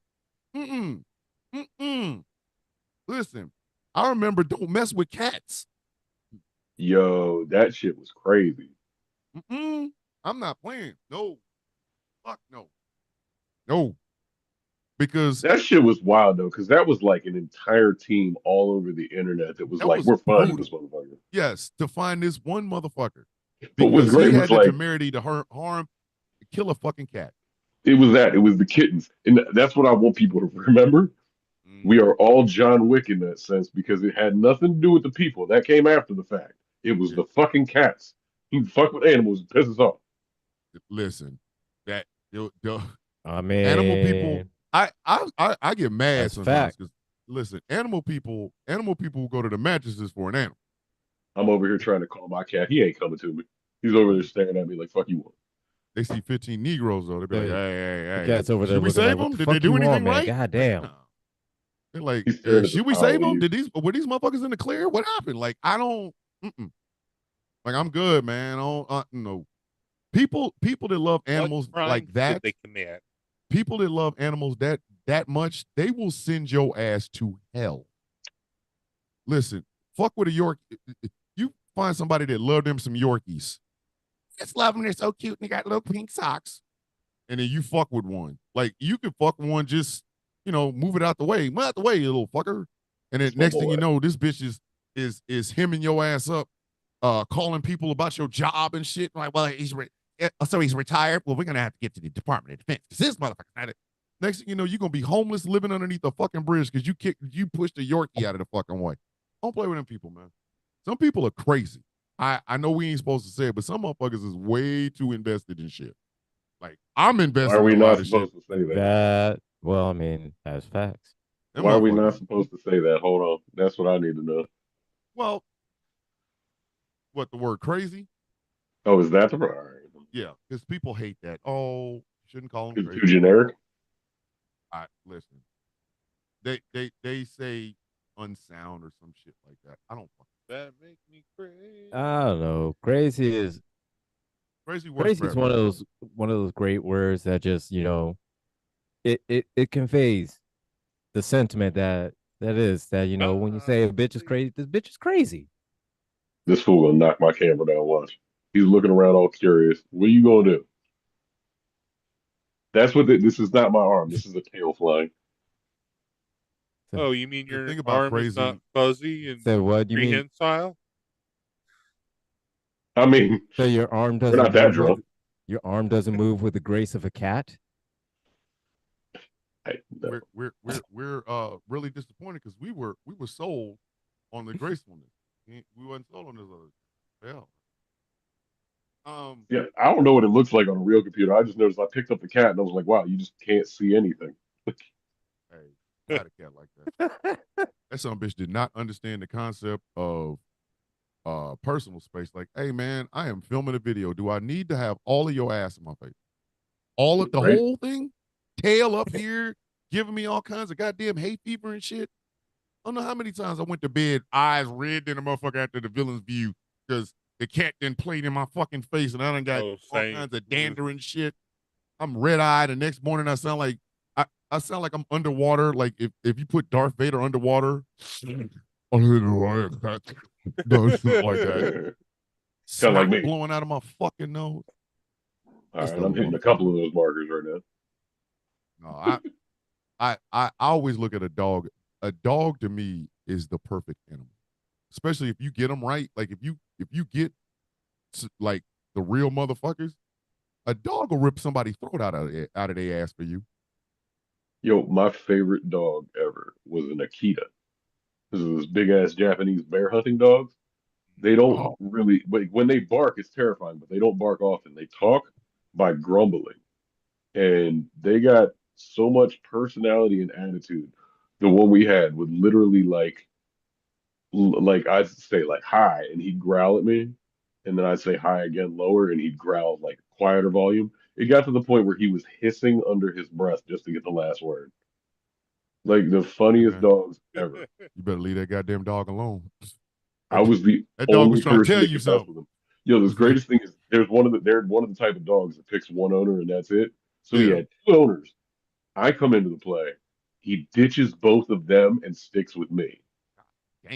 Mm-mm. Mm-mm. Listen, I remember don't mess with cats. Yo, that shit was crazy. Mm-mm. I'm not playing. No. Fuck no. No. Because That shit was wild though, because that was like an entire team all over the internet that was that like, was we're finding this brutal. motherfucker. Yes, to find this one motherfucker. But what's Because he great was had the like, temerity to harm, kill a fucking cat. it was that. It was the kittens. And that's what I want people to remember. We Mm-hmm. are all John Wick in that sense because it had nothing to do with the people. That came after the fact. It was Yeah. the fucking cats. You fuck with animals, it pisses off. Listen, that the I animal people, mean, I get mad that's sometimes fact. because listen, animal people will go to the mattresses for an animal. I'm over here trying to call my cat. He ain't coming to me. He's over there staring at me like, fuck you want. They see 15 Negroes though, they be like, The, hey, the hey, cat's over there should we looking save like, what them? the Did they fuck do you want, anything man? right? God Like, damn. no. They're like, He's staring at the should we power save them? leaves. Were these motherfuckers in the clear? What happened? Like, I don't. Mm-mm. Like, I'm good, man. I don't. No. People that love What animals crimes like did that, they commit? people that love animals that much, they will send your ass to hell. Listen, fuck with a York. You find somebody that love them some Yorkies. Just love them. They're so cute and they got little pink socks. And then you fuck with one. Like you can fuck one, just move it out the way, move out the way, you little fucker. And then That's my next thing boy. you know, this bitch is hemming your ass up, calling people about your job and shit. Like, well, so he's retired. Well, we're gonna have to get to the Department of Defense because this motherfucker's not it. Next thing you know, you're gonna be homeless, living underneath a fucking bridge because you pushed a Yorkie out of the fucking way. Don't play with them people, man. Some people are crazy. I know we ain't supposed to say it, but some motherfuckers is way too invested in shit. Like I'm Why are invested in we a not lot of shit. supposed to say that? Well, I mean, that's facts. Them Why are we not motherfuckers. supposed to say that? Hold on. That's what I need to know. Well, what the word crazy? Oh, is that the all right? Yeah, because people hate that. Oh, shouldn't call them It's too crazy. generic. I listen. They say unsound or some shit like that. I don't fucking That make me crazy. I don't know. crazy works Crazy for is one of everybody. those great words that just, it conveys the sentiment that is that, when you say a bitch is crazy, this bitch is crazy. This fool gonna knock my camera down. Watch. He's looking around all curious. What are you gonna do? That's what. This is not my arm. This is a tail flying. So, Oh, you mean The your thing about arm is not crazy, fuzzy and so what you mean? prehensile? I mean, So your arm we're doesn't not that move drunk. with the grace of a cat? No. we're really disappointed because we were sold on the gracefulness. We wasn't sold on this other. Hell. Yeah, I don't know what it looks like on a real computer. I just noticed I picked up the cat and I was like, wow, you just can't see anything. Hey, I had a cat like that. That son of a bitch did not understand the concept of personal space. Like, hey man, I am filming a video. Do I need to have all of your ass in my face? All of the Great. whole thing? Tail up here, giving me all kinds of goddamn hay fever and shit. I don't know how many times I went to bed, eyes red in the motherfucker after the villain's view, because the cat then played in my fucking face and I done got Oh, all same. kinds of dander and shit. I'm red eyed. The next morning I sound like I sound like I'm underwater. Like if you put Darth Vader underwater, no shit like that. Kind of like Snot me. blowing out of my fucking nose. All This right, I'm little hitting a couple motherfucker. of those markers right now. No, I always look at a dog. A dog to me is the perfect animal, especially if you get them right. Like if you get like the real motherfuckers, a dog will rip somebody's throat out of their ass for you. Yo, my favorite dog ever was an Akita. This is this big ass Japanese bear hunting dogs. They don't Oh, really, but when they bark, it's terrifying, but they don't bark often. They talk by grumbling, and they got so much personality and attitude. The one we had would literally like I'd say like hi, and he'd growl at me, and then I'd say hi again lower, and he'd growl like quieter volume. It got to the point where he was hissing under his breath just to get the last word. Like the hey funniest man, dogs ever. you better leave that goddamn dog alone. I That, was the that dog was only trying to person tell that you could mess something. with him. Yo, the Was like, greatest thing is they're one of the type of dogs that picks one owner and that's it. So he yeah, had two owners. I come into the play. He ditches both of them and sticks with me. damn,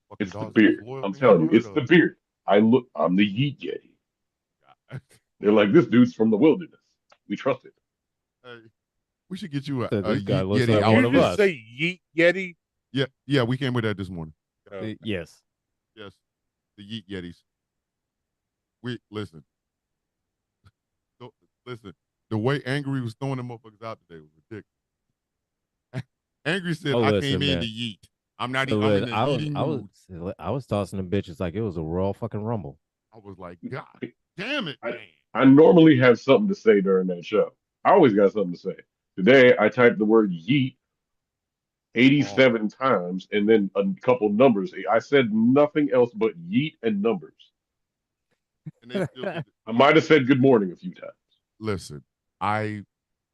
fucking It's the dog's the most beard. loyal I'm thing I telling ever you, heard it's the of. beard. I'm the Yeet Yeti. They're like, this dude's from the wilderness. We trust it. Hey, we should get you So a this guy looks Yeti like Did one you of just outfit. us. say yeet Yeti? Yeah, yeah, we came with that this morning. Oh, Yes. Yes, the Yeet Yetis. We listen, listen. The way Angry was throwing them motherfuckers out today was ridiculous. Angry said, Oh, "I came listen, in to man. yeet. I'm not. So I'm in the I was eating I was mood." I was tossing them bitches like it was a raw fucking rumble. I was like, "God damn it, I, man!" I normally have something to say during that show. I always got something to say. Today, I typed the word yeet Oh, 87 times and then a couple numbers. I said nothing else but yeet and numbers. and they still did it. I might have said good morning a few times. Listen, I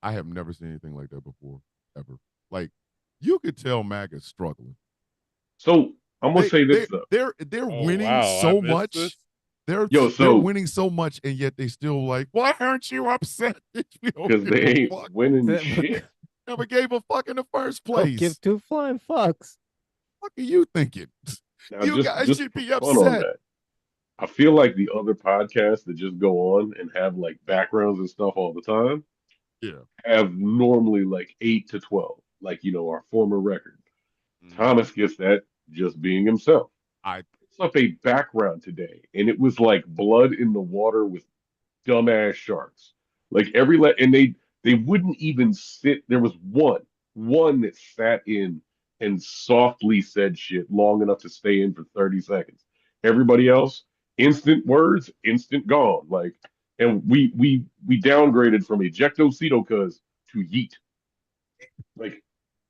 I have never seen anything like that before, ever. Like, you could tell Mag is struggling. So I'm gonna They say they this though. they're oh winning wow, I so missed this. much. They're Yo, they're so winning so much, and yet they still like, why aren't you upset that you don't because give they a ain't fuck? winning That shit. Never gave a fuck in the first don't give place. two flying fucks. What are you thinking? Now, You guys just should for be fun on upset. that, I feel like the other podcasts that just go on and have like backgrounds and stuff all the time Yeah. have normally like 8 to 12, like our former record. Mm-hmm. Thomas gets that just being himself. I It's up a background today, and it was like blood in the water with dumbass sharks. Like and they wouldn't even sit. There was one that sat in and softly said shit long enough to stay in for 30 seconds. Everybody else, instant words, instant gone. Like, and we downgraded from ejectocito cuz to yeet. Like,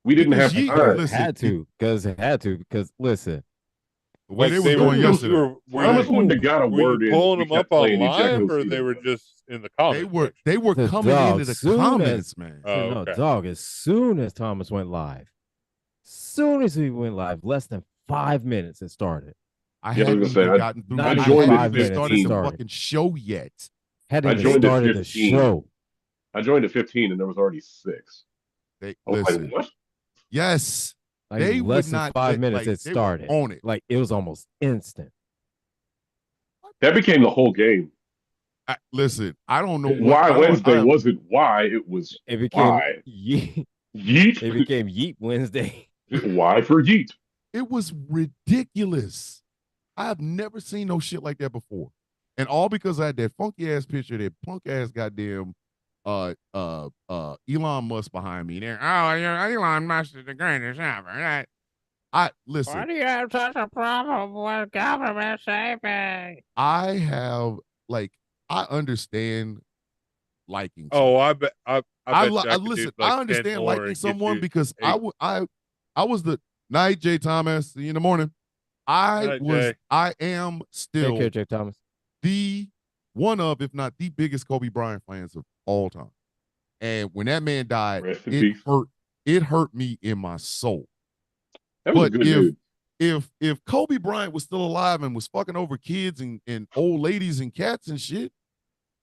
we didn't because have Yeet, Because time. it listen, had to. Because it had to. Because listen, the way they Like was they were going just Thomas, you yesterday, were Thomas you hey, wouldn't have got a were you word in if pulling we them up kept on playing live or they ejectocito. were just in the they comment were section? they were the coming dog. into the Soon as comments, man. Oh, no okay. dog. As soon as Thomas went live, soon as he went live, less than 5 minutes it started. I Yeah, I was hadn't gonna say even gotten through. I Not I even joined at hadn't five even minutes it started the 15. started. fucking show yet. Hadn't I even They joined at started the 15. show. I joined at 15 and there was already six. they I was like, listen. what? Yes, Like they would less than not five let minutes like it they were started. on it. Like it was almost instant. That became the whole game. Listen, I don't know what Why I don't. Wednesday I have wasn't why, it was It became why. Yeet. Yeet? It became Yeet Wednesday. Why for Yeet? it was ridiculous. I have never seen no shit like that before. And all because I had that funky ass picture, that punk ass goddamn Elon Musk behind me there. Oh, Elon Musk is the greatest ever. I Why listen. do you have such a problem with government saving? I have like I understand liking Oh, someone. I bet you I could do Listen. like I 10 understand more liking and get someone you because eight. I was the night Jay Thomas. See you in the morning. Night, Jay. I am Take care, still Jake Thomas. the one of, if not the biggest Kobe Bryant fans of all time. And when that man died, Rest in it peace. hurt. It hurt me in my soul. That was a But good dude. if Kobe Bryant was still alive and was fucking over kids and old ladies and cats and shit,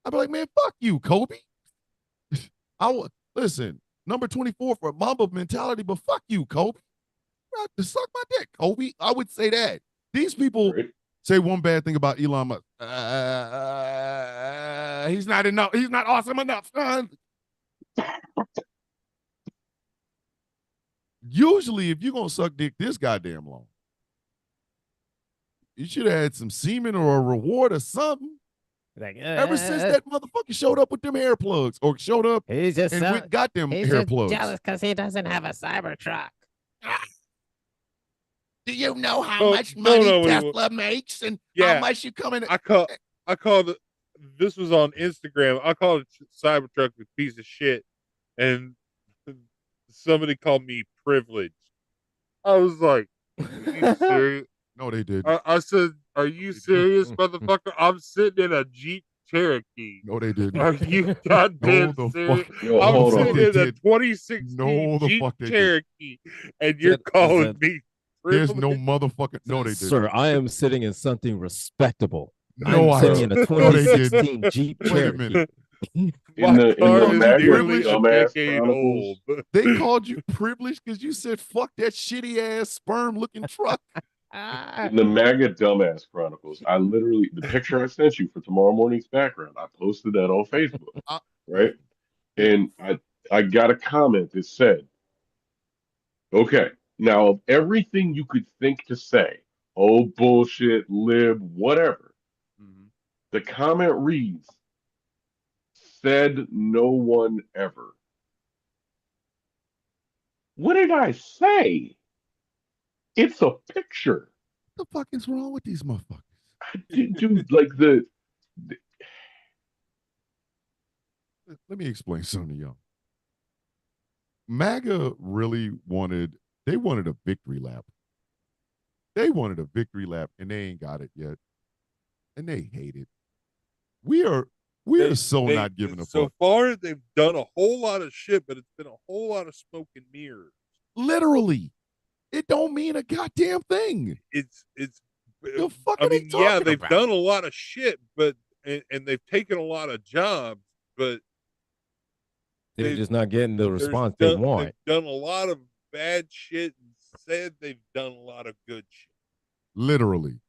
I'd be like, man, fuck you, Kobe. I would listen, number 24 for a Mamba mentality, but fuck you, Kobe. You have to suck my dick, Kobe. I would say that. These people Right? say one bad thing about Elon Musk. He's not enough. He's not awesome enough. Usually, if you're gonna suck dick this goddamn long, you should have had some semen or a reward or something. Like, Ever since that motherfucker showed up with them hair plugs or showed up he's just and went got them he's hair just plugs. jealous because he doesn't have a Cybertruck. Do you know how Oh, much no, money no, what he Tesla makes and Yeah. how much you come in? I called it. This was on Instagram. I called it Cybertruck a piece of shit, and somebody called me privileged. I was like, "Are you serious?" No, they did. I said, "Are you serious, motherfucker? I'm sitting in a Jeep Cherokee. No, they didn't. Are you goddamn the serious? fuck. Yo, I'm hold sitting on. They in a did. 2016 No, the Jeep fuck they did. Cherokee, and you're Said- calling said- me There's privileged?" no motherfucking. No, they didn't. Sir, I am sitting in something respectable. No, I'm sitting in a no, they didn't. 2016 Jeep Wait a Cherokee. minute. My In car the called is you MAGA nearly a privileged? dumbass decade chronicles, old. They called you privileged because you said fuck that shitty ass sperm looking truck. in the MAGA dumbass chronicles, I literally the picture I sent you for tomorrow morning's background, I posted that on Facebook, Uh, right? yeah. And I got a comment that said, okay, now of everything you could think to say, oh bullshit, lib, whatever, Mhm. the comment reads, said no one ever. What did I say? It's a picture. What the fuck is wrong with these motherfuckers? Dude, like the Let me explain something to y'all. MAGA really wanted, they wanted a victory lap. They wanted a victory lap and they ain't got it yet. And they hate it. We are so not giving a So fuck. far, they've done a whole lot of shit, but it's been a whole lot of smoke and mirrors. Literally. It don't mean a goddamn thing. It's The fuck I are they mean, yeah, talking they've about? done a lot of shit, but and they've taken a lot of jobs, but They're just not getting the response they want. They've done a lot of bad shit and said they've done a lot of good shit. Literally.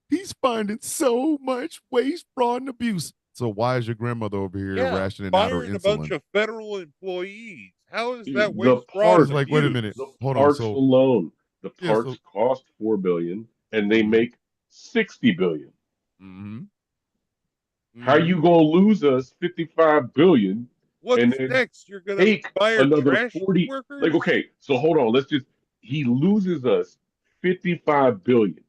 He's finding so much waste, fraud, and abuse. So why is your grandmother over here Yeah, rationing out her firing a insulin? bunch of federal employees. How is that the waste, fraud, parks, and Like, wait a abuse? minute. the Hold on. parks So alone, the yeah, parks cost 4 billion and they Mhm. make 60 billion. mm-hmm. How you gonna lose us 55 billion and What's then next? You're gonna take fire another trash 40? workers? Like, okay, so hold on, let's just he loses us 55 billion.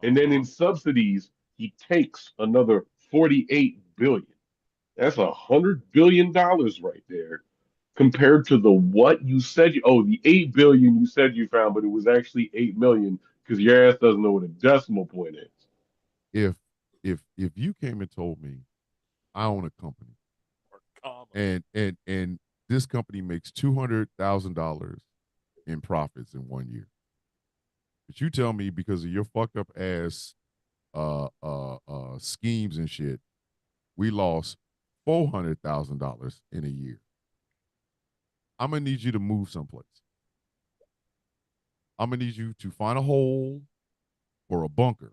And then in subsidies, he takes another 48 billion. That's $100 billion right there compared to the what you said. The 8 billion you said you found, but it was actually 8 million because your ass doesn't know what a decimal point is. if if you came and told me I own a company and this company makes $200,000 in profits in 1 year, but you tell me because of your fucked up ass schemes and shit, we lost $400,000 in a year. I'm gonna need you to move someplace. I'm gonna need you to find a hole or a bunker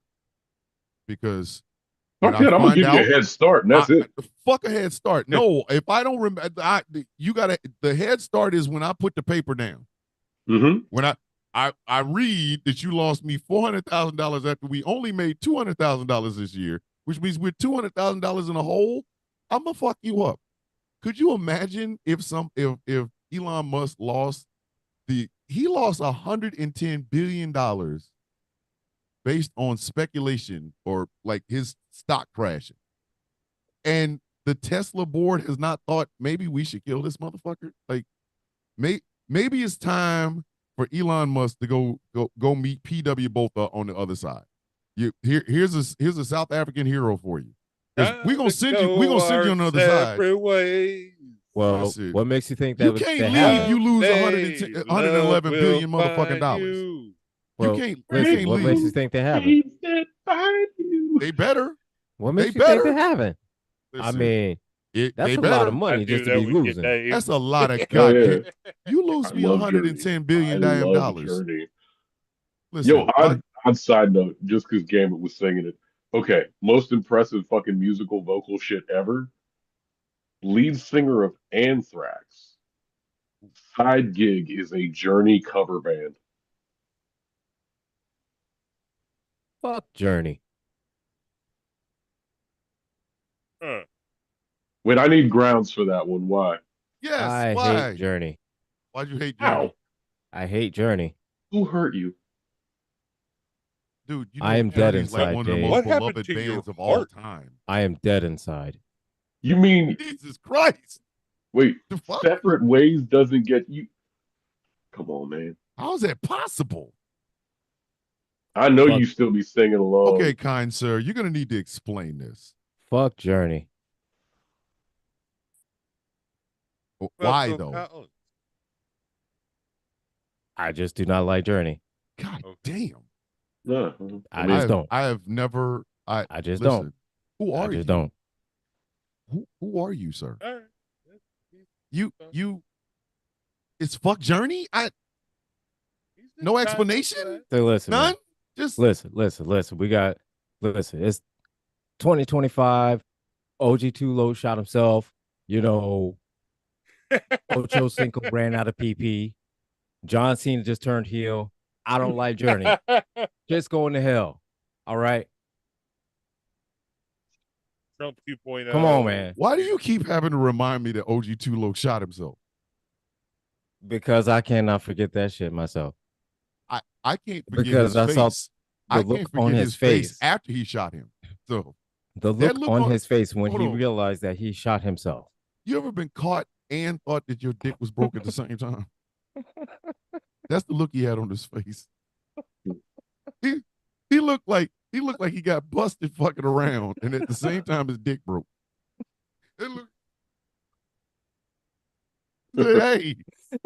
because when Fuck I that, I'm gonna find give you a out, head start, and that's it. fuck a head start. No, if I don't remember, you gotta. The head start is when I put the paper down. Mm-hmm. When I read that you lost me $400,000 after we only made $200,000 this year, which means we're $200,000 in a hole. I'm gonna fuck you up. Could you imagine if Elon Musk lost he lost $110 billion based on speculation or like his stock crashing. And the Tesla board has not thought maybe we should kill this motherfucker. Like, maybe it's time for Elon Musk to go meet PW Botha on the other side. Here's a South African hero for you. Because we're gonna send you on the other side. Ways. Well, Listen, what makes you think you that can't leave. happened? You lose Someday 111 billion love will motherfucking find dollars. you. Well, you can't listen, what makes you leave. think they haven't? They better. What They makes you think they better. haven't? I Listen, mean, they that's a better. lot of I money knew just to that be was your losing. name. That's a lot of Hell goddamn. yeah. You lose I me love 110 Journey. billion I damn love dollars. Journey. Listen, I'd side note, just because Gambit was singing it. Okay, most impressive fucking musical vocal shit ever. Lead singer of Anthrax. Side gig is a Journey cover band. Fuck Journey. Huh. Wait, I need grounds for that one. Why? yes. I Why? hate Journey. Why'd you hate Journey? Ow! I hate Journey. Who hurt you? Dude, you I know am dead Journey's like inside, one of the Dave. most What happened beloved to your bands of all heart? time. I am dead inside. You mean, Jesus Christ. wait, The fuck? Separate Ways doesn't get you? Come on, man. How is that possible? I know Fuck. you still be singing along. Okay, kind sir, you're gonna need to explain this. Fuck Journey. Why Phil though? Collins. I just do not like Journey. God Okay. damn. No, I just don't. I have never. I just listen, don't. Who I are you? just don't. Who are you, sir? All right. You. It's fuck Journey. He's just No trying to explanation? play. So listen, man. None. Just Listen. It's 2025. OG2 Low shot himself. You know, Ocho Cinco ran out of PP. John Cena just turned heel. I don't like Journey. Just going to hell. All right. Trump 2.0. Come on, man. why do you keep having to remind me that OG Tulo shot himself? Because I cannot forget that shit myself. I can't forget Because his I saw face. the I look can't on forget his face. after he shot him. So The that look on his face when hold he on. realized that he shot himself. You ever been caught and thought that your dick was broke at the same time? That's the look he had on his face. He looked like he got busted fucking around, and at the same time his dick broke. It looked, hey,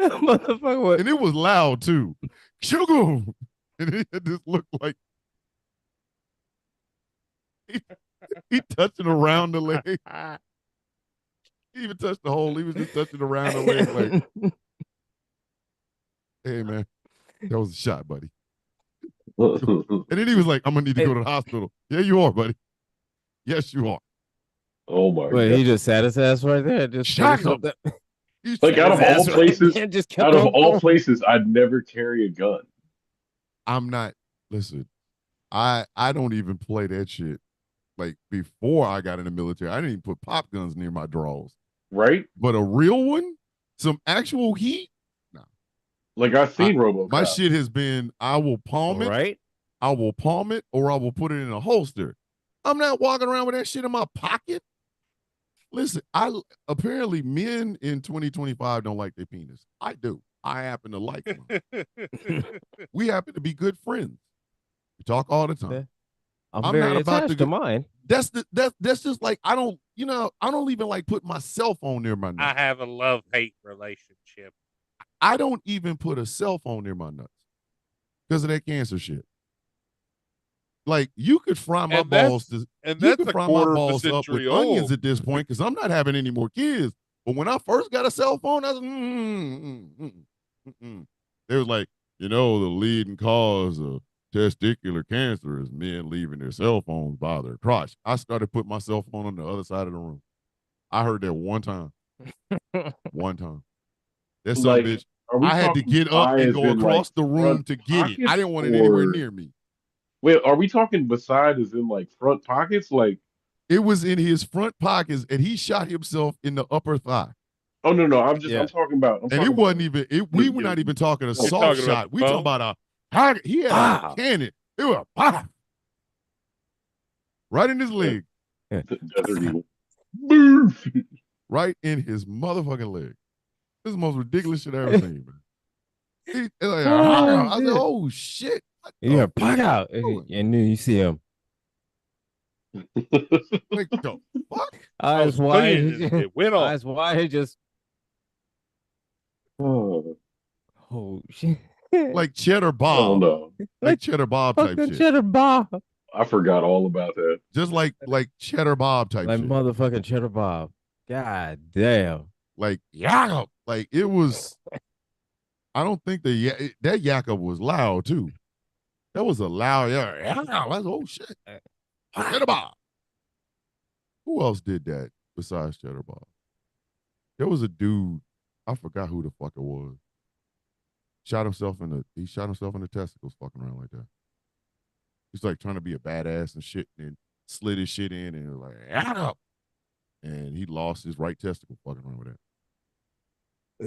Motherfucker, what? and it was loud too. Sugar, and it just looked like he touching around the leg. He even touched the hole. He was just touching around the leg, like, hey man, that was a shot, buddy. And then he was like, I'm gonna need to go to the hospital. Yeah, you are, buddy. Yes, you are. Oh my Wait, god! he just sat his ass right there. Just Shot finished him. up that- He's Like out of his all ass right places, there and just kept out of on all going. places, I'd never carry a gun. I'm not. Listen, I don't even play that shit. Like before I got in the military, I didn't even put pop guns near my drawers. Right? But a real one, some actual heat. Nah, Like I've seen RoboCop. my shit has been. I will palm it. Right? I will palm it, or I will put it in a holster. I'm not walking around with that shit in my pocket. Listen, apparently men in 2025 don't like their penis. I do. I happen to like them. We happen to be good friends. We talk all the time. I'm very not about attached to to mine. That's just like I don't even like put my cell phone near my nuts. I have a love-hate relationship. I don't even put a cell phone near my nuts because of that cancer shit. Like you could fry my And that's- balls to And you that's could a fry my quarter of a balls up with century onions old. at this point because I'm not having any more kids. But when I first got a cell phone, I was They was like, the leading cause of testicular cancer is men leaving their cell phones by their crotch. I started putting my cell phone on the other side of the room. I heard that one time. One time. That son Like, of a bitch. are we I had to talking get up by and as go in, across like, the room front to get it. I didn't want it pockets, anywhere or- near me. Wait, are we talking beside as in like front pockets? Like, It was in his front pockets, and he shot himself in the upper thigh. Oh no, I'm just Yeah. I'm And it talking about wasn't like even. We were yeah, not even talking a You're soft talking about shot. the We talking phone? about he had a Ah. cannon. It was right in his leg, Desert Eagle. Boof. right in his motherfucking leg. This is the most ridiculous shit I ever seen, man. Like, Oh, I said, shit. oh shit. What You hear the pop out, doing? and then you see him Like the fuck? I eyes was cleaning wide, and it went off. eyes wide, just Oh, oh shit, Like Cheddar oh Bob. no. Like like Cheddar Bob type fucking shit. cheddar Bob, I forgot all about that. Just like Cheddar Bob type like shit. motherfucking cheddar Bob. God damn. Like yeah. Like it was. I don't think that yakka was loud too. That was a loud yeah. That's oh shit. Cheddar Bob. Who else did that besides Cheddar Bob? There was a dude. I forgot who the fuck it was. He shot himself in the testicles fucking around like that. He's like trying to be a badass and shit and slid his shit in and was like, "Ah!" And he lost his right testicle fucking around with that.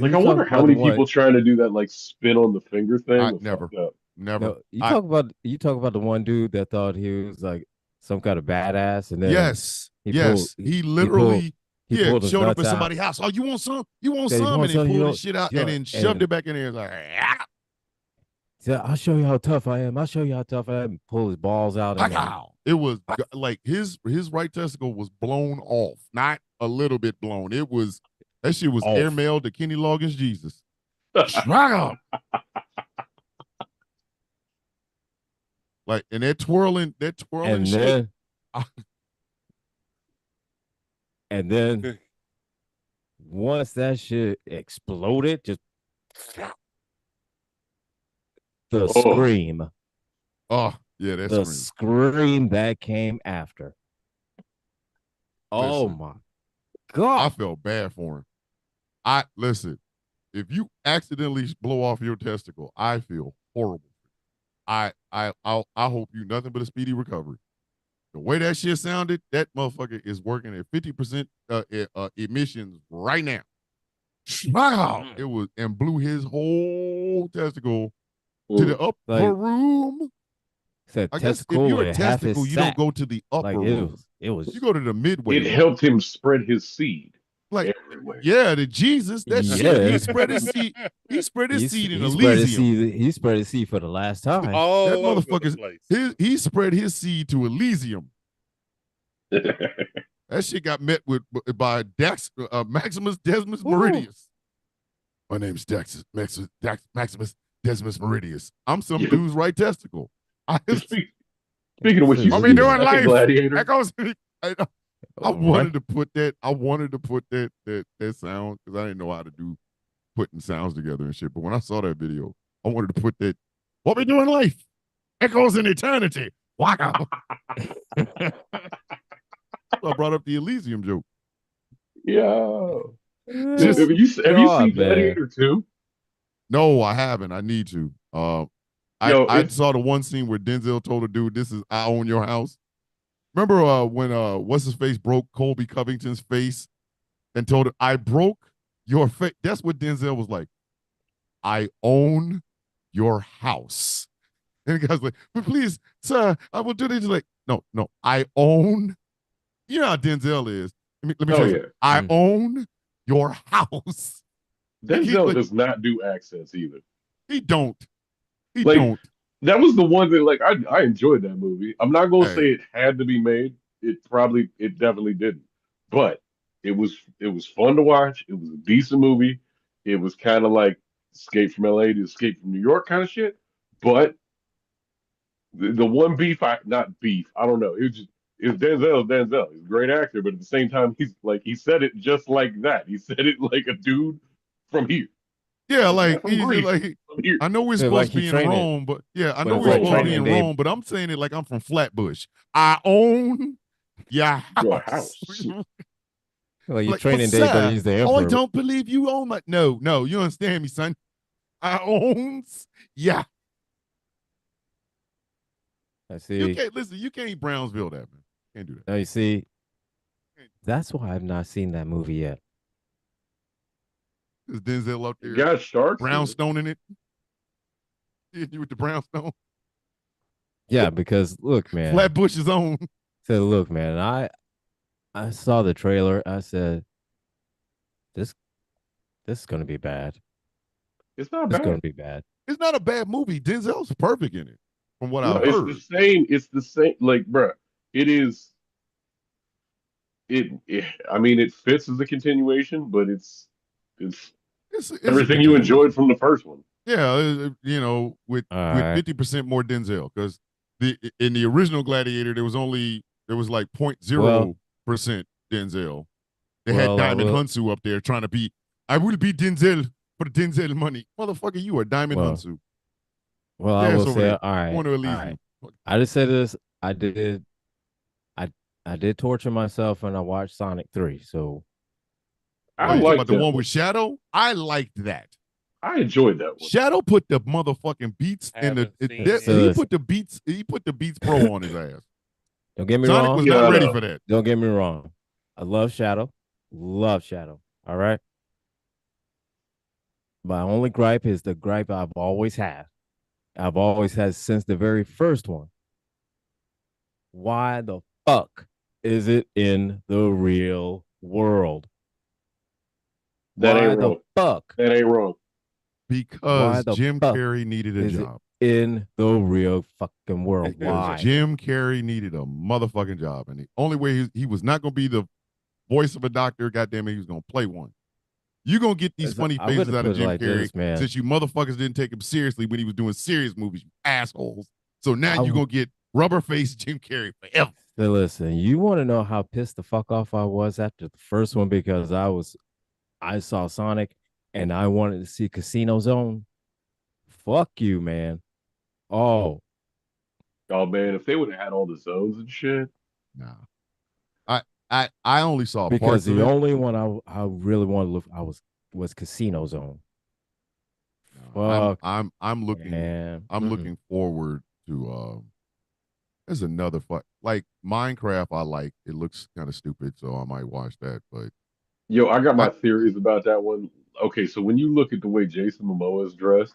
Like You I talk wonder how about the many one. people trying to do that like spin on the finger thing I was never, fucked up. never. No, you I talk about the one dude that thought he was like some kind of badass, and then yes, he pulled yes. He he pulled literally he pulled his showed up nuts at out. somebody's house. Oh, you want some? You want Said he some? And wants then something, pulled his shit out and then shoved and it back in there. It's like, ah, said, "I'll show you how tough I am. I'll show you how tough I am." Pull his balls out, and then pow. It was like his right testicle was blown off, not a little bit blown. It was that shit was off, airmailed to Kenny Loggins Jesus. Wow. Like and that twirling and shit. then and then once that shit exploded, just the Oh, scream, Oh, yeah, that the scream. scream that came after. Oh Listen, my I god! felt bad for him. I listen, if you accidentally blow off your testicle, I feel horrible. I hope you nothing but a speedy recovery. The way that shit sounded, that motherfucker is working at 50% emissions right now. Wow. It was and blew his whole testicle to the mm. upper Like room. said, I guess if testicle you're a and half his testicle, you don't sack. go to the upper Like room. it You was go to the midway It room. helped him spread his seed Like, everywhere. yeah, the Jesus, that shit. He yeah. spread his seed. He spread his seed in He spread his Elysium. seed. He spread his seed for the last time. That All over the motherfucker, place. he spread his seed to Elysium. That shit got met with by Maximus Decimus Ooh. Meridius. My name's Maximus Decimus Meridius. I'm some Yep. dude's right testicle. Speaking of which, you What we see the doing second life? Gladiator. That goes. I Right. wanted to put that. I wanted to put that sound because I didn't know how to do putting sounds together and shit. But when I saw that video, I wanted to put that. What we do in life? Echoes in eternity. Wow. I brought up the Elysium joke. Yeah. Just Have you seen God, man. Gladiator 2? no, I haven't. I need to. Yo, I it's saw the one scene where Denzel told a dude, "This is I own your house." Remember when what's his face broke Colby Covington's face and told him, "I broke your face." That's what Denzel was like. I own your house. And the guy's like, "But please, sir, I will do this." He's like, no, no, I own. You know how Denzel is. Let me tell oh you yeah. something. I own your house. He Denzel like does not do accents either. he don't. He Like don't. that was the one that like I enjoyed that movie. I'm not gonna say Hey, it had to be made. It definitely didn't. But it was fun to watch. It was a decent movie. It was kind of like Escape from LA to Escape from New York kind of shit. But the one beef I not beef, I don't know. It was Denzel. He's a great actor, but at the same time he's like he said it just like that. He said it like a dude from here. yeah, Like like not from he's just Greece, like from here. I know we're Feel supposed like to he be in training, Rome, but yeah, I but know it's we're like Rome, supposed to my be training in bad. day. Rome, but I'm saying it like I'm from Flatbush. I own your Your house. house. Like your Like, but training day, but sir, he's the I emperor. don't believe you own my. No, no, you understand me, son. I owns. Yeah, I you see. can't listen. You can't Brownsville that man. Can't do that. Now you see. That's why I've not seen that movie yet. Is Denzel up It there got sharks in it. brownstoning it? You with the brownstone? Yeah, because look, man. Flatbush is on. Said, look, man. I saw the trailer. I said, this this is gonna be bad. It's not It's gonna bad. be bad. It's not a bad movie. Denzel's perfect in it, from what No, I've it's the heard. same. It's the same. Like, bruh, it is. It. I mean, it fits as a continuation, but it's It's a everything you enjoyed continuation. from the first one. Yeah, with All with right. 50% more Denzel, because in the original Gladiator there was like Well, 0.0% Denzel. They had well, I Diamond will. Hunsu up there trying to be. I will be Denzel for the Denzel money, motherfucker. You are Diamond Well, Hunsu. well, I Yes, will over say, there. all I right, want to all relieve right. you. I just said this. I I did torture myself when I watched Sonic 3. So I Oh, you talking hey, about like the that one one. with Shadow? I liked that. I enjoyed that one. Shadow put the motherfucking beats in the Haven't seen so it. he listen. put the beats pro on his ass. Don't get me Sonic wrong. was not Shut ready up. for that. Don't get me wrong. I love Shadow. Love Shadow. All right. My only gripe is the gripe I've always had. I've always had since the very first one. Why the fuck is it in the real world? That ain't Why the wrong. fuck? That ain't wrong. Why Because the Jim fuck Carrey needed a is it job. in the real fucking world? Because Why? Jim Carrey needed a motherfucking job. And the only way he was not going to be the voice of a doctor, goddamn it, he was going to play one. You're going to get these funny I'm gonna faces out of put it Jim like Carrey this, man. since you motherfuckers didn't take him seriously when he was doing serious movies, you assholes. So now I you're going to get rubber faced Jim Carrey forever. so listen. You want to know how pissed the fuck off I was after the first one because I saw Sonic and I wanted to see Casino Zone. Fuck you, man. Oh, Oh man, if they would have had all the zones and shit. Nah. I only saw because parts of the it. only one I really wanted to look I was Casino Zone. No, Fuck, I'm man. looking forward to there's another fuck like Minecraft I like. It looks kind of stupid, so I might watch that. But Yo, I got I my theories about that one. Okay, so when you look at the way Jason Momoa is dressed,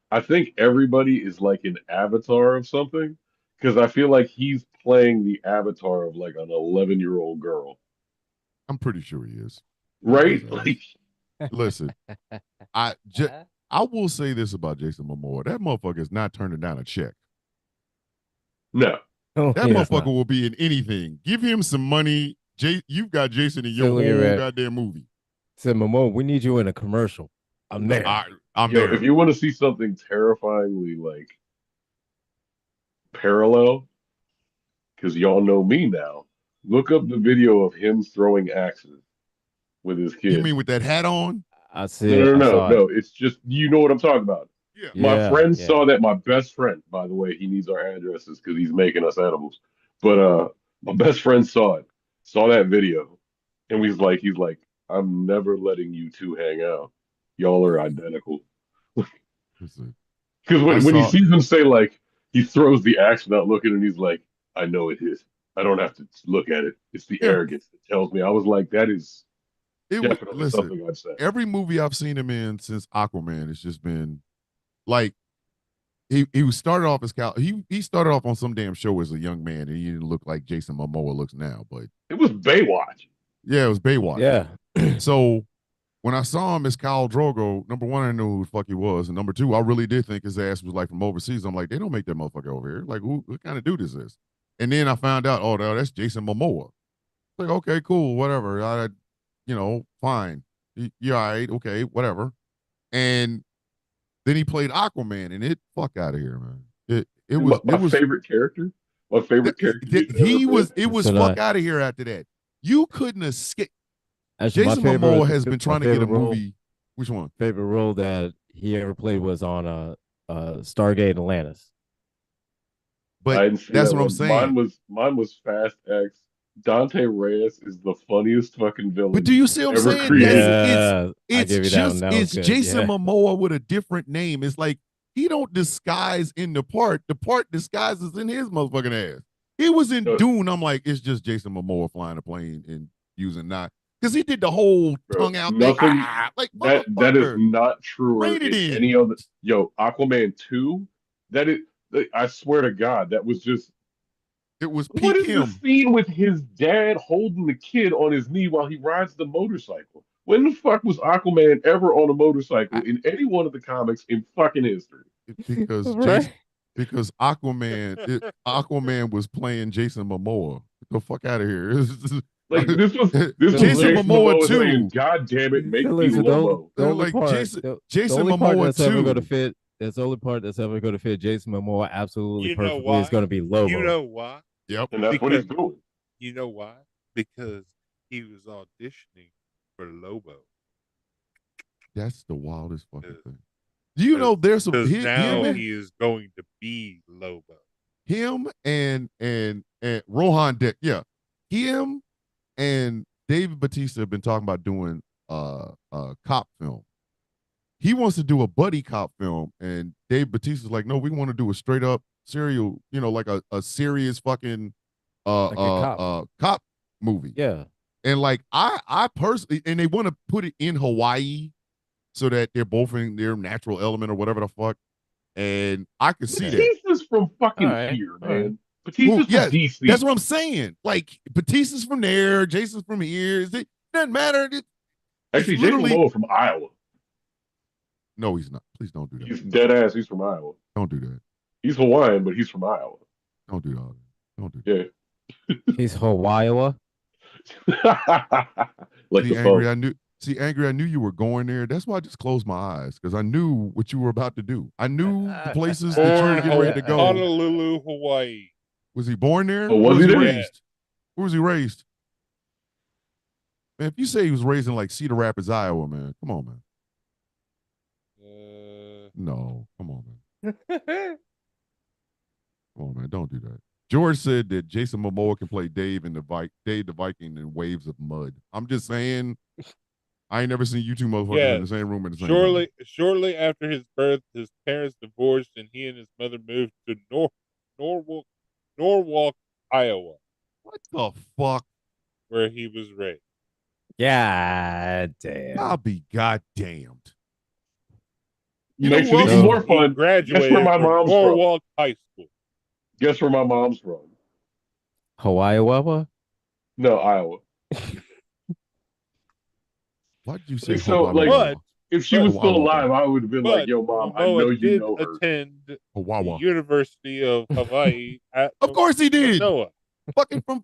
I think everybody is like an avatar of something because I feel like he's playing the avatar of like an 11-year-old girl, I'm pretty sure he is. His, right? his Like, ass. Listen, I just I will say this about Jason Momoa. That motherfucker is not turning down a check. no. Oh, That yeah, it's motherfucker not. will be in anything. Give him some money. You've got Jason in So your look at whole that. goddamn movie. Said Momo, we need you in a commercial. I'm there. I, I'm Yo, if there. you want to see something terrifyingly like parallel, because y'all know me now, look up the video of him throwing axes with his You kid. mean with that hat on? I No, see it. no, I no, saw it. no. It's just you know what I'm talking about. Yeah. My Yeah, friend yeah. saw that. My best friend, by the way, he needs our addresses because he's making us edibles. But my best friend saw it, saw that video, and he's like, I'm never letting you two hang out. Y'all are identical. Listen, Because I when he saw sees him say like he throws the axe without looking, and he's like, I know it is. I don't have to look at it. It's the yeah, arrogance that tells me. I was like, that is it was definitely listen, something I'd say. every movie I've seen him in since Aquaman has just been like he was started off as Cal he started off on some damn show as a young man and he didn't look like Jason Momoa looks now. But It was Baywatch. yeah, it was Baywatch. Yeah. So when I saw him as Khal Drogo, number one, I knew who the fuck he was. And number two, I really did think his ass was like from overseas. I'm like, they don't make that motherfucker over here. Like, what kind of dude is this? And then I found out, oh, no, that's Jason Momoa. Like, okay, cool, whatever. Fine. You're all right, okay, whatever. And then he played Aquaman, and fuck out of here, man. It My was favorite character, my favorite character he's ever been. it was So fuck that out of here after that. You couldn't escape. actually Jason Momoa has been trying to get a movie. Which one? favorite role that he ever played was on Stargate Atlantis. But I didn't see that's that what I'm one. saying. Mine was Fast X. Dante Reyes is the funniest fucking But do villain you see what I'm ever saying? That's created. Yeah, I it's give you that one. just That was it's good. Jason Yeah. Momoa with a different name. It's like he don't disguise in the part. The part disguises in his motherfucking ass. He was in No, Dune. I'm like, it's just Jason Momoa flying a plane and using not. because he did the whole Bro, tongue out thing. nothing. Like That is motherfucker, not truer rein it in in. any other. Yo, Aquaman 2. That is. I swear to God, that was just. It was What peak is the him. scene with his dad holding the kid on his knee while he rides the motorcycle? When the fuck was Aquaman ever on a motorcycle I, in any one of the comics in fucking history? because Right? Jason, because Aquaman was playing Jason Momoa. Get the fuck out of here. Like this So was Jason listen, Jason Momoa Momoa saying, too. "God damn it, so make me listen. Lobo." The only Like part, the Jason only part Momoa that's ever going to too. fit. That's the only part that's ever going to fit Jason Momoa absolutely You know perfectly is why? going to be You Lobo. know why? Yep, And that's what Because he's doing. you know why? Because he was auditioning for Lobo. that's the wildest fucking thing. Do you know there's some Because now him he is going to be Lobo. and Rohan Deck, yeah, him and David Batista have been talking about doing a cop film. He wants to do a buddy cop film, and Dave Batista's like, no, we want to do a straight up serial, like a serious fucking Like a cop. cop movie. Yeah. And like I personally, and they want to put it in Hawaii so that they're both in their natural element or whatever the fuck. And I could see that. Batista's from fucking All here, right. man. Well, Batista's from yeah, that's DC. what I'm saying. Like Batista's from there, Jason's from here. It doesn't matter. It's Actually, Jason literally Momoa from Iowa. no, he's not. Please don't do that. He's dead ass. He's from Iowa. Don't do that. He's Hawaiian, but he's from Iowa. Don't do all that. Don't do that. Yeah. He's Hawaii. Like See, the angry. phone. I knew you were going there. That's why I just closed my eyes because I knew what you were about to do. I knew the places that you were Born getting ready to go. Honolulu, Hawaii. Was he born there? Oh, Where was he he there? raised? Where was he raised? Man, if you say he was raised in like Cedar Rapids, Iowa, man, come on, man. No, come on, man. Come on, man. Don't do that. George said that Jason Momoa can play Dave the Viking in Waves of Mud. I'm just saying, I ain't never seen you two motherfuckers in the same room at the same time. Shortly after his birth, his parents divorced, and he and his mother moved to Norwalk, Iowa, What the fuck? where he was raised. God damn. I'll be goddamned. Makes it what? even more He fun. Guess where graduated my from mom's from? Norwalk High School. Guess where my mom's from? Hawaii Wawa? No, Iowa. Why did you say So, Hawaii? like, if she was still Hawaii. alive, I would have been like, But "Yo, mom, I know Momoa you did know her." attend the Hawaii. University of Hawaii at Of course he did. Manoa.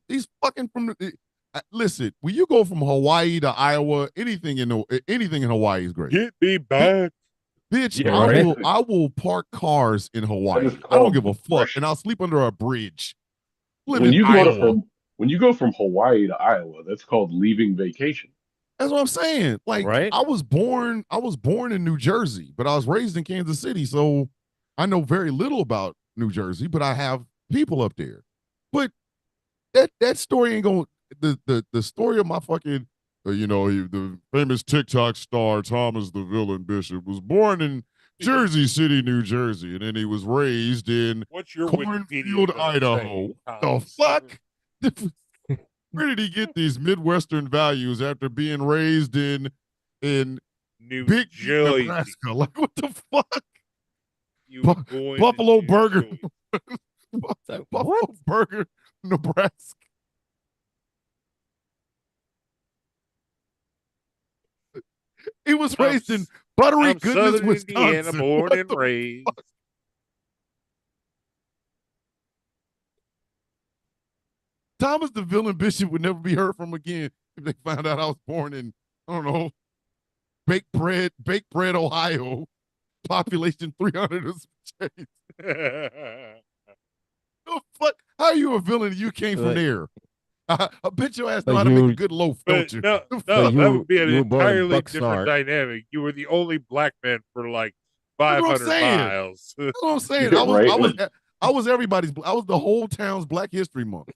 He's fucking from the. Listen, when you go from Hawaii to Iowa, anything in Hawaii is great. Get me back. Bitch, Yeah, right? I will park cars in That Hawaii. is I don't called give a fuck, depression. and I'll sleep under a bridge. Live When in you go Iowa. when you go from Hawaii to Iowa, that's called leaving vacation. That's what I'm saying. Like, Right? I was born in New Jersey, but I was raised in Kansas City, so I know very little about New Jersey, but I have people up there. But that story ain't going. The story of my fucking, the famous TikTok star Thomas the Villain Bishop was born in Jersey City, New Jersey, and then he was raised in What's your Cornfield, Wikipedia gonna Idaho. say, The Thomas? fuck? Where did he get these Midwestern values after being raised in New Big Jersey. Nebraska? Like, what the fuck? You were born in Buffalo New Burger. Jersey. Buffalo Burger, Nebraska. He was raised in Buttery I'm Goodness, Southern Indiana, Wisconsin. born What and the raised. fuck? Thomas the Villain Bishop would never be heard from again if they found out I was born in, I don't know, Baked Bread, Ohio, population 300 or some shit. The fuck? How are you a villain? You came from there. I bet your ass know how to make a good loaf, don't you? No, But that would be an you were born in entirely different Bucksnard. dynamic. You were the only black man for like That's what I'm 500 saying. miles. That's what I'm saying. Yeah, right? I was I was the whole town's Black History Month.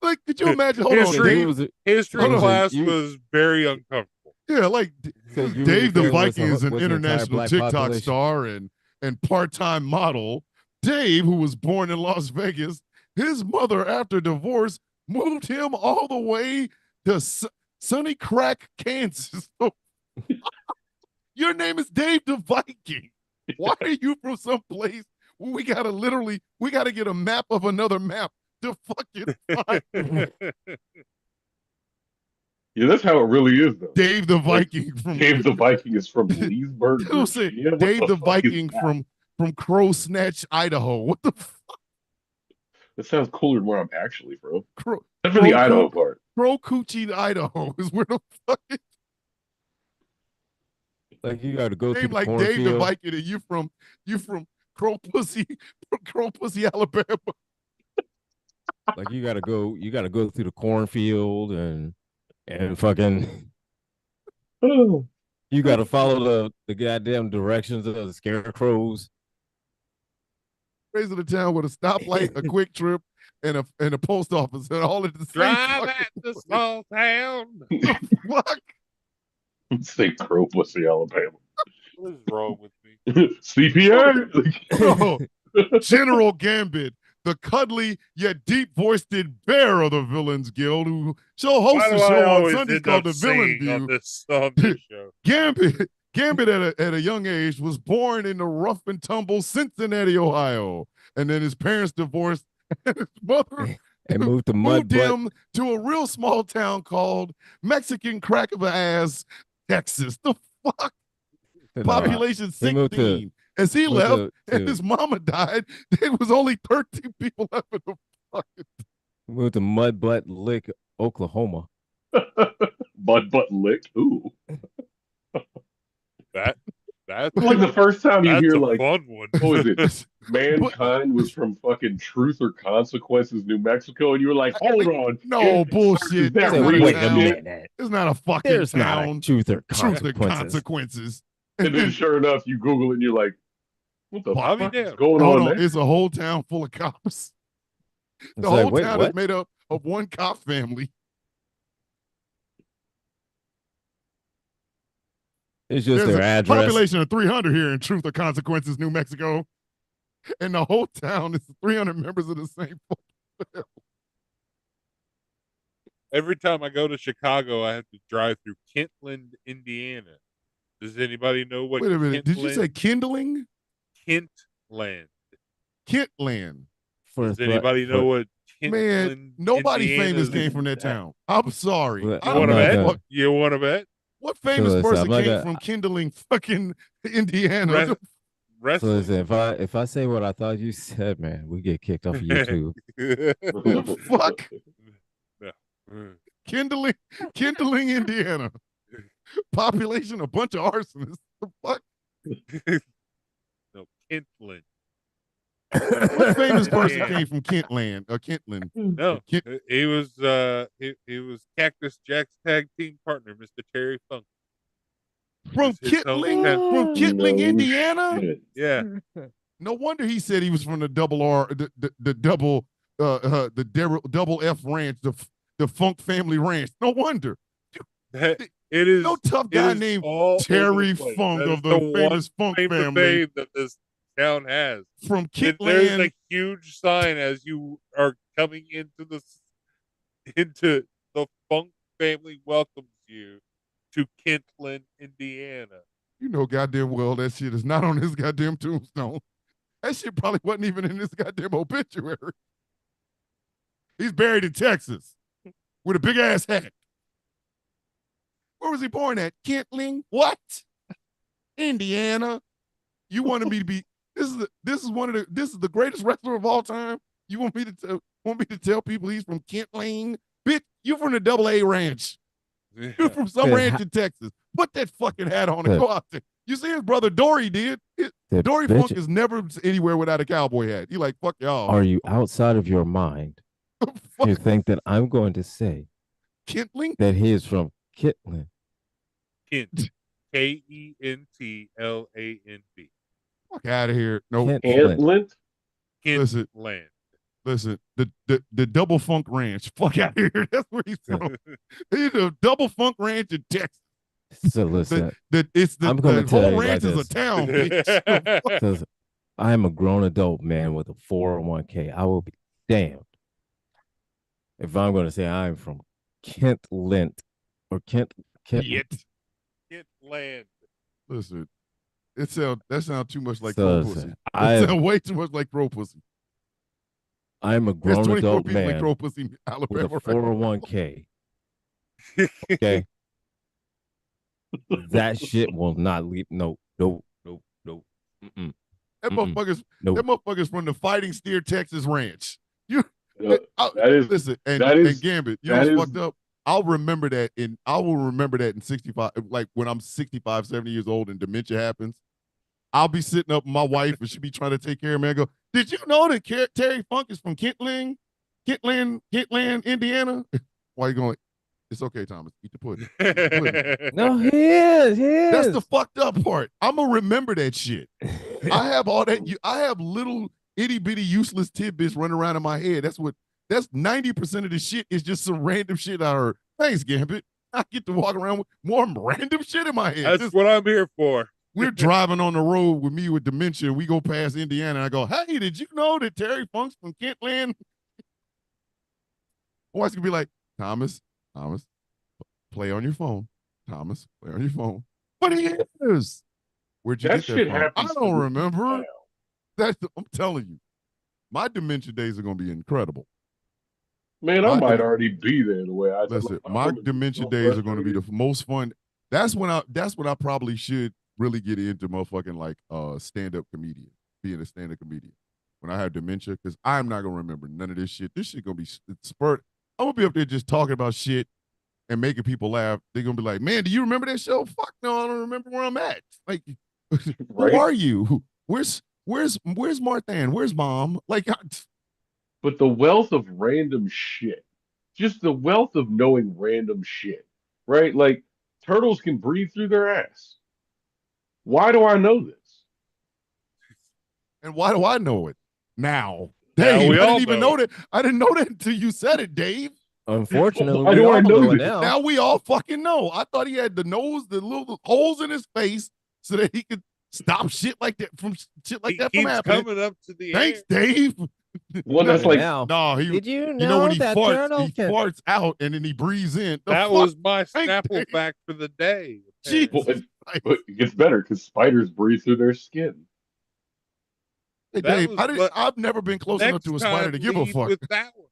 Like, could you imagine? Hold on, History Hold on. class was very uncomfortable. yeah, like So you Dave the was Viking is an was the entire international black TikTok population. star and part-time model. Dave, who was born in Las Vegas, his mother after divorce moved him all the way to Sunny Crack, Kansas. Your name is Dave the Viking. Why are you from some place where we gotta get a map of another map to fucking find Yeah, that's how it really is, though. Dave the Like, Viking from Dave the Viking is from Leesburg, It'll say Virginia. What Dave the fuck is Viking that? from Crow Snatch, Idaho. What the fuck? That sounds cooler than where I'm actually from. Crow, Except for the Idaho Coo- part. Crow Coochie, Idaho is where the fuck is Like you got to go through name the like Dave the cornfield. Viking and you from Crow Pussy, Alabama. Like you got to go through the cornfield and fucking. Oh, You got to follow the goddamn directions of the scarecrows. Raised in a town with a stoplight, a quick trip, and a post office, and all at the same Drive fucking at the place. small town. Fuck. say Crow Pussy, Alabama. What is wrong with me? CPA. Oh, General Gambit, the cuddly yet deep-voiced bear of the Villains Guild, who hosts Why a do I show on always Sundays end called up The Villain singing View. on this show? Gambit at a young age was born in the rough and tumble Cincinnati, Ohio, and then his parents divorced, and his mother And moved to mud moved butt. him to a real small town called Mexican Crack of a Ass, Texas. The fuck? Population He moved 16. As he moved left to- and his mama died, there was only 13 people left in the fucking. moved to mud butt lick, Oklahoma. Bud Butt Lick. Ooh. That's It's like the first time you that's hear, a like, fun one. what was it? Mankind was from fucking Truth or Consequences, New Mexico, and you were like, hold on. No Is bullshit. that It's not real Wait a town. shit? minute. It's not a fucking There's not town. a truth or Truth and consequences. consequences. And then, sure enough, you Google it and you're like, what the I'll be fuck is damned. going Hold on on. there? It's a whole town full of cops. It's The like, whole wait, town what? is made up of one cop family. It's just There's their a address. population of 300 here in Truth or Consequences, New Mexico. And the whole town is 300 members of the same. Every time I go to Chicago, I have to drive through Kentland, Indiana. Does anybody know what? Wait a minute. Did you say kindling? Kentland? Kentland. Does anybody know what? Man, Kentland, nobody Indiana famous is? came from that town. I'm sorry. Well, I You don't want to I'm not bet? gonna- what, You want to bet? what famous listen, person I'm not came gonna- from kindling fucking Indiana? Re- So wrestling. listen, if I say what I thought you said, man, we get kicked off of YouTube. The fuck? Mm. Kindling, Indiana. Population, a bunch of arsonists. The fuck? No, Kentland. What famous person Yeah. came from Kentland or Kentland? No, Kent- he was he was Cactus Jack's tag team partner, Mr. Terry Funk. From His hometown. From Kentling, No Indiana? shit. Yeah, No wonder he said he was from the double R, the double double F ranch, the Funk family ranch. No wonder. that it is. No tough it guy is named all over Terry the place. Funk That of is the one famous Funk claim to family fame that this town has. from And there's Kentland. a huge sign as you are coming into the Funk family welcomes you to Kentland, Indiana. You know goddamn well that shit is not on his goddamn tombstone. That shit probably wasn't even in his goddamn obituary. He's buried in Texas with a big ass hat. Where was he born at? Kentling? What? Indiana. You wanted me to be this is the greatest wrestler of all time. You want me to tell people he's from Kentling? Bitch, you from the double A ranch. You're from some Yeah. ranch in Texas. Put that fucking hat on and Yeah. go out there. You see his brother Dory did. The Dory bitch- Funk is never anywhere without a cowboy hat. He like, fuck y'all. Are you outside of your mind Fuck to think that I'm going to say Kentling? that he is from Kitland? Kent. Kentland. Fuck out of here. No, Kentland. Antlint? Listen. Kentland. listen. The Double Funk Ranch. Fuck out of here. That's where he's from. He's a Double Funk Ranch in Texas. So listen, The I'm gonna tell whole you ranch like is a this. town. Bitch. Because I am a grown adult man with a 401k. I will be damned if I'm going to say I'm from Kent Lent or Kent. Yet. Get land. Listen, that sounds too much like crow So pussy. I That sounds way too much like crow pussy. I'm a There's grown 24 adult people in man crow pussy, with a Alabama. Right? 401k. Okay. That shit will not leave. No, no, no, no. Mm-mm, That mm-mm, that no. motherfucker's from the Fighting Steer Texas Ranch. You Uh, that is listen, that and is Gambit, you know that what's is fucked up? I will remember that in 65, like when I'm 65, 70 years old and dementia happens. I'll be sitting up with my wife and she'll be trying to take care of me. I go, did you know that Terry Funk is from Kentland, Indiana? Why you going? It's okay, Thomas. Eat the pudding. Eat the pudding. No, he is. He That's is. the fucked up part. I'm gonna remember that shit. I have all that. I have little itty bitty useless tidbits running around in my head. That's 90% of the shit is just some random shit I heard. Thanks, Gambit. I get to walk around with more random shit in my head. That's what I'm here for. We're driving on the road with me with dementia. We go past Indiana. And I go, hey, did you know that Terry Funk's from Kentland? My wife's gonna be like, Thomas, play on your phone. Thomas, play on your phone. But he is. Where'd you that get that shit from? I happens to don't me remember. now. I'm telling you, my dementia days are gonna be incredible. Man, I My might dem- already be there the way I said. Listen, Like, my my woman's just dementia so days are gonna be frustrated. the most fun. That's when I probably should really get into motherfucking like stand-up comedian, being a stand-up comedian. When I have dementia, because I'm not gonna remember none of this shit. This shit gonna be spurt. I'm gonna be up there just talking about shit and making people laugh. They're gonna be like, man, do you remember that show? Fuck no, I don't remember where I'm at. Like, who Right? are you? Where's Marthan? Where's mom? Like, But the wealth of random shit, just the wealth of knowing random shit, right? Like turtles can breathe through their ass. Why do I know this? and why do I know it now? Now Dave, we I didn't all even know know it. that. I didn't know that until you said it, Dave. Unfortunately, Why we do I all know know it this? now. Now we all fucking know. I thought he had the little holes in his face so that he could stop shit like that from He from keeps happening. coming up to the Thanks, air. Dave. One No, that's And like, now, no, did you you know when know that turtle he can? farts out and then he breathes in. The That fuck? was my Thanks, Snapple Dave. fact for the day. Jesus well, Apparently. but Christ. it gets better because spiders breathe through their skin. Hey, That Dave, was but I've never been close enough next to a spider time to give a lead fuck. with that one.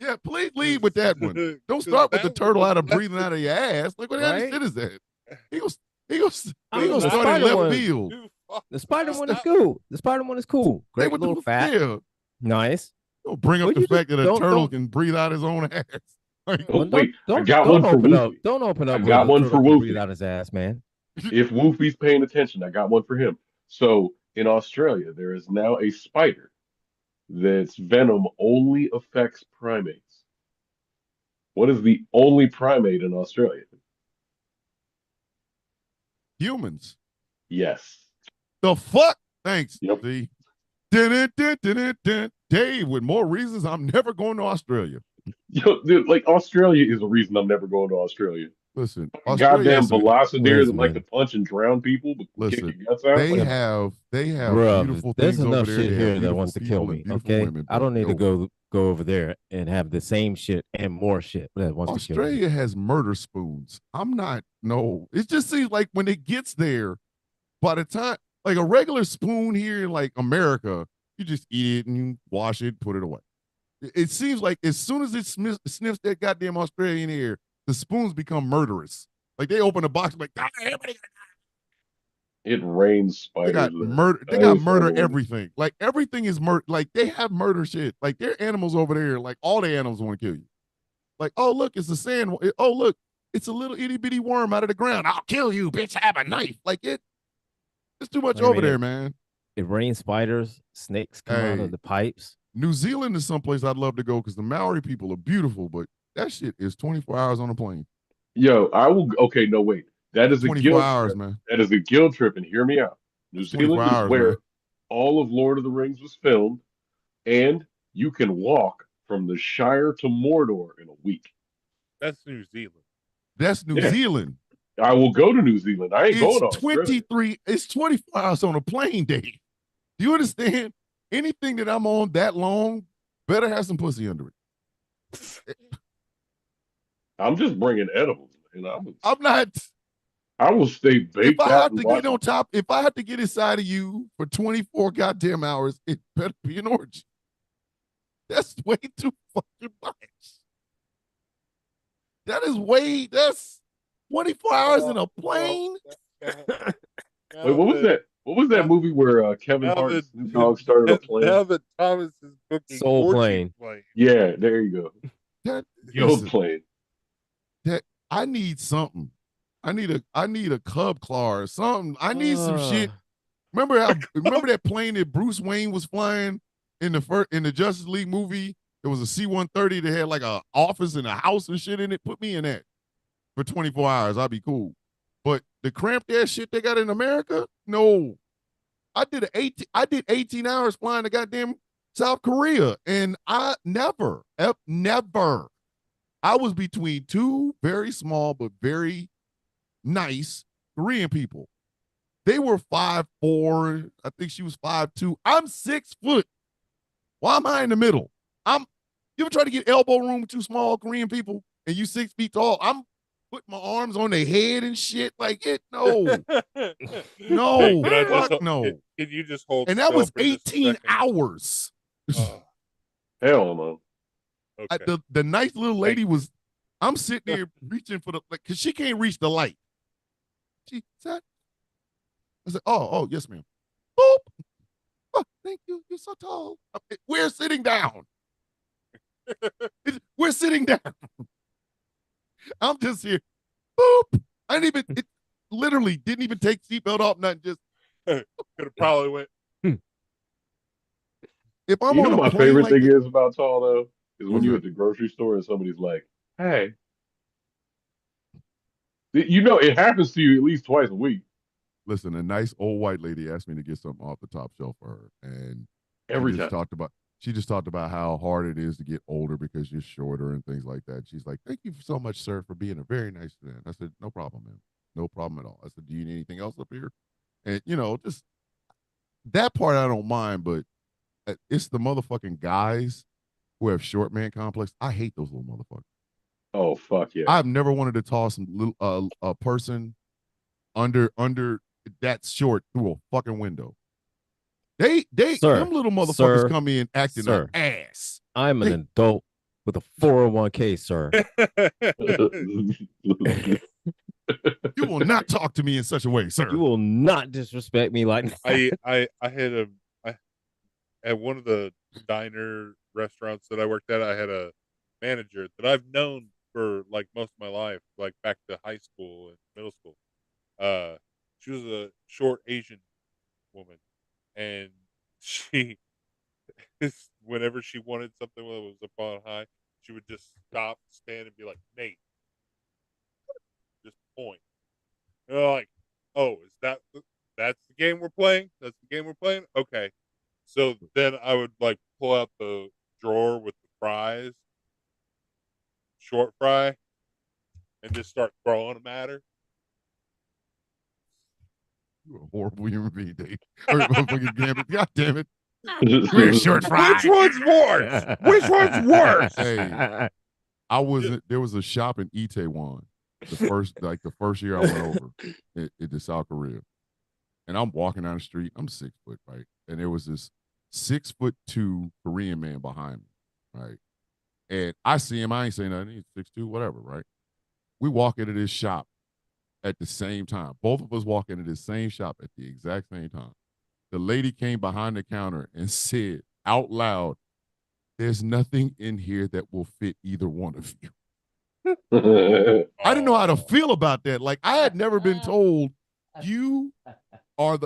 Yeah, please lead with that one. Don't Because start with the that one turtle was out of left breathing out of your ass. Like what kind of Right? shit is that? He goes, he goes, I he mean, goes the that start in spider left one. field. too fucked The spider up. one is Stop. cool. The spider one is cool. Hey, Great what little the fat. yeah? Nice. Don't bring up But the you just fact that a turtle can breathe out his own ass. Like, Oh, well, wait, I got don't one for open up. Woofy. Don't open I up where got the one for turtle can breathe Woofy. out his ass, man. If Woofy's paying attention, I got one for him. So in Australia, there is now a spider that's venom only affects primates. What is the only primate in Australia? humans. Yes. The fuck? Thanks. Yep. See, dun. Dave, with more reasons, I'm never going to Australia. Yo, dude, like Australia is the reason I'm never going to Australia. Listen, A Australia goddamn has some. velociraptor that Listen, like to man. punch and drown people but can kick Listen, your guts out. they Like, have Bruh, beautiful there's things over enough there. shit They have here that beautiful wants to kill people and me. beautiful Okay, women. I But don't need to yo, go over there and have the same shit and more shit that wants to kill me. Australia has murder spoons. I'm not. No, it just seems like when it gets there, by the time like a regular spoon here in like America, you just eat it and you wash it, put it away. It seems like as soon as it sniffs that goddamn Australian air, the spoons become murderous. Like they open a box like, "Ah, everybody it rains they spiders got there. murder. They That got is so murder annoying. everything. Like everything is murder. Like they have murder shit. Like their animals over there. Like all the animals want to kill you. Like oh look, it's a sand. Oh look, it's a little itty bitty worm out of the ground. I'll kill you, bitch. I have a knife. Like it's too much I over mean, there, man. it rains spiders, snakes come out of Hey, the pipes. New Zealand is someplace I'd love to go because the Maori people are beautiful, but that shit is 24 hours on a plane. Yo, I will. Okay, no, wait. That is a 24 guilt hours, trip. man. That is a guilt trip, and hear me out. New That's 24 Zealand is hours, man. where all of Lord of the Rings was filmed, and you can walk from the Shire to Mordor in a week. That's New Zealand. That's New Yeah, Zealand. I will go to New Zealand. I ain't going It's to Australia. it's 24 hours on a plane, Dave. Do you understand? Anything that I'm on that long better have some pussy under it. I'm just bringing edibles, man. I'm not. I will stay If baked I out have and to get watch. on top, if I have to get inside of you for 24 goddamn hours, it better be an orgy. That's way too fucking much. That is way. That's 24 hours in a plane. Wait, what was that? What was that now, movie where Kevin now Hart and that Snoop Dogg started a plane? now that Thomas is booking Soul orgy Plane. plane. Yeah, there you go. That The old listen, plane. that I need something. I need a club claw or something. I need some shit. Remember that plane that Bruce Wayne was flying in the Justice League movie? There was a C-130 that had like a office and a house and shit in it. Put me in that for 24 hours. I'd be cool. But the cramped ass shit they got in America, no. I did 18 hours flying to goddamn South Korea, and I never. I was between two very small but very nice Korean people. They were 5'4". I think she was 5'2". I'm 6 foot. Why am I in the middle? You ever try to get elbow room with two small Korean people and you 6 feet tall? I'm putting my arms on their head and shit. Like it, no. Hey, No. can I just Fuck no. can you just hold And that still was for just a 18 second? hours. Oh, Hell no. okay. The nice little lady Thank was, I'm sitting there reaching for because she can't reach the light. She said, I said, oh, yes, ma'am. Boop. Oh, thank you. You're so tall. We're sitting down. We're sitting down. I'm just here. Boop. I didn't even, it literally didn't even take seatbelt off, nothing. Just, Could have probably went. if I'm You on know a my plane favorite like thing this, is about tall though is when what's you that? at the grocery store and somebody's like, "Hey," you know it happens to you at least twice a week. Listen, a nice old white lady asked me to get something off the top shelf for her. And she Every just time. talked about she just talked about how hard it is to get older because you're shorter and things like that. She's like, "Thank you so much, sir, for being a very nice man." I said, "No problem, man. No problem at all." I said, "Do you need anything else up here?" And just that part I don't mind, but it's the motherfucking guys who have short man complex. I hate those little motherfuckers. Oh fuck yeah. I've never wanted to toss a person under that short through a fucking window. Them little motherfuckers come in acting an ass. I'm an adult with a 401k, sir. You will not talk to me in such a way, sir. You will not disrespect me like that. I had at one of the diner restaurants that I worked at. I had a manager that I've known for like most of my life, like back to high school and middle school. She was a short Asian woman, and she, whenever she wanted something that was up on high, she would just stop, stand, and be like, "Nate," just point. And they're like, "Oh, that's the game we're playing? That's the game we're playing? Okay." So then I would like pull out the drawer with the fries, short fry, and just start throwing them at her. You're a horrible human being, Dave. Or motherfucking gambit. God damn it. We're short Which one's worse? Which one's worse? Hey, there was a shop in Itaewon the first year I went over to South Korea. And I'm walking down the street. I'm 6 foot, right? And there was this 6'2" Korean man behind me, right? And I see him. I ain't saying nothing. He's 6'2", whatever, right? We walk into this shop at the same time. Both of us walk into the same shop at the exact same time. The lady came behind the counter and said out loud, "There's nothing in here that will fit either one of you." I didn't know how to feel about that. Like I had never been told you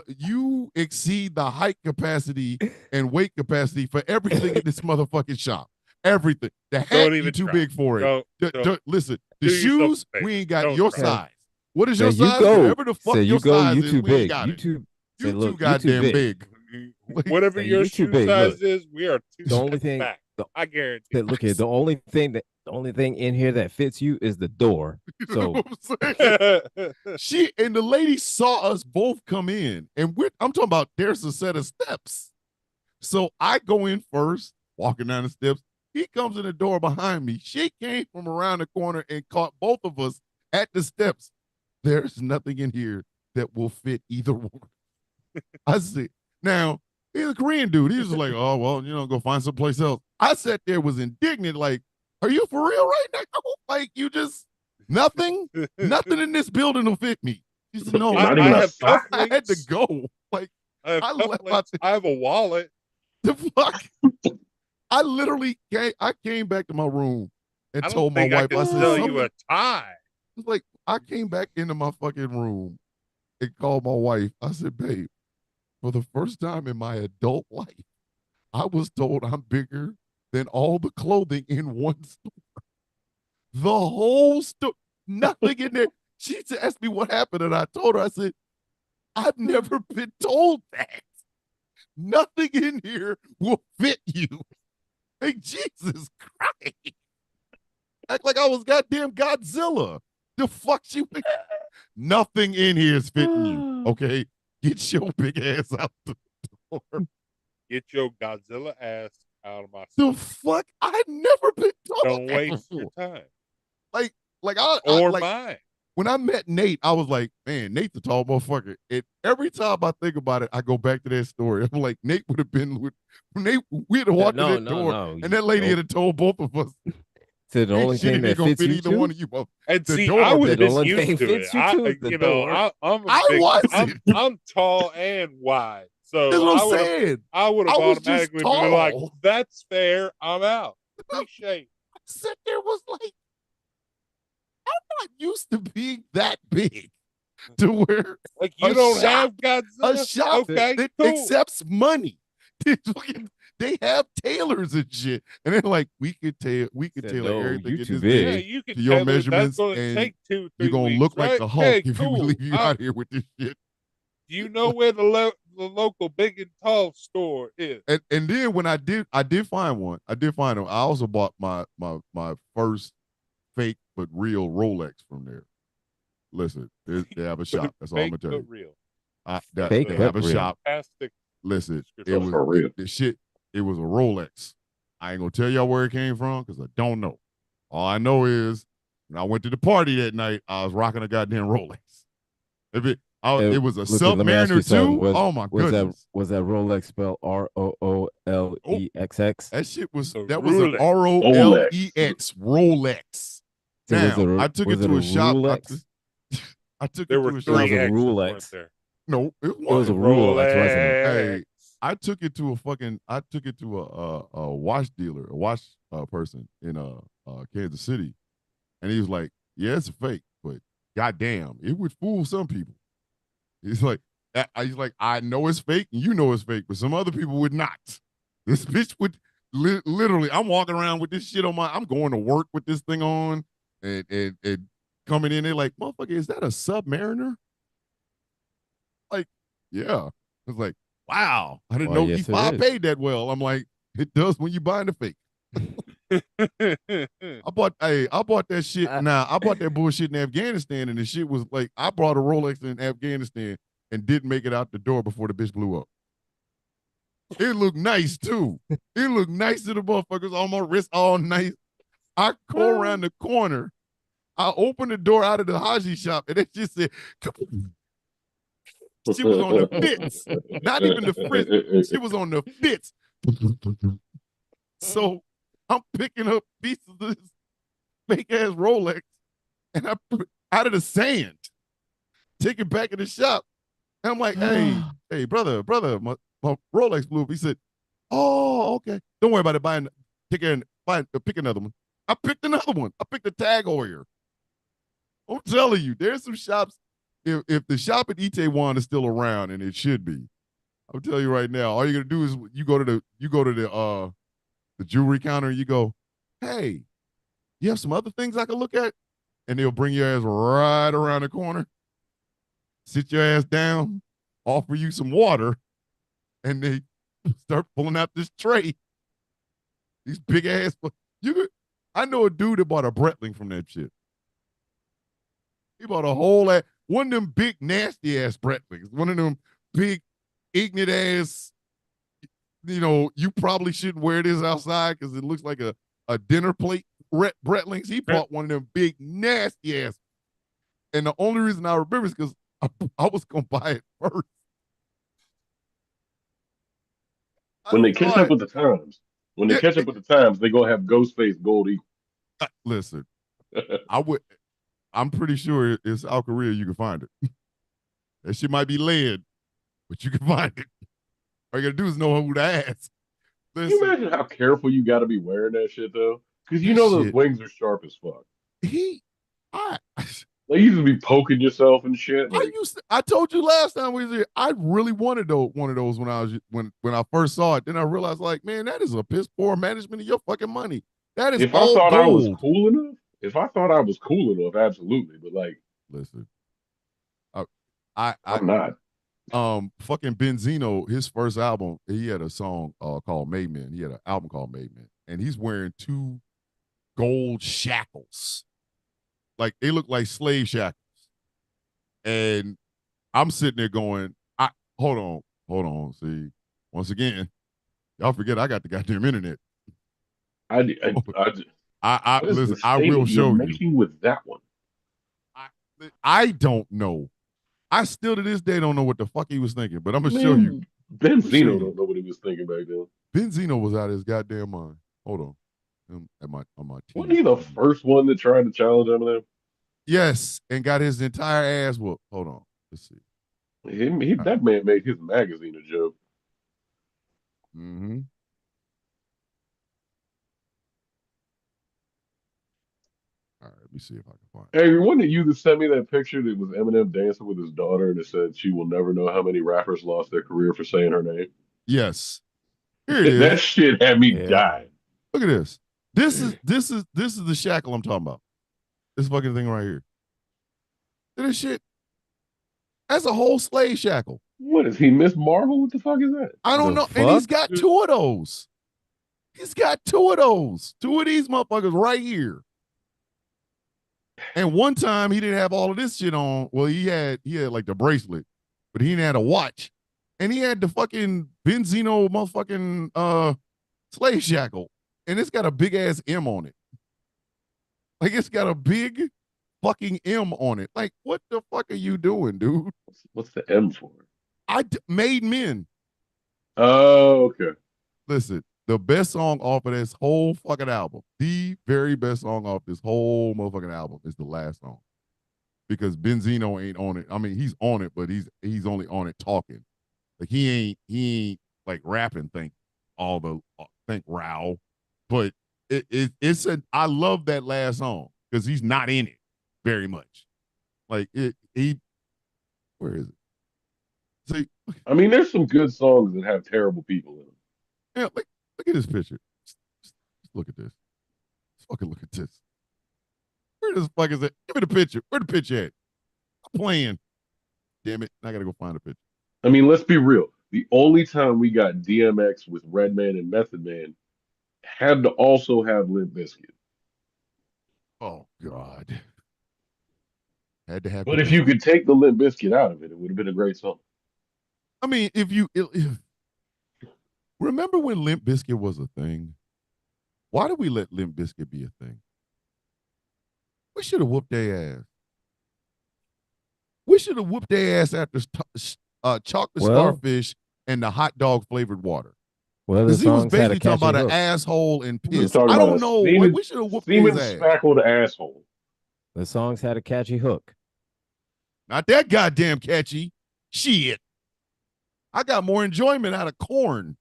you exceed the height capacity and weight capacity for everything in this motherfucking shop. Everything. The hat, you too big for it. Listen, the shoes, we ain't got your size. What is your size? Whatever the fuck your size is, we ain't got it. You too goddamn big. Whatever your shoe size is, we are two The only thing back. I guarantee. that look at the only thing in here that fits you is the door. So she and the lady saw us both come in, and I'm talking about there's a set of steps. So I go in first, walking down the steps. He comes in the door behind me. She came from around the corner and caught both of us at the steps. There's nothing in here that will fit either one. I said, now, he's a Korean dude. He was like, oh, well, go find someplace else. I sat there, was indignant, like, are you for real right now? Like, you just, nothing in this building will fit me. He said, no, Not even I a have sock. I had to cufflinks. go. Like, I have I left cufflinks. I have a wallet. the fuck. I literally came back to my room and I don't told my think I wife, can I said, sell something. you a tie. It's like, I came back into my fucking room and called my wife. I said, babe, for the first time in my adult life, I was told I'm bigger than all the clothing in one store. The whole store, nothing in there. She asked me what happened, and I told her, I said, I've never been told that. Nothing in here will fit you. Like, Jesus Christ. Act like I was goddamn Godzilla. The fuck you? Nothing in here is fitting you. Okay? Get your big ass out the door. Get your Godzilla ass out of my The store. fuck? I've never been told Don't that waste before. your time. Like Or like mine. when I met Nate, I was like, man, Nate's a tall motherfucker. And every time I think about it, I go back to that story. I'm like, Nate would have been with Nate. We'd have walked in that door, and that lady had told both of us, So the "Hey, only shit thing ain't that gonna fits fit you either too. one of you." Both. And The see, door I was The just only used thing to it. fits you too. The door. I'm a I big. wasn't. I'm tall and wide, That's so what I'm saying. I would I have was just automatically been like, tall. "That's fair. I'm out. Appreciate." I sat there was like, I'm not used to being that big to where Like you a don't shop, have Godzilla. a shop Okay, that cool. accepts money. They have tailors and shit, and they're like, we could Said, tailor no, everything you in too this Yeah, bitch big. you can to your tell her that's measurements, going to and take 2-3 you're gonna weeks, look like right? the Hulk Okay, if we cool. leave you out here with this shit. Do you know where the local big and tall store is? And then when I did find one. I did find them. I also bought my first fake but real Rolex from there. Listen, they have a shop. That's all I'm Fake gonna tell but you. real. Fake They but have a real. shop. Fantastic. Listen, description. it was For real. the shit. It was a Rolex. I ain't gonna tell y'all where it came from because I don't know. All I know is when I went to the party that night, I was rocking a goddamn Rolex. If it was a Lucas, let me ask you Submariner something. too. Oh my goodness. Was that Rolex spelled Oh, ROOLEXX? that The was a Rolex. Rolex Rolex. So Now I took it was it to a a shop. Rolex? I took There it were to a It was shop. three a X's, weren't Rolex. there? No, it It was a wasn't. Rolex, wasn't it? Hey, I took it to a watch dealer, a watch person in Kansas City, and he was like, "Yeah, it's a fake, but goddamn, it would fool some people." He's like, he's like, I know it's fake, and you know it's fake, but some other people would not. This bitch would literally. I'm walking around with this shit on my. I'm going to work with this thing on, and coming in there like, motherfucker, is that a Submariner? Like, yeah. It's like, wow, I didn't Well, know yes, it E5 is. paid that well. I'm like, it does when you buying the fake. I bought that shit. I bought that bullshit in Afghanistan, and the shit was like, I brought a Rolex in Afghanistan and didn't make it out the door before the bitch blew up. It looked nice too. It looked nice to the motherfuckers on my wrist, all nice. I go around the corner. I open the door out of the Haji shop, and it just said, she was on the fits, not even the fritz. She was on the fits. So I'm picking up pieces of this fake ass Rolex, and I put out of the sand, take it back in the shop. And I'm like, hey, brother, my Rolex blew up. He said, oh, okay. Don't worry about it. Pick another one. I picked another one. I picked a Tag Heuer. I'm telling you, there's some shops. If the shop at Itaewon is still around, and it should be, I'll tell you right now, all you gotta do is you go to the jewelry counter and you go, hey, you have some other things I can look at? And they'll bring your ass right around the corner, sit your ass down, offer you some water, and they start pulling out this tray. These big ass. I know a dude that bought a Breitling from that shit. He bought a whole ass, one of them big nasty ass Breitlings, one of them big ignorant ass you probably shouldn't wear this outside because it looks like a dinner plate. Brett Links, he bought one of them big nasty ass. And the only reason I remember is because I was gonna buy it first. I When they catch saw up it. with the times, when they Yeah, catch up with the times, they gonna have Ghostface Gold Eagle. listen, I would. I'm pretty sure it's South Korea. You can find it. That shit might be lead, but you can find it. All you gotta do is know who to ask. Can you Listen, imagine how careful you got to be wearing that shit though? Because you that know those shit. wings are sharp as fuck. He, I, Like you just be poking yourself and shit. Like I told you last time we was here. I really wanted one of those when I was when I first saw it. Then I realized, like, man, that is a piss poor management of your fucking money. That is if I all thought I was gold. cool enough, if I thought I was cool enough, absolutely. But like Listen, I, I I'm not. fucking Benzino, his first album, he had a song called Made Men. He had an album called Made Men, and he's wearing two gold shackles, like they look like slave shackles. And I'm sitting there going, I hold on. See, once again, y'all forget I got the goddamn internet. I, I, I, I what is the listen. I will statement you're show you. making with that one? I I don't know. I still to this day don't know what the fuck he was thinking, but I'm gonna show you. Man, I'm gonna show Benzino you. don't know what he was thinking back then. Benzino was out of his goddamn mind. Hold on. On my Wasn't he the TV. first one that tried to challenge Eminem? Yes, and got his entire ass whooped. Hold on. Let's see. All right. That man made his magazine a joke. Mm-hmm. All right. Let me see if I can find it. Hey, wasn't it you that sent me that picture that was Eminem dancing with his daughter and it said she will never know how many rappers lost their career for saying her name? Yes. Here it That is. shit had me Yeah. dying. Look at this. This is the shackle I'm talking about. This fucking thing right here. Look at this shit. That's a whole slave shackle. What is he, Miss Marvel? What the fuck is that? I don't The know. And he's fuck? got two of those. He's got two of those. Two of these motherfuckers right here. And one time he didn't have all of this shit on. Well, he had like the bracelet, but he didn't have a watch. And he had the fucking Benzino motherfucking slave shackle. And it's got a big ass M on it. Like it's got a big fucking M on it. Like, what the fuck are you doing, dude? What's the M for? Made men. Oh, okay. Listen, the best song off of this whole fucking album, the very best song off this whole motherfucking album is the last song. Because Benzino ain't on it. I mean, he's on it, but he's only on it talking. Like he ain't like rapping. Think Row, but it's I love that last song because he's not in it very much. Like where is it? See, I mean, there's some good songs that have terrible people in them. yeah, look at this picture. Just look at this. Just fucking look at this. Where the fuck is it? Give me the picture. Where the picture at? I'm playing. Damn it! I gotta go find a picture. I mean, let's be real. The only time we got DMX with Redman and Method Man had to also have Limp Bizkit. Oh God, had to have the But if you biscuit. could take the Limp Bizkit out of it, it would have been a great song. I mean, if remember when Limp Bizkit was a thing? Why did we let Limp Bizkit be a thing? We should have whooped their ass. We should have whooped their ass after chocolate Well, starfish and the hot dog flavored water. well, the Because he was songs had a basically talking catchy about an hook. asshole and He was piss. talking I about don't a know. Like, we should have whooped his semen ass. spackled asshole. The songs had a catchy hook. Not that goddamn catchy. Shit. I got more enjoyment out of corn.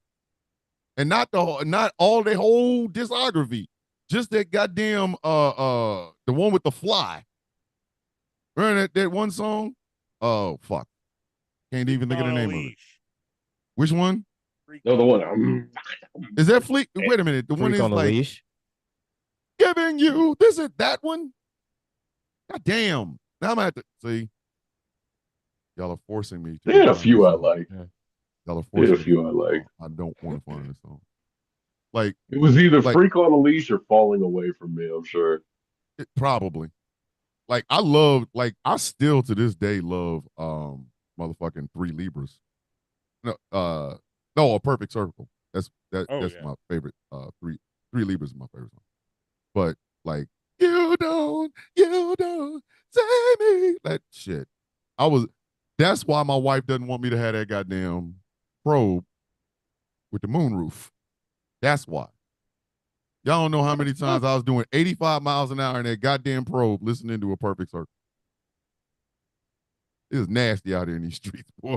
And not all the whole discography. Just that goddamn the one with the fly. Remember that one song? Oh fuck. Can't even think of the name of it. Which one? No, the one. Is that Fleet? Wait a minute. The one Freak is on a like Leash. giving you this is that one? God damn. Now I'm gonna have to see. Y'all are forcing me to There go had a find this few I song. like. Y'all are There had forcing a me to few I find this like. song. I don't want to find this song. Like, It was either like Freak on a Leash or Falling Away from Me, I'm sure. probably. Like I love, like I still to this day love motherfucking Three Libras. No, no, A Perfect Circle. Oh That's yeah. my favorite. Three Libras is my favorite song. But like, you don't save me. That shit. I was. That's why my wife doesn't want me to have that goddamn probe with the moonroof. That's why. Y'all don't know how many times I was doing 85 miles an hour in that goddamn probe listening to A Perfect Circle. It was nasty out here in these streets, boy.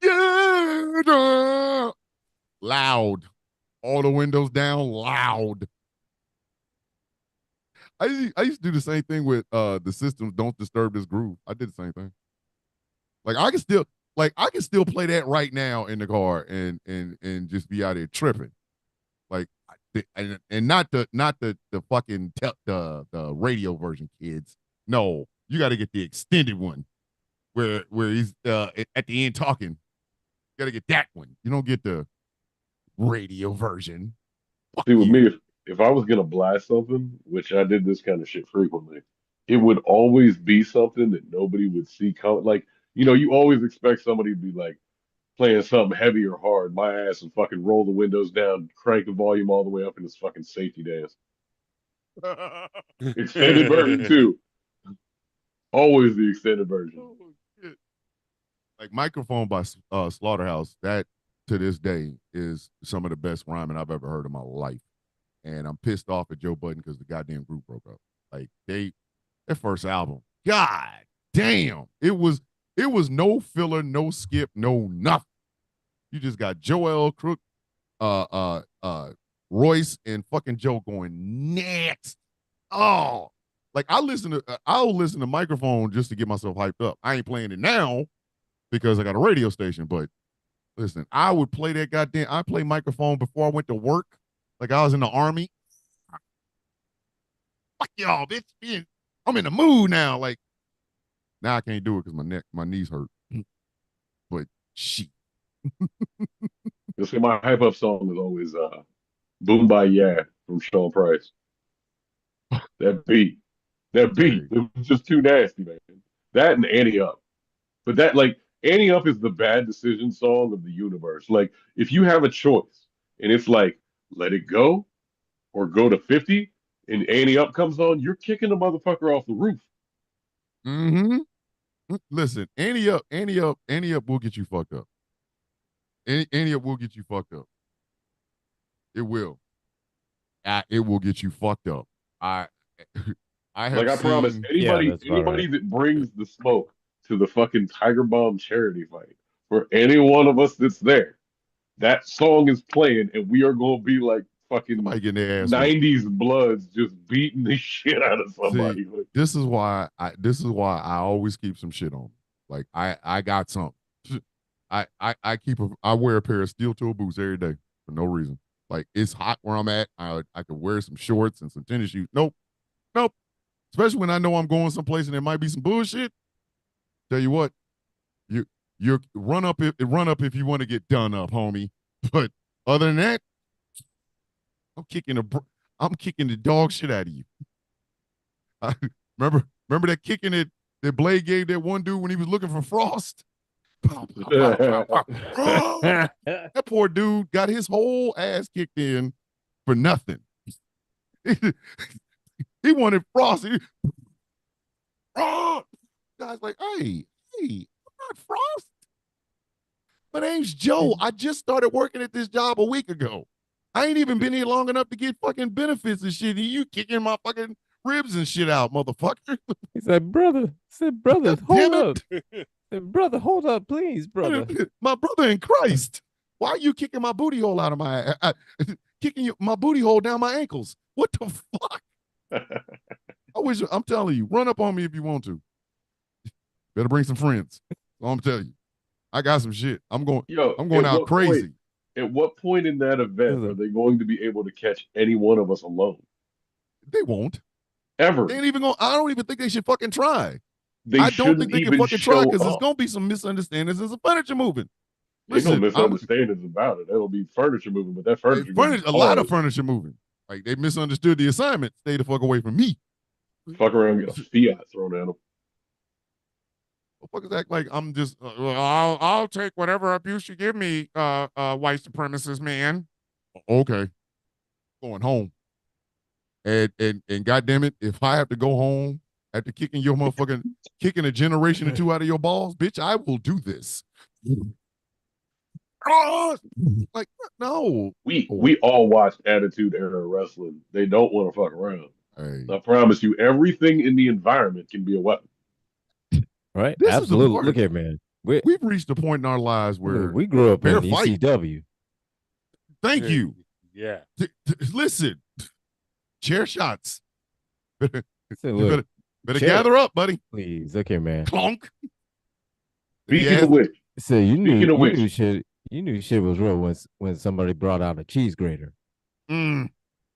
Yeah, loud. All the windows down, loud. I used to do the same thing with the systems. Don't disturb this groove. I did the same thing. Like I can still play that right now in the car and just be out there tripping. Like and not the fucking the radio version, kids. No, you got to get the extended one where he's at the end talking. You got to get that one. You don't get the radio version. Fuck See, with you. me, if I was gonna blast something, which I did this kind of shit frequently, it would always be something that nobody would see coming. Like, you always expect somebody to be like playing something heavy or hard, my ass, and fucking roll the windows down, crank the volume all the way up in this fucking safety dance. Extended version too. Always the extended version. Oh, shit. Like Microphone by Slaughterhouse, that to this day is some of the best rhyming I've ever heard in my life. And I'm pissed off at Joe Budden because the goddamn group broke up. Like their first album, god damn, it was no filler, no skip, no nothing. You just got Joel Crook, Royce, and fucking Joe going next. Oh, like I'll listen to Microphone just to get myself hyped up. I ain't playing it now because I got a radio station, but listen, I would play that goddamn. I play Microphone before I went to work, like I was in the army. Fuck y'all, bitch. I'm in the mood now. Like now I can't do it because my knees hurt. But shit. You see, my hype up song is always "Boom by Yeah" from Sean Price. That beat, that beat, Hey. it was just too nasty, man. That and Annie Up. But that, like, Annie Up is the bad decision song of the universe. Like, if you have a choice and it's like, let it go or go to 50 and Annie Up comes on, you're kicking the motherfucker off the roof. Mm-hmm. Listen, Annie up will get you fucked up. Annie up will get you fucked up. It will. It will get you fucked up. I I Like, have I promise, seen. Yeah, anybody that's about anybody right. that brings the smoke to the fucking Tiger Bomb charity fight, for any one of us that's there, that song is playing and we are going to be like fucking Somebody getting their ass whooped. 90s Bloods just beating the shit out of See, somebody. Like, this is why I always keep some shit on. Like I got something. I wear a pair of steel toe boots every day for no reason. Like it's hot where I'm at. I could wear some shorts and some tennis shoes. Nope. Nope. Especially when I know I'm going someplace and there might be some bullshit. Tell you what, you run up if you want to get done up, homie. But other than that, I'm kicking the dog shit out of you. I, remember that kicking that Blade gave that one dude when he was looking for Frost? Pow, pow, pow, pow, pow. Oh, that poor dude got his whole ass kicked in for nothing. He wanted Frost. Oh, guy's like, hey, I'm not Frost. My name's Joe. I just started working at this job a week ago. I ain't even been here long enough to get fucking benefits and shit. And you kicking my fucking ribs and shit out, motherfucker. He said, brother, God hold damn up. it. He said, brother, hold up, please, brother. My brother in Christ. Why are you kicking my booty hole out of kicking my booty hole down my ankles? What the fuck? I'm telling you, run up on me if you want to. Better bring some friends. I'm telling you. I got some shit. yo, I'm going out crazy. at what point in that event are they going to be able to catch any one of us alone? They won't. Ever. They ain't even going. I don't even think they should fucking try. They I don't shouldn't think they can even fucking try show because there's up. gonna be some misunderstandings. There's a furniture moving. Ain't no Listen, misunderstandings about it. It'll be furniture moving, but that furniture gonna be a lot of hard. furniture moving. Like they misunderstood the assignment. Stay the fuck away from me. Fuck around and get a Fiat thrown at them. Motherfuckers act like I'm just. I'll take whatever abuse you give me, white supremacist man. Okay, going home. And goddamn it, if I have to go home after kicking a generation or two out of your balls, bitch, I will do this. Like no. We all watched Attitude Era Wrestling. They don't want to fuck around. Hey, I promise you, everything in the environment can be a weapon. Right? this is the Absolutely. Look part. here, man. We've reached a point in our lives where We grew up fair in fight. ECW. Thank you. Yeah. Listen, chair shots. So You look, better chair- gather up, buddy. please, look here, man. Clonk. Speaking of which, So you Speaking of which- knew shit was real when somebody brought out a cheese grater. Mm.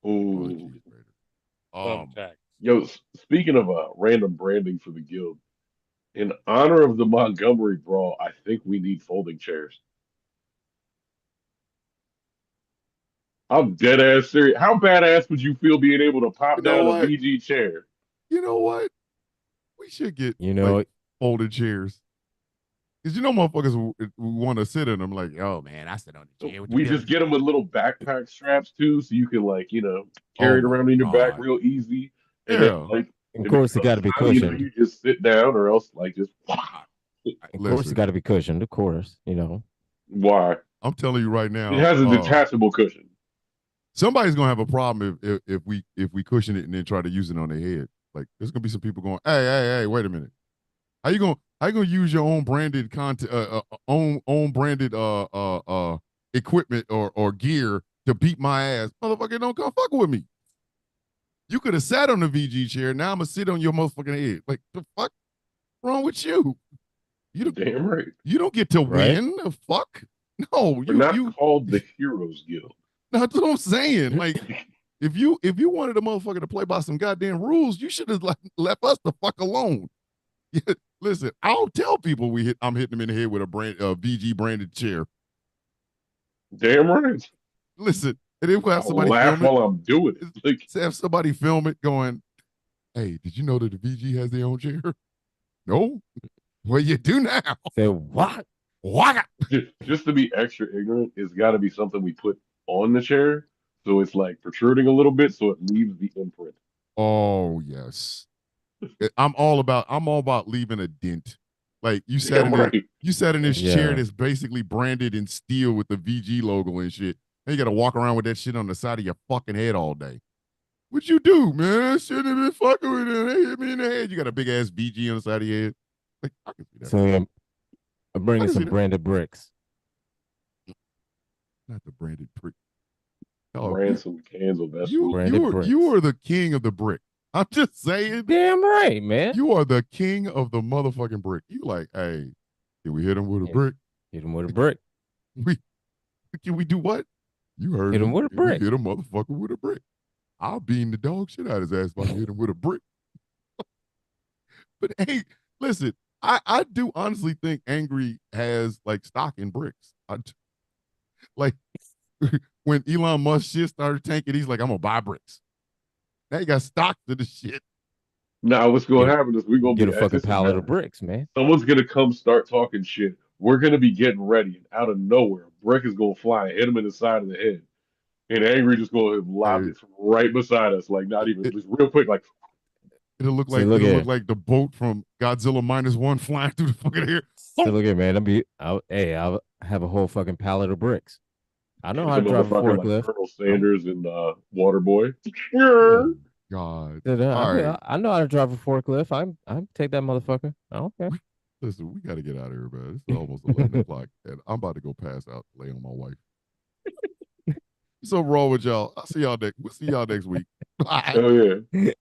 ooh, Thumbtack. yo, speaking of random branding for the guild, in honor of the Montgomery Brawl, I think we need folding chairs. I'm dead ass serious. How badass would you feel being able to pop You know down a what? VG chair? You know what? We should get You folded chairs. Because motherfuckers want to sit in them like, oh man, I sit on the chair with the We just get them with little backpack straps too, so you can carry it my around in your back God. real easy. And Yeah. then of if course, it comes got to be time, cushioned. you just sit down, or else just Of course, Listen, it got to be cushioned. Of course, why? I'm telling you right It now, has a detachable cushion. somebody's gonna have a problem if we cushion it and then try to use it on their head. Like there's gonna be some people going, hey, wait a minute. How you gonna use your own branded content, own branded equipment or gear to beat my ass? Motherfucker, don't come fuck with me. You could have sat on the VG chair. Now I'm gonna sit on your motherfucking head. Like the fuck wrong with you? Damn right. You don't get to Right? win. The fuck? No, We're not called the Heroes Guild. That's what I'm saying. Like, if you wanted a motherfucker to play by some goddamn rules, you should have left us the fuck alone. Yeah, listen, I'll tell people I'm hitting them in the head with a VG branded chair. Damn right. Listen, and then we'll have I'll somebody laugh film it. while I'm doing it. Like, Have somebody film it going, hey, did you know that the VG has their own chair? No? Well, you do now. Say what? What? just to be extra ignorant, it's got to be something we put on the chair, so it's like protruding a little bit, so it leaves the imprint. Oh yes. I'm all about leaving a dent. Like you sat in this chair that's basically branded in steel with the VG logo and shit. And you gotta walk around with that shit on the side of your fucking head all day. What you do, man? Shouldn't have been fucking with it. They hit me in the head. You got a big ass VG on the side of your head. Like I can see that. So I'm bringing some branded bricks. Not the branded brick. Ransom cans of you are the king of the brick. I'm just saying. Damn right, man. You are the king of the motherfucking brick. You like, hey, can we hit him with a brick? Hit him with a brick. Can we do what? You heard hit him with a brick. Hit a motherfucker with a brick. I'll bean the dog shit out of his ass if I hit him with a brick. But hey, listen, I do honestly think Angry has like stock in bricks. Like when Elon Musk shit started tanking, he's like, I'm gonna buy bricks. Now he got stock to the shit. Now what's gonna happen is we're gonna get a fucking pallet of bricks, man. Someone's gonna come start talking shit. We're gonna be getting ready, and out of nowhere, a brick is gonna fly and hit him in the side of the head. And Angry just gonna lob it from right beside us, like not even just real quick, like it'll look like the boat from Godzilla -1 flying through the fucking air. So look at man, I'll have a whole fucking pallet of bricks. I know how to drive a forklift. Like Colonel Sanders and Waterboy. God. I know how to drive a forklift. I'm take that motherfucker. I don't care. Listen, we got to get out of here, man. It's almost 11 o'clock, and I'm about to go pass out, lay on my wife. So wrong with y'all. We'll see y'all next week. Bye. Oh yeah.